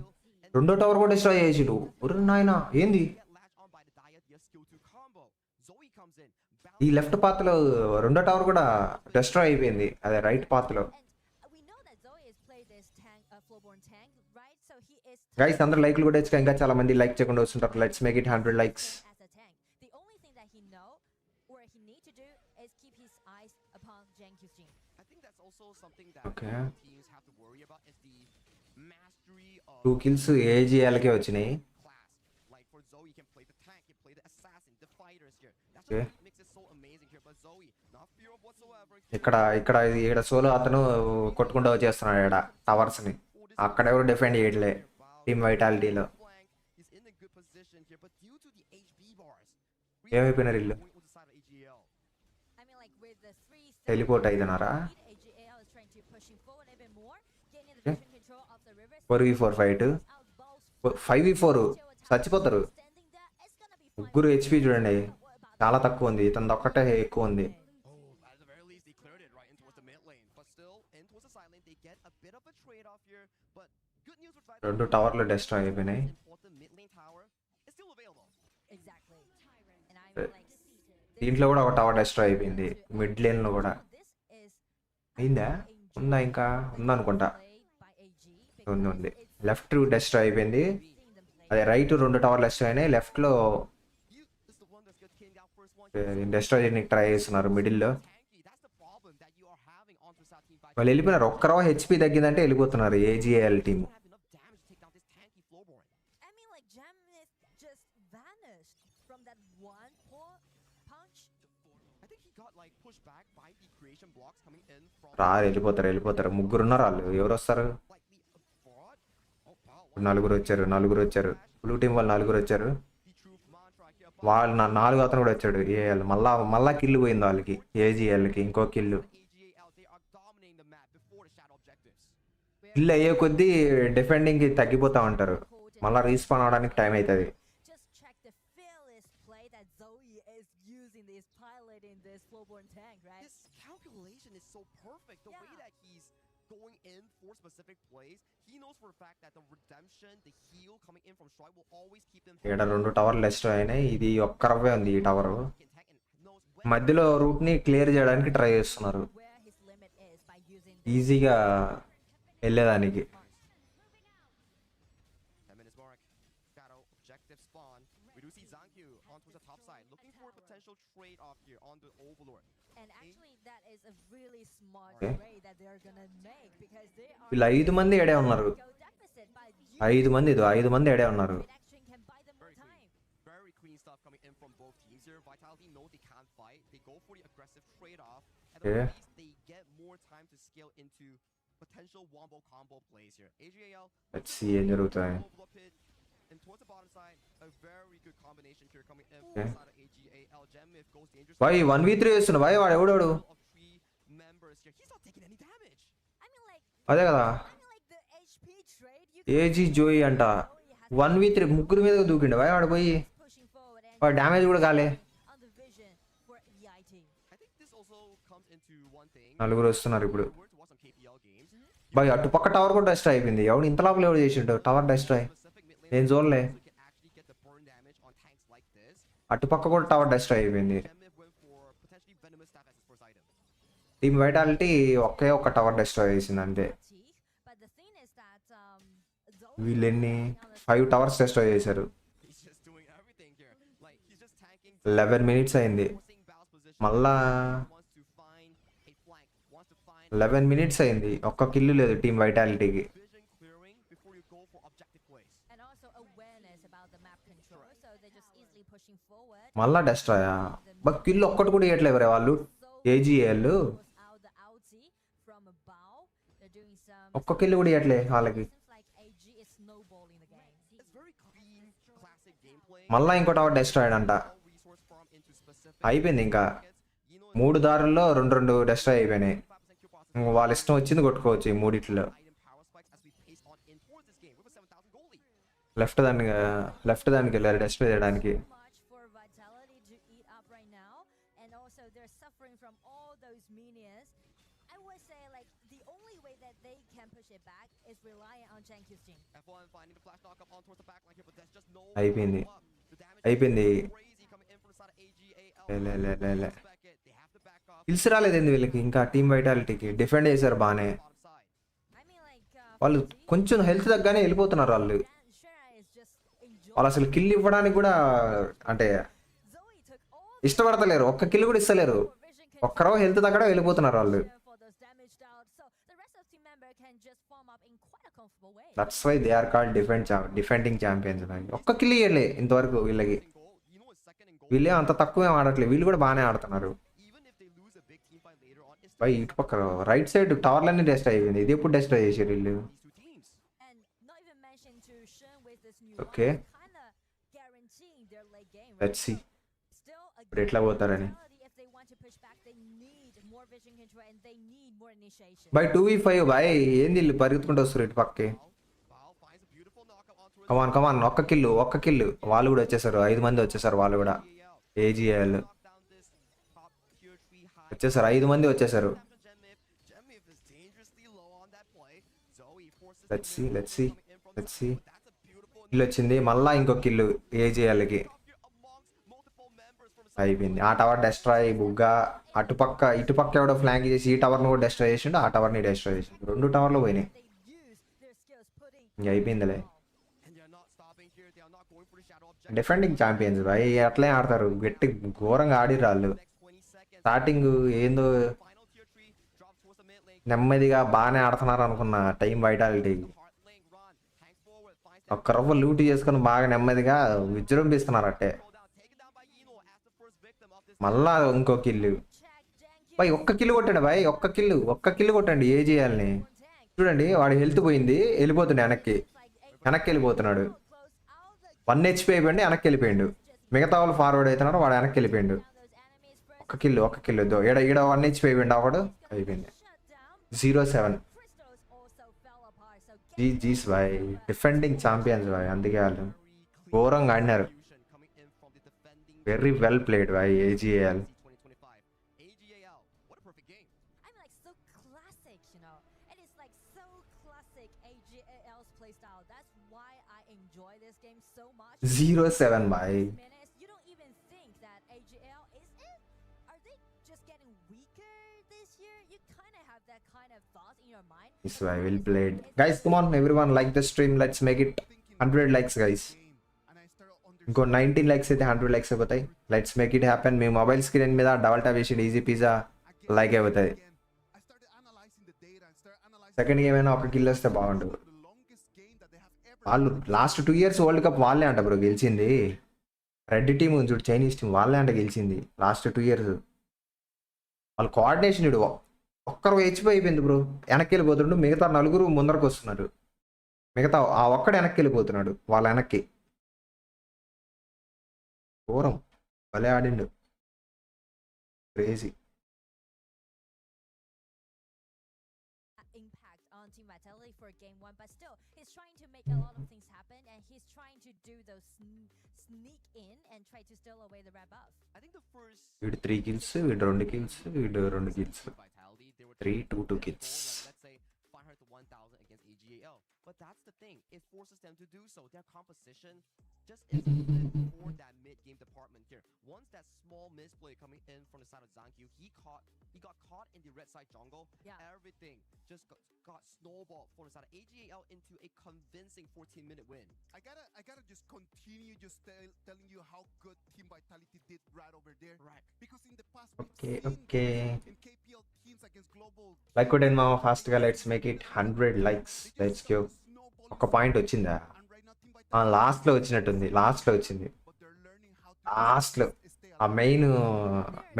S1: రెండో tower కూడా destroy చేసిడు. ఒరే నాయనా ఏంది
S7: get latched on by the Diet skill 2 combo. Zoe comes in.
S1: ఈ left path లో రెండో టవర్ కూడా డిస్ట్రాయ్ అయిపోయింది, అదే రైట్ పాత్ లో.
S4: And we know that Zoe has played this tank, Flowborn tank, right? So he is
S1: guys అందరూ లైక్లు కూడా ఇచ్చుకో, ఇంకా చాలా మంది లైక్ చేయకుండా వస్తుంటారు. Let's make it 100 likes.
S4: as a tank. The only thing that he know or he need to do is keep his eyes upon Jankyu's Jin.
S7: I think that's also something that
S1: Okay.
S7: teams have to worry about is the mastery of
S1: 2 kills ఏజీఎల్కే వచ్చినాయి.
S7: class. Like for Zoe, you can play the tank, you can play the assassin, the fighters here. That's
S1: Okay.
S7: what makes it so amazing here. But Zoe, not fear of whatsoever.
S1: ఇక్కడ solo అతను కొట్టుకుంటూ వచ్చేస్తున్నాడు ఇక్కడ towers ని. అక్కడ ఎవరు defend చేయట్లే team వైటాలిటీలో.
S7: Flank, he's in a good position here, but due to the HB bars,
S1: ఏమైపోయినారు వీళ్ళు?
S7: going with the side of AGL.
S4: I mean, like with the 3
S1: Teleport అయితున్నారా?
S4: AGAL is trying to pushing forward even more, gaining the vision control of the river.
S1: 4v4 fight, 5v4 చచ్చిపోతారు.
S4: Standing there, it's gonna be fine.
S1: ముగ్గురు HP చూడండి, చాలా తక్కువ ఉంది. ఇతను ఒక్కటే ఎక్కువ ఉంది.
S7: Oh, at the very least, they cleared it right in towards the mid lane. But still, in towards the side lane, they get a bit of a trade-off here. But good news with Vital.
S1: రెండు టవర్లు destroy అయిపోయినాయి.
S7: Important mid lane tower is still available.
S4: Exactly. And I'm like,
S1: దీంట్లో కూడా ఒక tower destroy అయిపోయింది. Mid lane లో కూడా
S4: this is
S1: అయిందా? ఉందా? ఇంకా ఉందనుకుంటా.
S4: played by AG
S1: ఉంది. లెఫ్ట్ డిస్ట్రాయ్ అయిపోయింది,
S4: seeing them play.
S1: అదే రైట్ 2 టవర్లు డిస్ట్రాయ్ అయినాయి. లెఫ్ట్ లో
S7: You is the one that's got came down first one.
S1: Destroy చేయడానికి ట్రై చేస్తున్నారు మిడిల్ లో.
S7: Tanky, that's the problem that you are having on Prasad team by
S1: వాళ్ళు వెళ్ళిపోయినారు. ఒక్కరో HP తగ్గిందంటే వెళ్ళిపోతున్నారు AGL team.
S7: don't have enough damage to take down this tanky Flowborn.
S4: I mean, like Jamith just vanished from that one punch.
S7: I think he got like pushed back by the creation blocks coming in from
S1: వెళ్ళిపోతారు. ముగ్గురు ఉన్నారు వాళ్ళు. ఎవరు వస్తారు?
S7: like the fraud. Oh wow,
S1: నలుగురు వచ్చారు. Blue team వాళ్ళు 4 వచ్చారు.
S7: the truth mantra here. But
S1: వాళ్ళు 4 అతను కూడా వచ్చాడు. మళ్ళా కిల్లు పోయింది వాళ్ళకి, ఏజీఎల్కి ఇంకో kill.
S7: AGAL, they are dominating the map before the shadow objectives.
S1: Kill అయ్యే కొద్దీ డిఫెండింగ్కి తగ్గిపోతూ ఉంటారు. మళ్ళీ రీస్పాన్ అవడానికి టైం అవుతుంది.
S4: Just check the fearless play that Zoe is using this pilot in this Flowborn tank, right?
S7: His calculation is so perfect. The way
S4: Yeah.
S7: that he's going in for specific plays, he knows for a fact that the redemption, the heal coming in from Strike will always keep him.
S1: ఇక్కడ 2 టవర్లు destroy అయినాయి. ఇది ఒక్క రవ్వే ఉంది ఈ tower.
S7: He can tank and knows when
S1: మధ్యలో route ని clear చేయడానికి ట్రై చేస్తున్నారు
S4: Where his limit is by using
S1: ఈజీగా వెళ్ళేదానికి.
S7: 10 minutes mark. Shadow objective spawn. We do see Zankyu onto the top side, looking for a potential trade-off here on the Overlord.
S4: And actually, that is a really smart
S1: Okay.
S4: trade that they're gonna make because they are
S1: వీళ్ళు 5 మంది ఎడే ఉన్నారు.
S4: go deficit by
S1: 5 మంది ఎడే ఉన్నారు.
S4: action can buy them more time.
S7: Very clean stuff coming in from both teams here. Vitality know they can't fight. They go for the aggressive trade-off. At the
S1: Yeah.
S7: very least, they get more time to scale into potential wombo combo plays here. AGAL
S1: let's see ఏం జరుగుతాయి.
S7: overlook it. And towards the bottom side, a very good combination here coming in
S1: Okay.
S7: from the side of AGAL. Gemif goes dangerous.
S1: బాయ్ 1v3 వేస్తున్నా bye వాడు ఎవడాడు
S7: Of 3 members here. He's not taking any damage.
S4: I mean, like,
S1: అదే కదా
S4: the HP trade.
S1: AG జోయి అంట 1v3 ముగ్గురు మీద దూకిండు bye వాడు పోయి
S4: Pushing forward and
S1: వాడు డ్యామేజ్ కూడా కాలే.
S4: on the vision for EIT.
S7: I think this also comes into one thing.
S1: నలుగురు వస్తున్నారు ఇప్పుడు.
S7: If we were to watch some KPL games,
S1: బాయ్ అటు పక్క టవర్ కూడా డెస్ట్రాయ్ అయిపోయింది. ఎవడు ఇంత లోపల ఎవడు చేసిండు tower destroy.
S7: specific mid lane
S1: నేను చూడలే.
S7: so you can actually get the burn damage on tanks like this.
S1: అటు పక్క కూడా టవర్ డెస్ట్రాయ్ అయిపోయింది.
S7: Gemif went for potentially venomous staff as his first item.
S1: Team Vitality ఒకే ఒక tower destroy చేసింది అంతే.
S4: But the thing is that those
S1: వీళ్ళు ఎన్ని 5 టవర్స్ డెస్ట్రాయ్ చేశారు.
S7: He's just doing everything here. Like he's just tanking,
S1: 11 minutes అయింది.
S7: forcing Bao's position.
S1: మళ్ళా
S7: Wants to find a flank. Wants to find
S1: 11 minutes అయింది. ఒక్క kill లేదు team వైటాలిటీకి.
S7: vision clearing before you go for objective plays.
S4: and also awareness about the map control, so they're just easily pushing forward.
S1: మళ్ళా డెస్ట్రాయా but kill ఒక్కటి కూడా ఇవ్వట్లేదు రే వాళ్ళు AGL
S4: Goes out the outie from a bow. They're doing some.
S1: ఒక్క kill కూడా ఇవ్వట్లే వాళ్ళకి.
S4: Seems like AG is snowballing the game.
S7: It's very clean, classic gameplay.
S1: మళ్ళా ఇంకో టవర్ డెస్ట్రాయడ్ అంట.
S7: All resource farm into specific
S1: అయిపోయింది ఇంకా
S7: targets. You know,
S1: 3 దారుల్లో 2 destroy అయిపోయినాయి.
S7: 5% kill process.
S1: ఇంక వాళ్ళ ఇష్టం వచ్చింది కొట్టుకోవచ్చు ఈ మూడిట్లో.
S7: Item power spikes as we pace on in towards this game with a 7,000 goal lead.
S1: Left దానికి వెళ్ళారు డెస్ట్రాయ్ చేయడానికి.
S4: So much for Vitality to eat up right now, and also they're suffering from all those minions. I would say like the only way that they can push it back is relying on Jankyu's team.
S7: F1 finding the flash knock up on towards the back line here, but there's just no
S1: అయిపోయింది.
S7: follow-up. The damage
S1: అయిపోయింది.
S7: is crazy coming in from the side of AGAL.
S1: లే.
S7: Expect it. They have to back off.
S1: Hills రాలేదండి వీళ్ళకి ఇంకా team వైటాలిటీకి. Defend చేశారు బాగానే.
S7: Bottom side.
S4: I mean like
S1: వాళ్ళు కొంచెం హెల్త్ తగ్గానే వెళ్ళిపోతున్నారు వాళ్ళు.
S4: Shara is just enjoying.
S1: వాళ్ళు అసలు కిల్ ఇవ్వడానికి కూడా అంటే
S4: Zoe took all
S1: ఇష్టపడతలేరు. ఒక్క కిల్ కూడా ఇస్తలేరు.
S4: vision
S1: ఒక్కరో హెల్త్ తగ్గడం వెళ్ళిపోతున్నారు వాళ్ళు.
S4: for those damaged out, so the rest of team member can just form up in quite a comfortable way.
S1: That's why they are called defending champions. ఒక్క kill ఇవ్వలే ఇంతవరకు వీళ్ళకి.
S7: In goal, you know, it's second in goal.
S1: వీళ్ళే అంత తక్కువే ఆడట్లేదు. వీళ్ళు కూడా బాగానే ఆడుతున్నారు.
S7: Even if they lose a big team fight later on, it's
S1: by ఇటు పక్క రైట్ సైడ్ టవర్లన్నీ డెస్ట్రాయ్ అయిపోయింది. ఇది ఎప్పుడు డెస్ట్రాయ్ చేశారు వీళ్ళు.
S7: these two teams.
S4: And not even mention to Shen with this new
S1: Okay.
S4: kind of guaranteeing their late game.
S1: Let's see
S4: Still,
S1: ఇప్పుడు ఎట్లా పోతారని.
S4: if they want to push back, they need more vision control and they need more initiation.
S1: By 2v5 బాయ్ ఏంది వీళ్ళు పరిగెత్తుకుంటూ వస్తారు ఇటు పక్కకి.
S7: Bao finds a beautiful knockup on towards
S1: కమాన్ ఒక్క కిల్లు వాళ్ళు కూడా వచ్చేసారు. 5 మంది వచ్చేసారు వాళ్ళు కూడా.
S7: AGAL.
S1: AGL
S7: Knock down this top tier 3 high.
S1: వచ్చేసారు. 5 మంది వచ్చేసారు.
S7: Gemif. Gemif is dangerously low on that play. Zoe forces
S1: Let's
S7: the
S1: see,
S7: mid
S1: let's see,
S7: coming in from the
S1: let's
S7: side,
S1: see.
S7: but that's a beautiful
S1: kill వచ్చింది. మళ్ళా ఇంకో kill ఏజీఎల్కి.
S7: knock here amongst multiple members from the side.
S1: అయిపోయింది. ఆ tower destroy Bugga ఇటు పక్క ఎవడో flank చేసి ఈ టవర్ను కూడా డెస్ట్రాయ్ చేసిండు. ఆ టవర్ని డెస్ట్రాయ్ చేసిండు. 2 టవర్లు పోయినాయి.
S4: They use their skills putting.
S1: ఇంక అయిపోయిందిలే.
S7: And they're not stopping here. They are not going for the shadow objective.
S1: Defending champions బాయ్ అట్లే ఆడతారు. గట్టి ఘోరంగా ఆడిర్రు వాళ్ళు.
S7: Next 20 seconds.
S1: స్టార్టింగ్ ఏందో
S7: Final tier 3 drops towards the mid lane.
S1: నెమ్మదిగా బాగానే ఆడుతున్నారు అనుకున్న time vitality.
S7: Heart lane run. Hangs forward. Finds
S1: ఒక్క రవ్వ లూట్ చేసుకుని బాగా నెమ్మదిగా విజృంభిస్తున్నారు అట్టే.
S7: go down. Taken down by Eno as the first victim of this.
S1: మళ్ళా ఇంకో కిల్లు.
S4: Check Janky.
S1: బాయ్ ఒక్క కిల్లు కొట్టండి బాయ్. ఒక్క కిల్లు కొట్టండి ఏజీఎల్ని.
S4: Tank.
S1: చూడండి వాడి హెల్త్ పోయింది. వెళ్ళిపోతుండే వెనక్కి వెళ్ళిపోతున్నాడు.
S4: Close out the
S1: 1 HP అయిపోయింది. వెనక్కి వెళ్ళిపోయిండు. మిగతా వాళ్ళు ఫార్వర్డ్ అవుతున్నారు. వాడు వెనక్కి వెళ్ళిపోయిండు.
S4: down those enemies first.
S1: ఒక్క కిల్లు ఈడ 1 HP అయిపోయిండు. ఒకడు అయిపోయింది.
S4: Shut down.
S1: 0-7
S4: Crystals also fell apart. So
S1: జీస్ బాయ్ డిఫెండింగ్ ఛాంపియన్స్ బాయ్. అందుకే వాళ్ళు ఘోరంగా ఆడినారు.
S7: Coming in from the defending
S1: very well played బాయ్ AGL.
S7: 2025. AGAL. What a perfect game.
S4: I'm like so classic, you know. It is like so classic AGAL's playstyle. That's why I enjoy this game so much.
S1: 0-7 బాయ్.
S4: Minutes, you don't even think that AGL is it? Are they just getting weaker this year? You kind of have that kind of thought in your mind.
S1: Yes, I will played. Guys, come on, everyone, like the stream. Let's make it 100 likes, guys.
S8: And I started
S1: ఇంకో 19 likes అయితే 100 likes అయిపోతాయి. Let's make it happen. Me mobile screen మీద double tap చేసి easy pizza like అయిపోతుంది.
S8: I started analyzing the data and started analyzing
S1: second game అయినా ఒక kill వస్తే బాగుండు.
S8: the longest game that they have ever
S1: వాళ్ళు last 2 years world cup వాళ్ళే అంట బ్రో గెలిచింది. రెడ్ టీం ఉంది చూడు, చైనీస్ టీం, వాళ్ళే అంట గెలిచింది లాస్ట్ 2 years. వాళ్ళ కోఆర్డినేషన్ ఇడు ఒక్కరు హెచ్పి అయిపోయింది బ్రో. వెనక్కి వెళ్ళిపోతుండు, మిగతా 4 ముందరకు వస్తున్నారు. మిగతా ఆ ఒక్కడు వెనక్కి వెళ్ళిపోతున్నాడు వాళ్ళ వెనక్కి. ఘోరం, భలే ఆడిండు, crazy.
S4: Impact on Team Vitality for game 1, but still he's trying to make a lot of things happen, and he's trying to do those sneak in and try to steal away the red buff.
S7: I think the first
S1: వీడు 3 kills, వీడు 2 kills, వీడు 2 kills.
S7: Vitality, they were
S1: 3,
S7: trying to
S1: 2
S7: get a
S1: kills.
S7: goal, like, let's say 500 to 1000 against AGAL. But that's the thing, it forces them to do so. Their composition just isn't fit for that mid-game department here. Once that small misplay coming in from the side of Zankyu, he got caught in the red side jungle.
S4: Yeah.
S7: Everything just got snowballed from the side of AGAL into a convincing 14-minute win.
S8: I gotta just continue just telling you how good Team Vitality did right over there.
S7: Right.
S8: Because in the past
S1: Okay,
S8: we've seen
S1: okay.
S8: in KPL teams against global
S1: like కొట్టండి మామ ఫాస్ట్గా. Let's make it 100 likes. Let's give. ఒక point వచ్చిందా? లాస్ట్లో వచ్చినట్టుంది, లాస్ట్లో వచ్చింది. లాస్ట్లో ఆ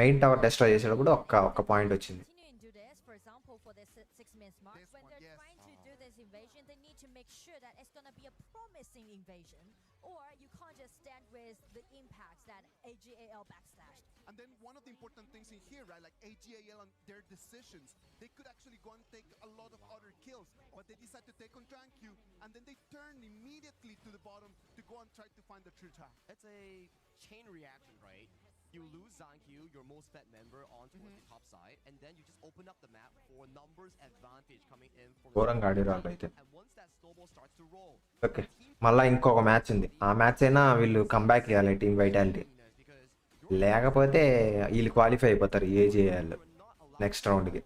S1: మెయిన్ టవర్ డెస్ట్రాయ్ చేసేటప్పుడు ఒక్క పాయింట్ వచ్చింది.
S4: Continuing to do this, for example, for this 6 minutes mark,
S8: This
S4: when
S8: one,
S4: they're
S8: yes.
S4: trying to do this invasion, they need to make sure that it's gonna be a promising invasion, or you can't just stand with the impacts that AGAL backslashed.
S8: And then one of the important things in here, right, like AGAL and their decisions, they could actually go and take a lot of other kills, but they decide to take on Drankyu, and then they turn immediately to the bottom to go and try to find the true tap.
S7: It's a chain reaction, right? You lose Zankyu, your most fed member, onto the top side, and then you just open up the map for numbers advantage coming in from the
S1: ఘోరంగా ఆడిరు వాళ్ళు అయితే.
S7: and once that snowball starts to roll,
S1: okay, మళ్ళీ ఇంకొక match ఉంది. ఆ match అయినా వీళ్ళు comeback చేయాలి టీమ్ వైటాలిటీ,
S7: because
S1: లేకపోతే వీళ్ళు క్వాలిఫై అయిపోతారు ఏజేఎల్ నెక్స్ట్ రౌండ్కి.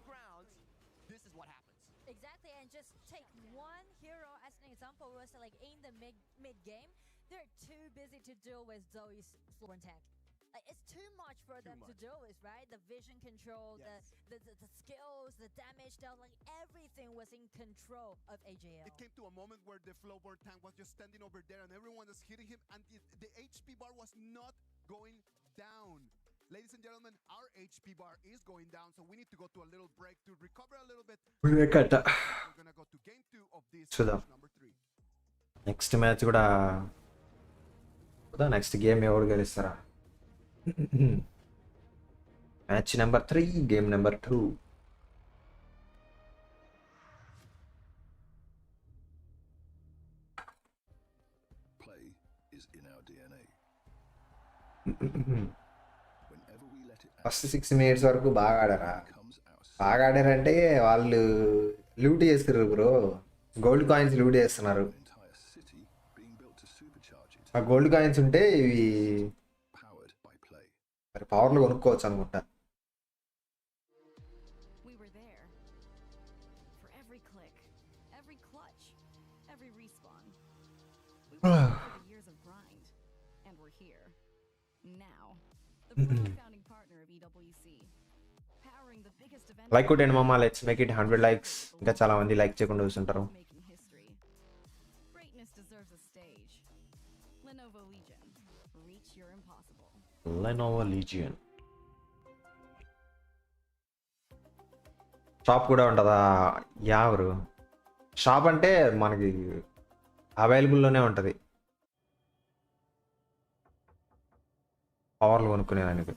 S7: this is what happens.
S4: Exactly, and just take one hero as an example. Was like in the mid game, they're too busy to deal with Zoe's floor and tank. Like, it's too much for them to deal with, right? The vision control,
S8: Yes.
S4: the skills, the damage dealt, like everything was in control of AJL.
S8: It came to a moment where the Flowboard tank was just standing over there and everyone was hitting him, and the HP bar was not going down. Ladies and gentlemen, our HP bar is going down, so we need to go to a little break to recover a little bit. We're gonna go to game 2 of this
S1: చూద్దాం.
S8: match number 3.
S1: Next match కూడా next game ఎవరు గెలుస్తారా? Match number 3, game number 2.
S9: Play is in our DNA. Whenever we let it out,
S1: first 6 minutes వరకు బాగా ఆడారా?
S9: it becomes our
S1: బాగా ఆడారంటే వాళ్ళు loot చేస్తారు బ్రో, గోల్డ్ కాయిన్స్ లూట్ చేస్తున్నారు.
S9: entire city being built to supercharge it,
S1: ఆ gold coins ఉంటే ఇవి
S9: powered by play.
S1: మరి పవర్లు కొనుక్కోవచ్చు అనుకుంటా.
S10: We were there for every click, every clutch, every respawn. We were there for the years of grind, and we're here now. The proud founding partner of EWC, powering the biggest event.
S1: Like కొట్టండి మామ, let's make it 100 likes. ఇంకా చాలా మంది like చేయకుండా చూస్తుంటారు.
S10: Making history. Greatness deserves a stage. Lenovo Legion, reach your impossible.
S1: Lenovo legion shop కూడా ఉంటుందా? యావరు shop అంటే మనకి అవైలబుల్లోనే ఉంటుంది పవర్లు కొనుక్కునేదానికి.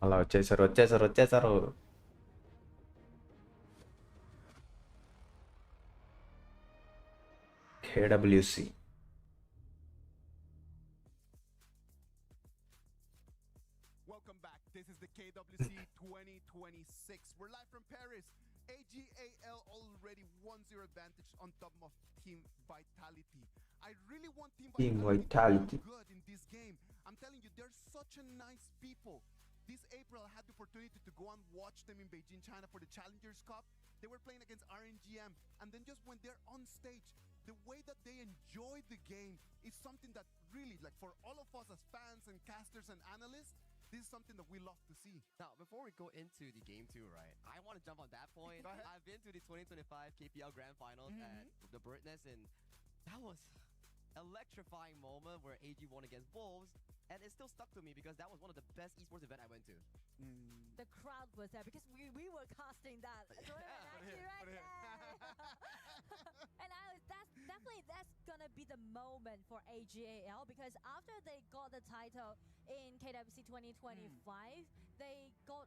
S1: అలా వచ్చేసారు. KWC.
S8: Welcome back. This is the KWC 2026. We're live from Paris. AGAL already 1-0 advantage on top of Team Vitality. I really want Team Vitality to do good in this game. I'm telling you, they're such a nice people. This April, I had the opportunity to go and watch them in Beijing, China for the Challengers Cup. They were playing against RNGM, and then just when they're on stage, the way that they enjoy the game is something that really, like for all of us as fans and casters and analysts, this is something that we love to see.
S7: Now, before we go into the game 2, right, I want to jump on that point.
S8: Go ahead.
S7: I've been to the 2025 KPL Grand Finals at the Birdnest, and that was electrifying moment where AG won against Wolves, and it still stuck to me because that was one of the best esports event I went to.
S4: The crowd was there because we were casting that. Actually, right there. And that's gonna be the moment for AGAL because after they got the title in KWC 2025, they got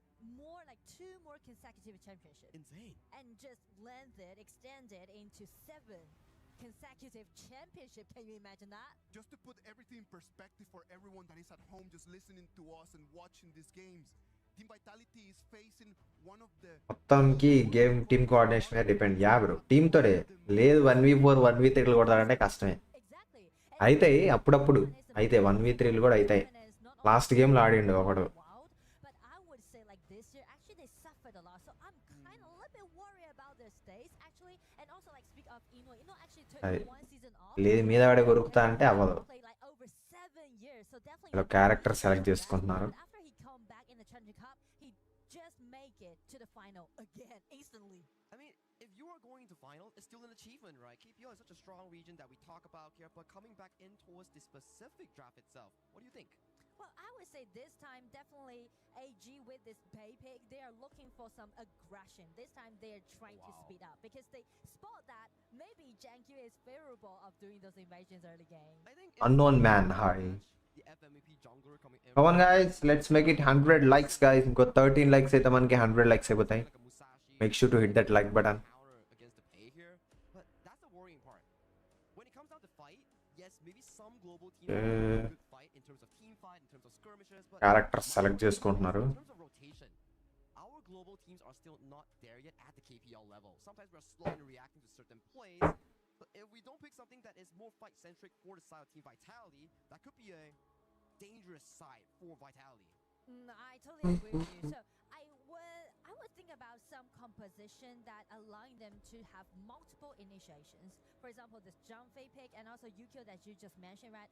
S4: two more consecutive championships.
S7: Insane.
S4: And just extended into 7 consecutive championship. Can you imagine that?
S8: Just to put everything in perspective for everyone that is at home just listening to us and watching these games, Team Vitality is facing one of the
S1: మొత్తానికి game team coordination మీద depend. Yeah bro, team తోడే లేదు 1v4 1v3 కొడతారంటే కష్టమే.
S4: Exactly.
S1: అయితే అప్పుడప్పుడు అయితే 1v3 కూడా అవుతాయి. లాస్ట్ గేమ్ లో ఆడిండు ఒకడు.
S4: But I would say like this year actually they suffered a lot, so I'm kind of a little bit worried about their stage actually. And also like speak of Ino actually took one season off.
S1: లేదు మీద వాడే కొరుకుతా అంటే అవ్వదు.
S4: Played like over 7 years, so definitely
S1: ఇలా character select చేసుకుంటున్నారు.
S4: after he come back in the Challenger Cup, he just make it to the final again instantly.
S7: I mean, if you are going to final, it's still an achievement, right? KPL is such a strong region that we talk about here, but coming back in towards the specific draft itself, what do you think?
S4: Well, I would say this time definitely AG with this pay pick, they are looking for some aggression. This time they are trying to speed up because they spot that maybe Jankyu is favorable of doing those invasions early game.
S7: I think
S1: Unknown man, hi.
S7: the FMVP jungler coming in.
S1: Come on guys, let's make it 100 likes guys. ఇంకో 13 likes అయితే మనకి 100 likes అయిపోతాయి.
S7: Like a Musashi,
S1: Make sure to hit that like button.
S7: counter against the pay here, but that's the worrying part. When it comes down to fight, yes, maybe some global teams have a good fight in terms of team fight, in terms of skirmishes, but
S1: character select చేసుకుంటున్నారు.
S7: in terms of rotation, our global teams are still not there yet at the KPL level. Sometimes we're slow in reacting to certain plays, but if we don't pick something that is more fight-centric for the side of Team Vitality, that could be a dangerous side for Vitality.
S4: I totally agree with you. So I would think about some composition that allowing them to have multiple initiations. For example, this Junfei pick and also Yukio that you just mentioned, right?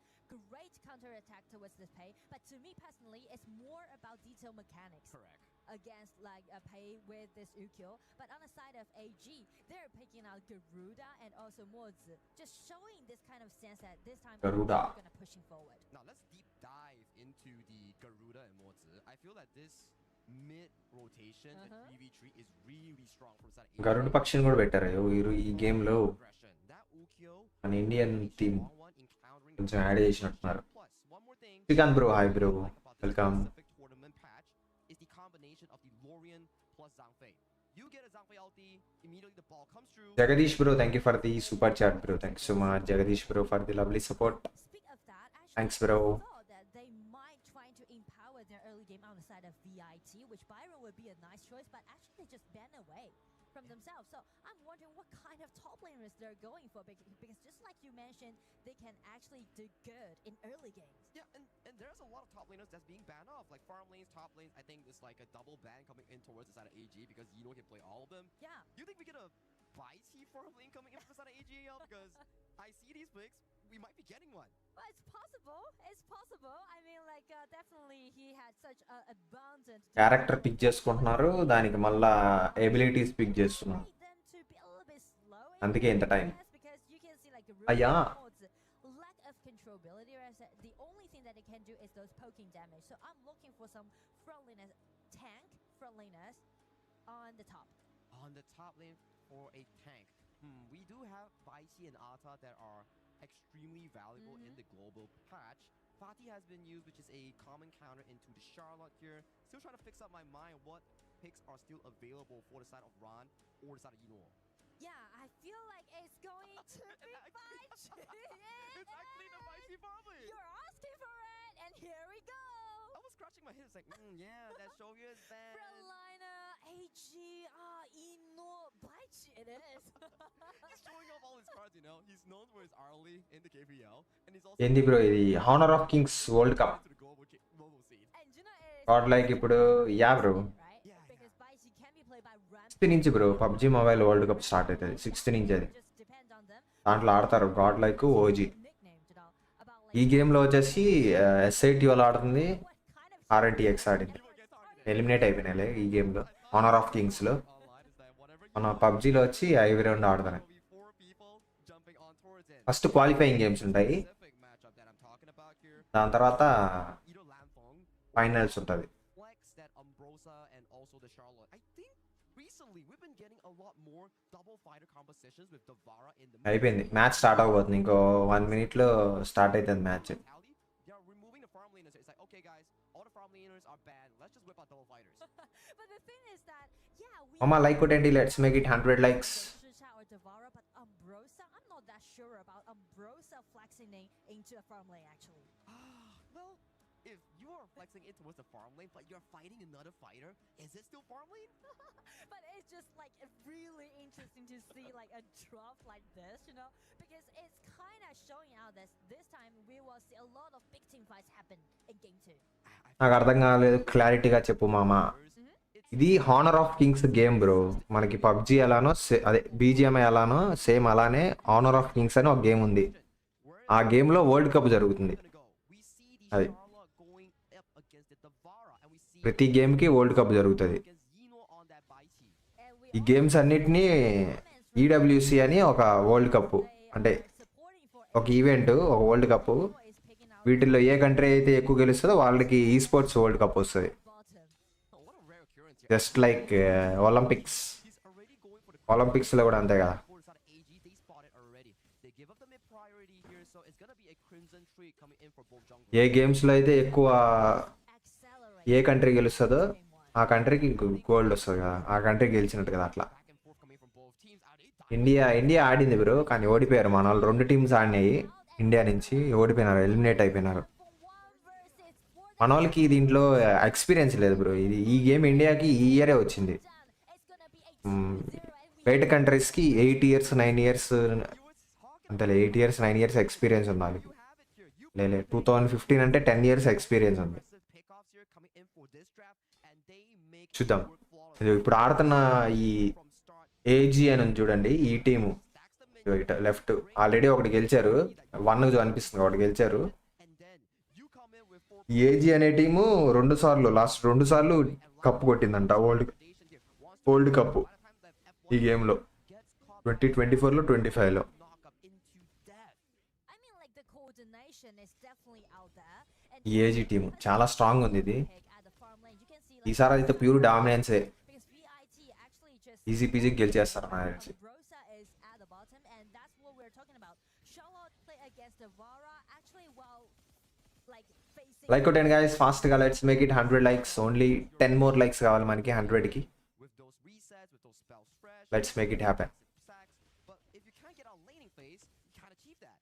S4: Great counter attack towards this pay, but to me personally, it's more about detail mechanics.
S7: Correct.
S4: Against like a pay with this Yukio, but on the side of AG, they're picking out Garuda and also Mozi, just showing this kind of sense that this time
S1: Garuda.
S4: they're gonna pushing forward.
S7: Now let's deep dive into the Garuda and Mozi. I feel that this mid rotation and 3v3 is really strong from the side of AG.
S1: Garud పక్షిని కూడా పెట్టారు ఈ game లో.
S7: Aggression. That Ukyo,
S1: మన Indian team
S7: one encountering
S1: కొంచెం add చేసినట్టున్నారు.
S7: plus one more thing.
S1: Srikanth bro, hi bro,
S7: About this
S1: welcome.
S7: specific tournament patch is the combination of the Lorian plus Zhangfei. You get a Zhangfei ulti, immediately the ball comes through.
S1: Jagadish bro, thank you for the super chat bro. Thank you so much Jagadish bro for the lovely support.
S4: Speak of that, actually,
S1: Thanks, bro.
S4: I thought that they might try to empower their early game on the side of VIT, which Byron would be a nice choice, but actually they just ban away from themselves. So I'm wondering what kind of top laners they're going for because just like you mentioned, they can actually do good in early games.
S7: Yeah, and there's a lot of top laners that's being banned off. Like farm lanes, top lanes, I think it's like a double ban coming in towards the side of AG because Yino can play all of them.
S4: Yeah.
S7: You think we get a Vici farm lane coming in from the side of AGL? Because I see these picks, we might be getting one.
S4: Well, it's possible. It's possible. I mean, like, definitely he had such abundant.
S1: Character pick చేసుకుంటున్నారు, దానికి మళ్ళా abilities pick చేస్తున్నారు.
S4: Them to be a little bit slow.
S1: అందుకే ఇంత time.
S4: Because you can see like
S1: అయ్యా.
S4: lack of controllability. The only thing that they can do is those poking damage. So I'm looking for some frontliness, tank frontliness on the top.
S7: On the top lane for a tank. We do have Vici and Ata that are extremely valuable in the global patch. Fatih has been used, which is a common counter into the Charlotte here. Still trying to fix up my mind what picks are still available for the side of Ron or the side of Yino.
S4: Yeah, I feel like it's going to be Vici.
S7: It's actually the Vici family.
S4: You're asking for it, and here we go.
S7: I was scratching my head. It's like, yeah, that Shogun is bad.
S4: Frontliner, AG, Ino, Baichi it is.
S7: He's showing off all his cards, you know. He's known for his early in the KPL, and he's also
S1: ఏంది bro ఇది Honor of Kings world Cup
S7: to the global scene.
S4: And you know it is
S1: god like ఇప్పుడు yeah bro
S4: right? Because Baichi can be played by Ram.
S1: 6th నుంచి bro PUBG mobile world cup start అవుతుంది 6th నుంచి అది
S4: Just depend on them.
S1: దాంట్లో ఆడతారు God like OG
S4: Nickname, you know, about like
S1: ఈ గేమ్లో వచ్చేసి ఎస్ఐటి వాళ్ళు ఆడుతుంది
S4: what kind of
S1: ఆర్ఎన్టీఎక్స్ ఆడింది ఎలిమినేట్ అయిపోయినాయి ఈ గేమ్లో హానర్ ఆఫ్ కింగ్స్లో
S7: Online is that whatever you
S1: మన పబ్జిలో వచ్చి ఐవి రౌండ్ ఆడుతున్నాయి
S7: will be 4 people jumping on towards it.
S1: First qualifying games ఉంటాయి
S7: Specific matchup that I'm talking about here.
S1: దాని తర్వాత
S7: Either Lanfeng
S1: ఫైనల్స్ ఉంటుంది
S7: Flex, that Ambrosa, and also the Charlotte. I think recently we've been getting a lot more double fighter compositions with Davara in the
S1: అయిపోయింది match start అవ్వబోతుంది ఇంకో 1 minute start అవుతుంది match
S7: alley. They are removing the farm laners. It's like, okay, guys, all the farm laners are banned. Let's just whip out double fighters.
S4: But the thing is that, yeah, we
S1: అమ్మ like కొట్టండి let's make it 100 likes
S4: Shisha or Devara, but Ambrosa, I'm not that sure about Ambrosa flexing into a farm lane actually.
S7: Well, if you are flexing it towards the farm lane, but you're fighting another fighter, is it still farm lane?
S4: But it's just like really interesting to see like a drop like this, you know, because it's kind of showing out that this time we will see a lot of big team fights happen in game 2.
S1: నాకు అర్థం కాలేదు క్లారిటీగా చెప్పు మామ ఇది Honor of Kings game bro మనకి PUBG ఎలానో అదే బీజిఎంఐ ఎలానో సేమ్ అలానే హానర్ ఆఫ్ కింగ్స్ అని ఒక గేమ్ ఉంది ఆ గేమ్లో వరల్డ్ కప్ జరుగుతుంది అది ప్రతి గేమ్కి వరల్డ్ కప్ జరుగుతుంది ఈ గేమ్స్ అన్నిటినీ ఈడబ్ల్యూసి అని ఒక వరల్డ్ కప్ అంటే ఒక ఈవెంట్ ఒక వరల్డ్ కప్ వీటిల్లో ఏ కంట్రీ అయితే ఎక్కువ గెలుస్తుందో వాళ్ళకి ఈ స్పోర్ట్స్ వరల్డ్ కప్ వస్తుంది జస్ట్ లైక్ ఒలింపిక్స్లో కూడా అంతే కదా ఏ గేమ్స్లో అయితే ఎక్కువ ఏ కంట్రీ గెలుస్తుందో ఆ కంట్రీకి గోల్డ్ వస్తుంది కదా ఆ కంట్రీ గెలిచినట్టు కదా అట్లా ఇండియా ఆడింది బ్రో కానీ ఓడిపోయారు మన వాళ్ళు 2 టీమ్స్ ఆడినాయి ఇండియా నుంచి ఓడిపోయినారు ఎలిమినేట్ అయిపోయినారు మన వాళ్ళకి దీంట్లో ఎక్స్పీరియన్స్ లేదు బ్రో ఈ గేమ్ ఇండియాకి ఈ ఇయరే వచ్చింది బయట కంట్రీస్కి 8 years 9 years అంతలే 8 years 9 years experience ఉంది వాళ్ళకి లేదు 2015 అంటే 10 years ఎక్స్పీరియన్స్ ఉంది చూద్దాం ఇప్పుడు ఆడుతున్న ఈ ఏజీ అని ఉంది చూడండి ఈ టీము ఇట లెఫ్ట్ ఆల్రెడీ ఒకటి గెలిచారు 1 అనిపిస్తుంది ఒకటి గెలిచారు ఈ ఏజీ అనే టీము లాస్ట్ 2 సార్లు కప్పు కొట్టిందంట వరల్డ్ కప్ ఈ గేమ్లో 2024లో 25లో
S4: I mean like the coordination is definitely out there. And
S1: ఈ ఏజీ టీము చాలా స్ట్రాంగ్ ఉంది ఇది
S4: at the farm lane you can see like
S1: ఈసారి అయితే ప్యూర్ డామినెన్సే
S4: because VIT actually just
S1: easy peasy గెలిచేస్తారు నాకు తెలిసి
S4: Rosa is at the bottom, and that's what we're talking about. Charlotte play against Devara actually while like facing.
S1: Like కొట్టండి guys ఫాస్ట్గా let's make it 100 likes only 10 more likes కావాలి మనకి 100కి
S7: with those resets, with those spells fresh.
S1: Let's make it happen
S7: Sacks, but if you can't get on laning phase, you can't achieve that.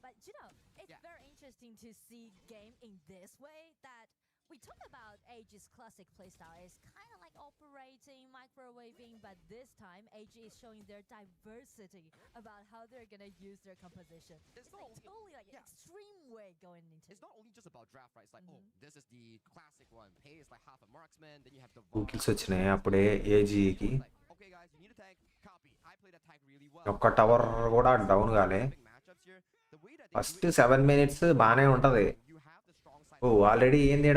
S4: But you know, it's very interesting to see game in this way that we talk about AG's classic playstyle is kind of like operating, microwaving, but this time AG is showing their diversity about how they're gonna use their composition. It's like totally like an extreme way going into.
S7: It's not only just about draft, right? It's like, oh, this is the classic one. Pay is like half a marksman, then you have the
S1: 2 kills వచ్చినాయి అప్పుడే ఏజీకి
S7: like, okay guys, you need a tank, copy. I play that tank really well.
S1: ఒక్క tower కూడా down కాలే
S7: Big matchups here. The way that they
S1: first 7 minutes బాగానే ఉంటుంది
S7: you have the strong side
S1: oh already ఏంది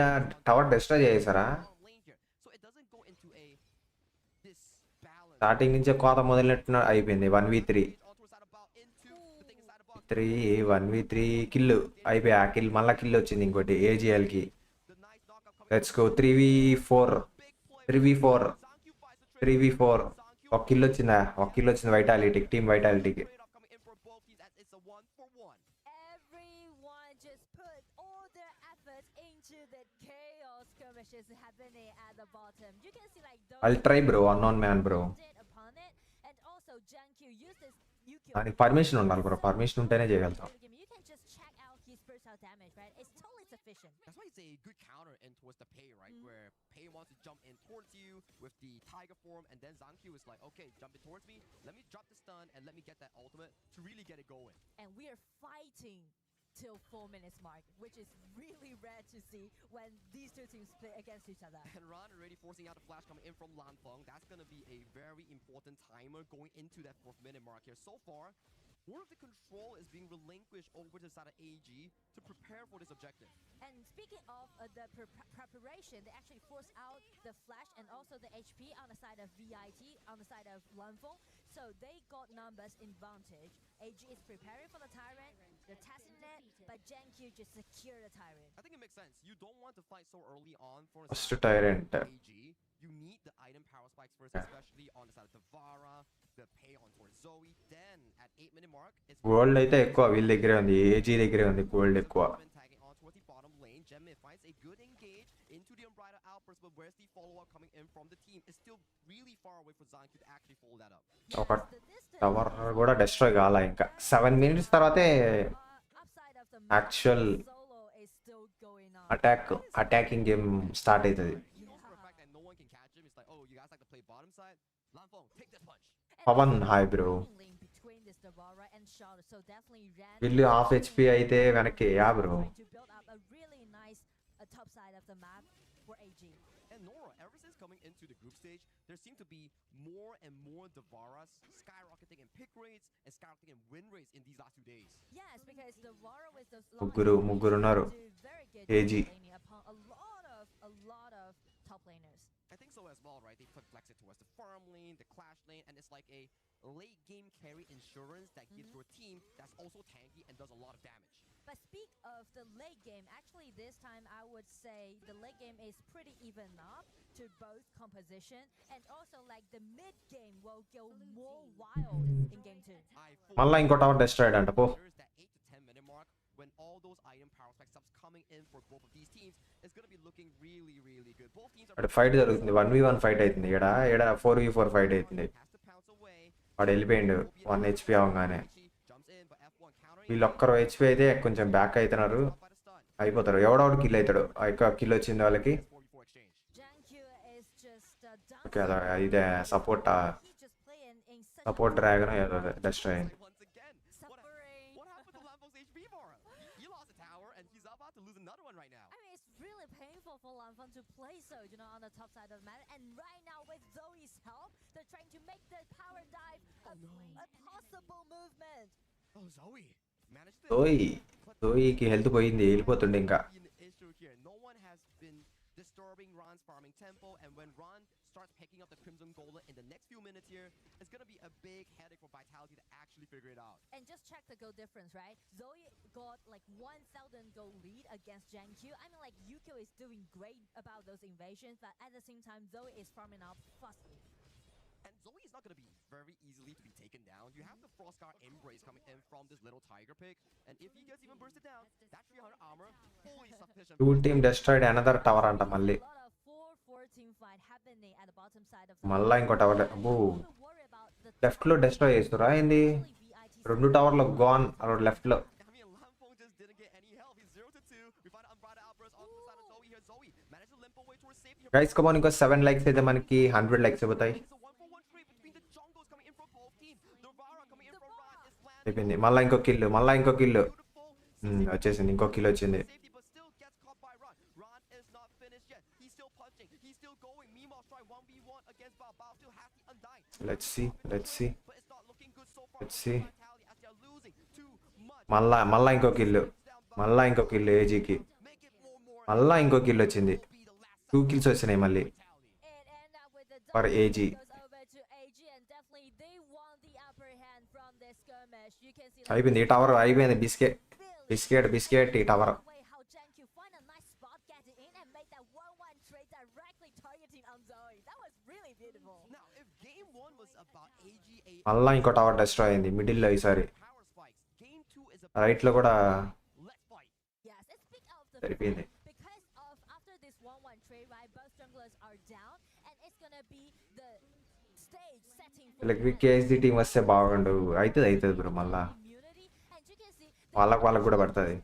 S1: tower destroy చేసారా
S7: on lane here. So it doesn't go into a this balance.
S1: Starting నుంచే కోత మొదలెట్టిన అయిపోయింది 1v3
S7: On towards side of bot into the thing inside of bot.
S1: 1v3 kill అయిపోయి ఆ kill మళ్ళీ kill వచ్చింది ఇంకోటి ఏజీఎల్కి
S7: The nice knockup coming.
S1: Let's go 3v4 3v4 ఒక kill వచ్చిందా ఒక కిల్ వచ్చింది వైటాలిటీకి team వైటాలిటీకి
S7: Trade off coming in for both teams as it's a 1-for-1.
S4: Everyone just put all their efforts into the chaos skirmishes happening at the bottom. You can see like those
S1: I'll try bro unknown man bro
S4: upon it, and also Janq uses UQ.
S1: దానికి permission ఉండాలి bro permission ఉంటేనే చేయగలుగుతాం
S4: You can just check out his versatile damage, right? It's totally sufficient. efficient.
S7: That's why it's a good counter in towards the Pei, right? Where Pei wants to jump in towards you with the Tiger form, and then Zankyu is like, okay, jump in towards me, let me drop the stun, and let me get that ultimate to really get it going.
S4: And we are fighting till 4 minutes mark, which is really rare to see when these two teams play against each other.
S7: And Ron already forcing out the flash coming in from Lanfeng. That's going to be a very important timer going into that 4th minute mark here. So far, more of the control is being relinquished over to the side of AG to prepare for this objective.
S4: And speaking of the preparation, they actually forced out the flash and also the HP on the side of VIT, on the side of Lanfeng. So they got numbers advantage. AG is preparing for the Tyrant, they're testing it, but GenQ just secure the Tyrant.
S7: I think it makes sense. You don't want to fight so early on for
S1: First Tyrant.
S7: AG. You need the item power spikes first, especially on the side of Devara, the pay on towards Zoe. Then at 8 minute mark, it's
S1: gold అయితే ఎక్కువ వీళ్ళ దగ్గరే ఉంది, AG దగ్గరే ఉంది gold ఎక్కువ.
S7: tagging on towards the bottom lane. Gemme finds a good engage into the Unbridled Outburst, but where's the follow-up coming in from the team? It's still really far away for Zankyu to actually follow that up.
S1: ఒక tower కూడా destroy కాల ఇంకా 7 minutes తర్వాతే actual attacking game start అవుతుంది. Pawan hi bro. వీళ్ళు half HP అయితే వెనక్కి yeah bro.
S7: And Nora, ever since coming into the group stage, there seem to be more and more Devaras skyrocketing in pick rates and skyrocketing in win rates in these last 2 days.
S4: Yes, because Devara with the
S1: ముగ్గురు ఉన్నారు AG.
S4: a lot of top laners.
S7: I think so as well, right? They flex it towards the farm lane, the clash lane, and it's like a late game carry insurance that gives your team that's also tanky and does a lot of damage.
S4: But speak of the late game, actually this time I would say the late game is pretty even up to both composition, and also like the mid game will go more wild in game 2.
S1: మళ్ళా ఇంకో tower destroyed అంట పో.
S7: That 8 to 10 minute mark, when all those item power spike stops coming in for both of these teams, it's going to be looking really, really good. Both teams are
S1: fight జరుగుతుంది, 1v1 fight అవుతుంది. ఇక్కడ 4v4 fight అవుతుంది. వాడు వెళ్ళిపోయిండు 1 HP అవగానే. వీళ్ళు ఒక్కరు HP అయితే కొంచెం బ్యాక్ అవుతున్నారు, అయిపోతారు. ఎవడోడు కిల్ అవుతాడు. ఎక్కువ కిల్ వచ్చింది వాళ్ళకి. ఓకే అదా ఇదే సపోర్ట్ డ్రాగన్ ఏదో డిస్ట్రాయ్ అయింది.
S4: For Lanfeng to play so, on the top side of the map, and right now with Zoe's help, they're trying to make the power dive a possible movement.
S7: Oh, Zoe managed it.
S1: జోయికి health పోయింది, వెళ్ళిపోతుండే ఇంకా.
S7: No one has been disturbing Ron's farming tempo, and when Ron starts picking up the Crimson Golem in the next few minutes here, it's going to be a big headache for Vitality to actually figure it out.
S4: And just check the gold difference, right? Zoe got like 1,000 gold lead against GenQ. I mean, like, Yukio is doing great about those invasions, but at the same time, Zoe is farming up fastly.
S7: And Zoe is not going to be very easily to be taken down. You have the Frostguard Embrace coming in from this little Tiger pick, and if he gets even bursted down, that 300 armor fully sufficient.
S1: Two team destroyed another tower అంట మళ్ళీ. మళ్ళా ఇంకో tower. అబ్బో left లో destroy చేస్తురా ఏంది? 2 టవర్లు gonna left లో. Guys come on, ఇంకో 7 లైక్స్ అయితే మనకి 100 లైక్స్ అయిపోతాయి. అయిపోయింది. మళ్ళా ఇంకో కిల్ వచ్చేసింది. ఇంకో కిల్ వచ్చింది. లెట్స్ సీ మళ్ళా ఇంకో కిల్ ఏజీకి. మళ్ళా ఇంకో కిల్ వచ్చింది. 2 kills వచ్చినాయి మళ్ళీ ఫర్ ఏజీ. అయిపోయింది ఈ టవర్, అయిపోయింది. బిస్కెట్ ఈ టవర్. మళ్ళా ఇంకో టవర్ డిస్ట్రాయ్ అయింది మిడిల్లో ఈసారి. రైట్ లో కూడా సరిపోయింది. వీళ్ళకి కేఎస్డి టీం వస్తే బాగుండు. అవుతుంది బ్రో, మళ్ళా వాళ్ళకు కూడా పడుతుంది.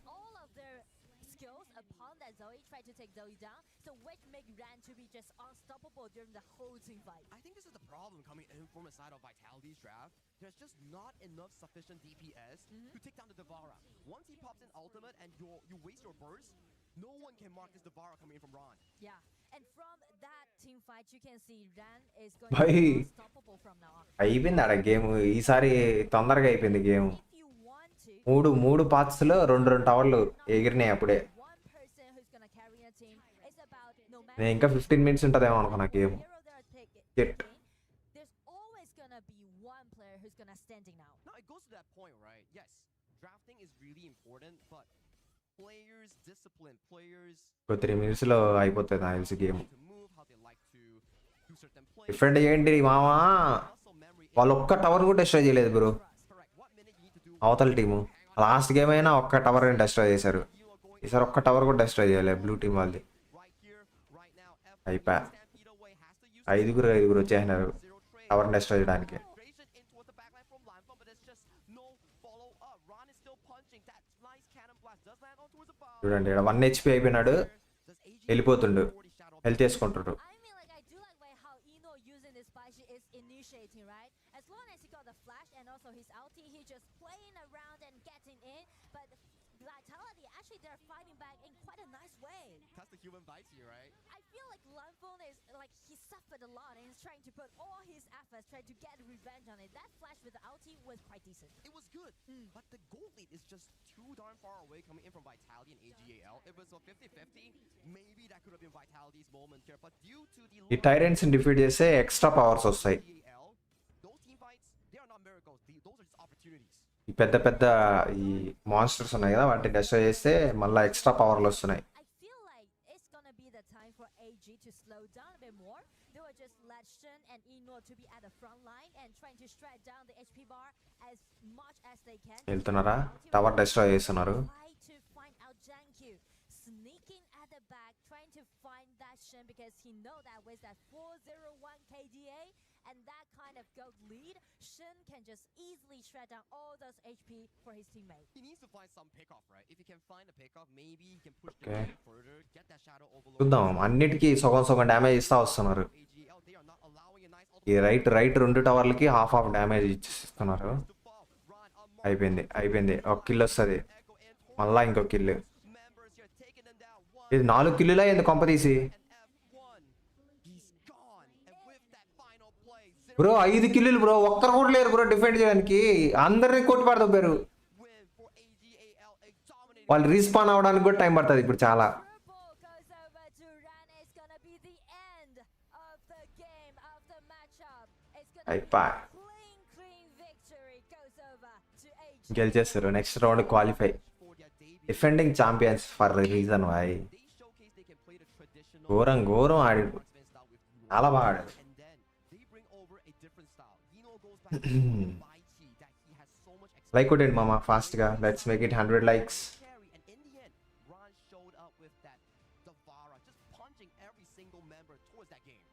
S4: unstoppable during the whole team fight.
S7: I think this is the problem coming in from a side of Vitality's draft. There's just not enough sufficient DPS to take down the Devara. Once he pops in ultimate and you waste your burst, no one can mark this Devara coming in from Ron.
S4: Yeah, and from that team fight, you can see Ran is going to
S1: Bhai.
S4: be unstoppable from now on.
S1: అయిపోయింది ఆడ game. ఈసారి తొందరగా అయిపోయింది game.
S4: If you want to,
S1: మూడు పార్ట్స్లో రెండు టవర్లు ఎగిరినాయి అప్పుడే.
S4: one person who's gonna carry a team. It's about no matter
S1: నేను ఇంకా 15 minutes ఉంటుందేమో అనుకున్నా game.
S4: hero they're
S1: Get.
S4: taking, there's always gonna be one player who's gonna standing out.
S7: Now it goes to that point, right? Yes, drafting is really important, but players, discipline, players
S1: ఇంకో 3 minutesలో అయిపోతుంది నాకు తెలిసి game.
S7: to move, how they like to do certain plays.
S1: Defend చేయండి మామా.
S7: Muscle memory
S1: వాళ్ళు ఒక్క tower కూడా destroy చేయలేదు bro.
S7: correct. What minute you need to do
S1: అవతల టీము లాస్ట్ గేమ్ అయినా ఒక్క టవర్ డెస్ట్రాయ్ చేశారు. ఈసారి ఒక్క టవర్ కూడా డెస్ట్రాయ్ చేయలేదు బ్లూ టీం వాళ్ళది.
S7: right here, right now.
S1: అయిపోయా.
S7: Stampede away has to use
S1: ఐదుగురు వచ్చేసినారు
S7: zero trade.
S1: టవర్ డెస్ట్రాయ్ చేయడానికి.
S7: Integration in towards the backline from Lanfang, but there's just no follow up. Ron is still punching. That nice cannon blast does land on towards the bow.
S1: చూడండి ఇక్కడ 1 HP అయిపోయినాడు.
S7: Does AG
S1: వెళ్ళిపోతుండు.
S7: 40 shadow
S1: health చేసుకుంటాడు.
S4: I mean, like, I do like way how Eno using this Bashi is initiating, right? As long as he got the flash and also his ulti, he just playing around and getting in. But Vitality, actually, they're fighting back in quite a nice way.
S7: That's the human bites here, right?
S4: I feel like Lanfang is like he suffered a lot and he's trying to put all his efforts trying to get revenge on it. That flash with the ulti was quite decent.
S7: It was good, but the goal lead is just too darn far away coming in from Vitality and AGAL. If it was a 50-50, maybe that could have been Vitality's moment here. But due to the
S1: ఈ టైరెంట్స్ defeat చేస్తే extra powers వస్తాయి.
S7: AGAL, those team fights, they are not miracles. Those are just opportunities.
S1: ఈ పెద్ద ఈ monsters ఉన్నాయి కదా వాటిని destroy చేస్తే మళ్ళీ ఎక్స్ట్రా పవర్లు వస్తున్నాయి.
S4: I feel like it's gonna be the time for AG to slow down a bit more. They will just let Shen and Eno to be at the front line and trying to strike down the HP bar as much as they can.
S1: వెళ్తున్నారా tower destroy చేస్తున్నారు.
S4: Try to find out Janku sneaking at the back, trying to find that Shen because he know that with that 401 KDA and that kind of gold lead, Shen can just easily shred down all those HP for his teammate.
S7: He needs to find some pickoff, right? If he can find a pickoff, maybe he can push
S1: Okay.
S7: the game further, get that shadow overload.
S1: చూద్దాం అన్నిటికీ సగం damage ఇస్తా వస్తున్నారు.
S7: AGL, they are not allowing a nice
S1: ఈ right రెండు టవర్లకి half damage ఇచ్చిస్తున్నారు.
S7: to fall. Ron,
S1: అయిపోయింది ఒక కిల్ వస్తుంది.
S7: Echo and
S1: మళ్ళా ఇంకో kill.
S7: members here taking them down.
S1: ఇది 4 కిల్లులా ఏంది కొంప తీసి.
S7: And F1, he's gone. And with that final play,
S1: bro 5 కిల్లులు బ్రో. ఒక్కరు కూడా లేరు బ్రో డిఫెండ్ చేయడానికి. అందరినీ కొట్టి పడదొబ్బారు.
S7: win for AGAL, a dominating.
S1: వాళ్ళు రీస్పాన్ అవడానికి కూడా టైం పడుతుంది ఇప్పుడు చాలా.
S4: Purple goes over to Ran. It's gonna be the end of the game, of the matchup. It's gonna
S1: అయిపోయి
S4: be clean victory goes over to AG.
S1: గెలిచేస్తారు. Next round qualify.
S7: for their debut.
S1: Defending champions for reason why.
S7: They showcase they can play the traditional
S1: ఘోరం ఆడి
S7: marksman style with Ron.
S1: చాలా బాగా ఆడారు.
S7: And then they bring over a different style. Eno goes back to Bai Chi that he has so much
S1: like కొట్టండి మామ ఫాస్ట్గా. Let's make it 100 likes.
S7: carry. And in the end, Ron showed up with that Devara, just punching every single member towards that game.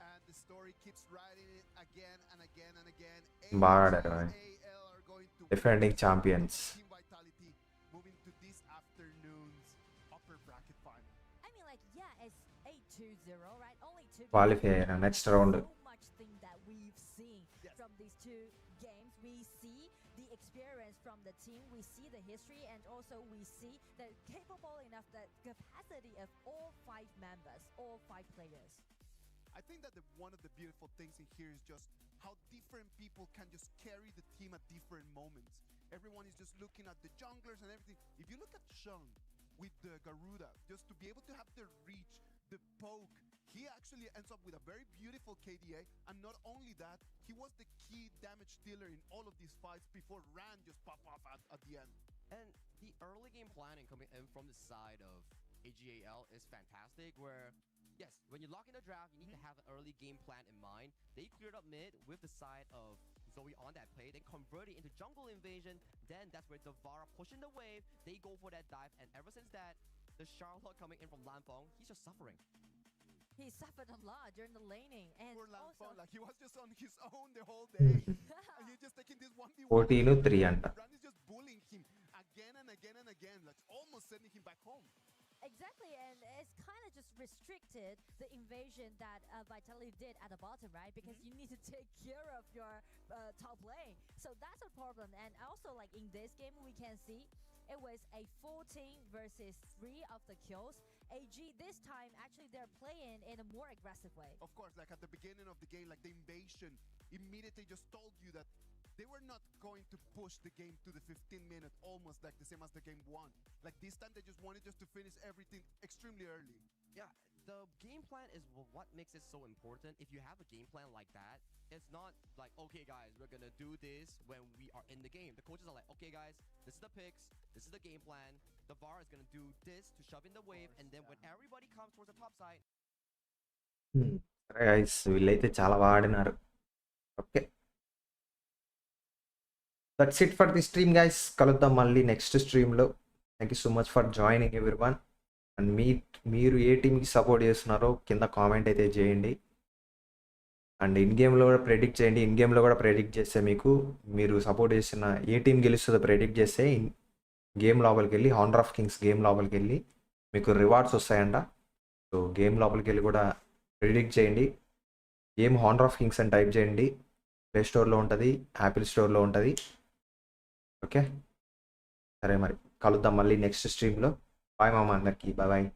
S8: And the story keeps writing it again and again and again.
S1: బాగా ఆడారు.
S8: AGAL are going to
S1: defending champions.
S8: Team Vitality moving to this afternoon's upper bracket final.
S4: I mean, like, yeah, it's 8-2-0, right? Only two.
S1: Qualify అయ్యారు next round.
S4: So much thing that we've seen from these two games. We see the experience from the team, we see the history, and also we see the capable enough, the capacity of all 5 members, all 5 players.
S8: I think that one of the beautiful things in here is just how different people can just carry the team at different moments. Everyone is just looking at the junglers and everything. If you look at Shang with the Garuda, just to be able to have the reach, the poke, he actually ends up with a very beautiful KDA. And not only that, he was the key damage dealer in all of these fights before Ran just pop off at the end.
S7: And the early game planning coming in from the side of AGAL is fantastic, where yes, when you lock in a draft, you need to have an early game plan in mind. They cleared up mid with the side of Zoe on that play, then convert it into jungle invasion. Then that's where Devara pushing the wave. They go for that dive, and ever since that, the Charlotte coming in from Lanfang, he's just suffering.
S4: He suffered a lot during the laning, and
S8: Poor
S4: also
S8: Lanfang, like he was just on his own the whole day. And he's just taking this 1v1.
S1: 14-3 అంట.
S8: Ran is just bullying him again and again and again, like almost sending him back home.
S4: exactly, and it's kind of just restricted the invasion that Vitality did at the bottom, right? Because you need to take care of your top lane. So that's a problem. And also, like in this game, we can see it was a 14 versus 3 of the kills. AG this time, actually, they're playing in a more aggressive way.
S8: Of course, like at the beginning of the game, like the invasion immediately just told you that they were not going to push the game to the 15-minute, almost like the same as the game one. Like this time, they just wanted just to finish everything extremely early.
S7: Yeah, the game plan is what makes it so important. If you have a game plan like that, it's not like, okay, guys, we're gonna do this when we are in the game. The coaches are like, okay, guys, this is the picks, this is the game plan. The VAR is gonna do this to shove in the wave, and then when everybody comes towards the top side.
S1: సరే guys, వీళ్ళైతే చాలా బాగా ఆడినారు. Okay, that's it for the stream guys. కలుద్దాం మళ్ళీ next స్ట్రీమ్లో. Thank you so much for joining everyone. And మీరు ఏ టీంకి సపోర్ట్ చేస్తున్నారో కింద కామెంట్ అయితే చేయండి. అండ్ ఇన్ గేమ్లో కూడా ప్రెడిక్ట్ చేయండి. ఇన్ గేమ్లో కూడా ప్రెడిక్ట్ చేస్తే మీరు సపోర్ట్ చేసిన ఏ టీం గెలుస్తుందో ప్రెడిక్ట్ చేస్తే గేమ్ లోపలికి వెళ్ళి హానర్ ఆఫ్ కింగ్స్ గేమ్ లోపలికి వెళ్ళి మీకు రివార్డ్స్ వస్తాయంట. సో గేమ్ లోపలికి వెళ్ళి కూడా ప్రెడిక్ట్ చేయండి. గేమ్ హానర్ ఆఫ్ కింగ్స్ అని టైప్ చేయండి. ప్లే స్టోర్లో ఉంటుంది, యాపిల్ స్టోర్లో ఉంటుంది. ఓకే, సరే మరి కలుద్దాం మళ్ళీ నెక్స్ట్ స్ట్రీమ్లో. బాయ్ మామ అందరికీ, బాయ్ బాయ్.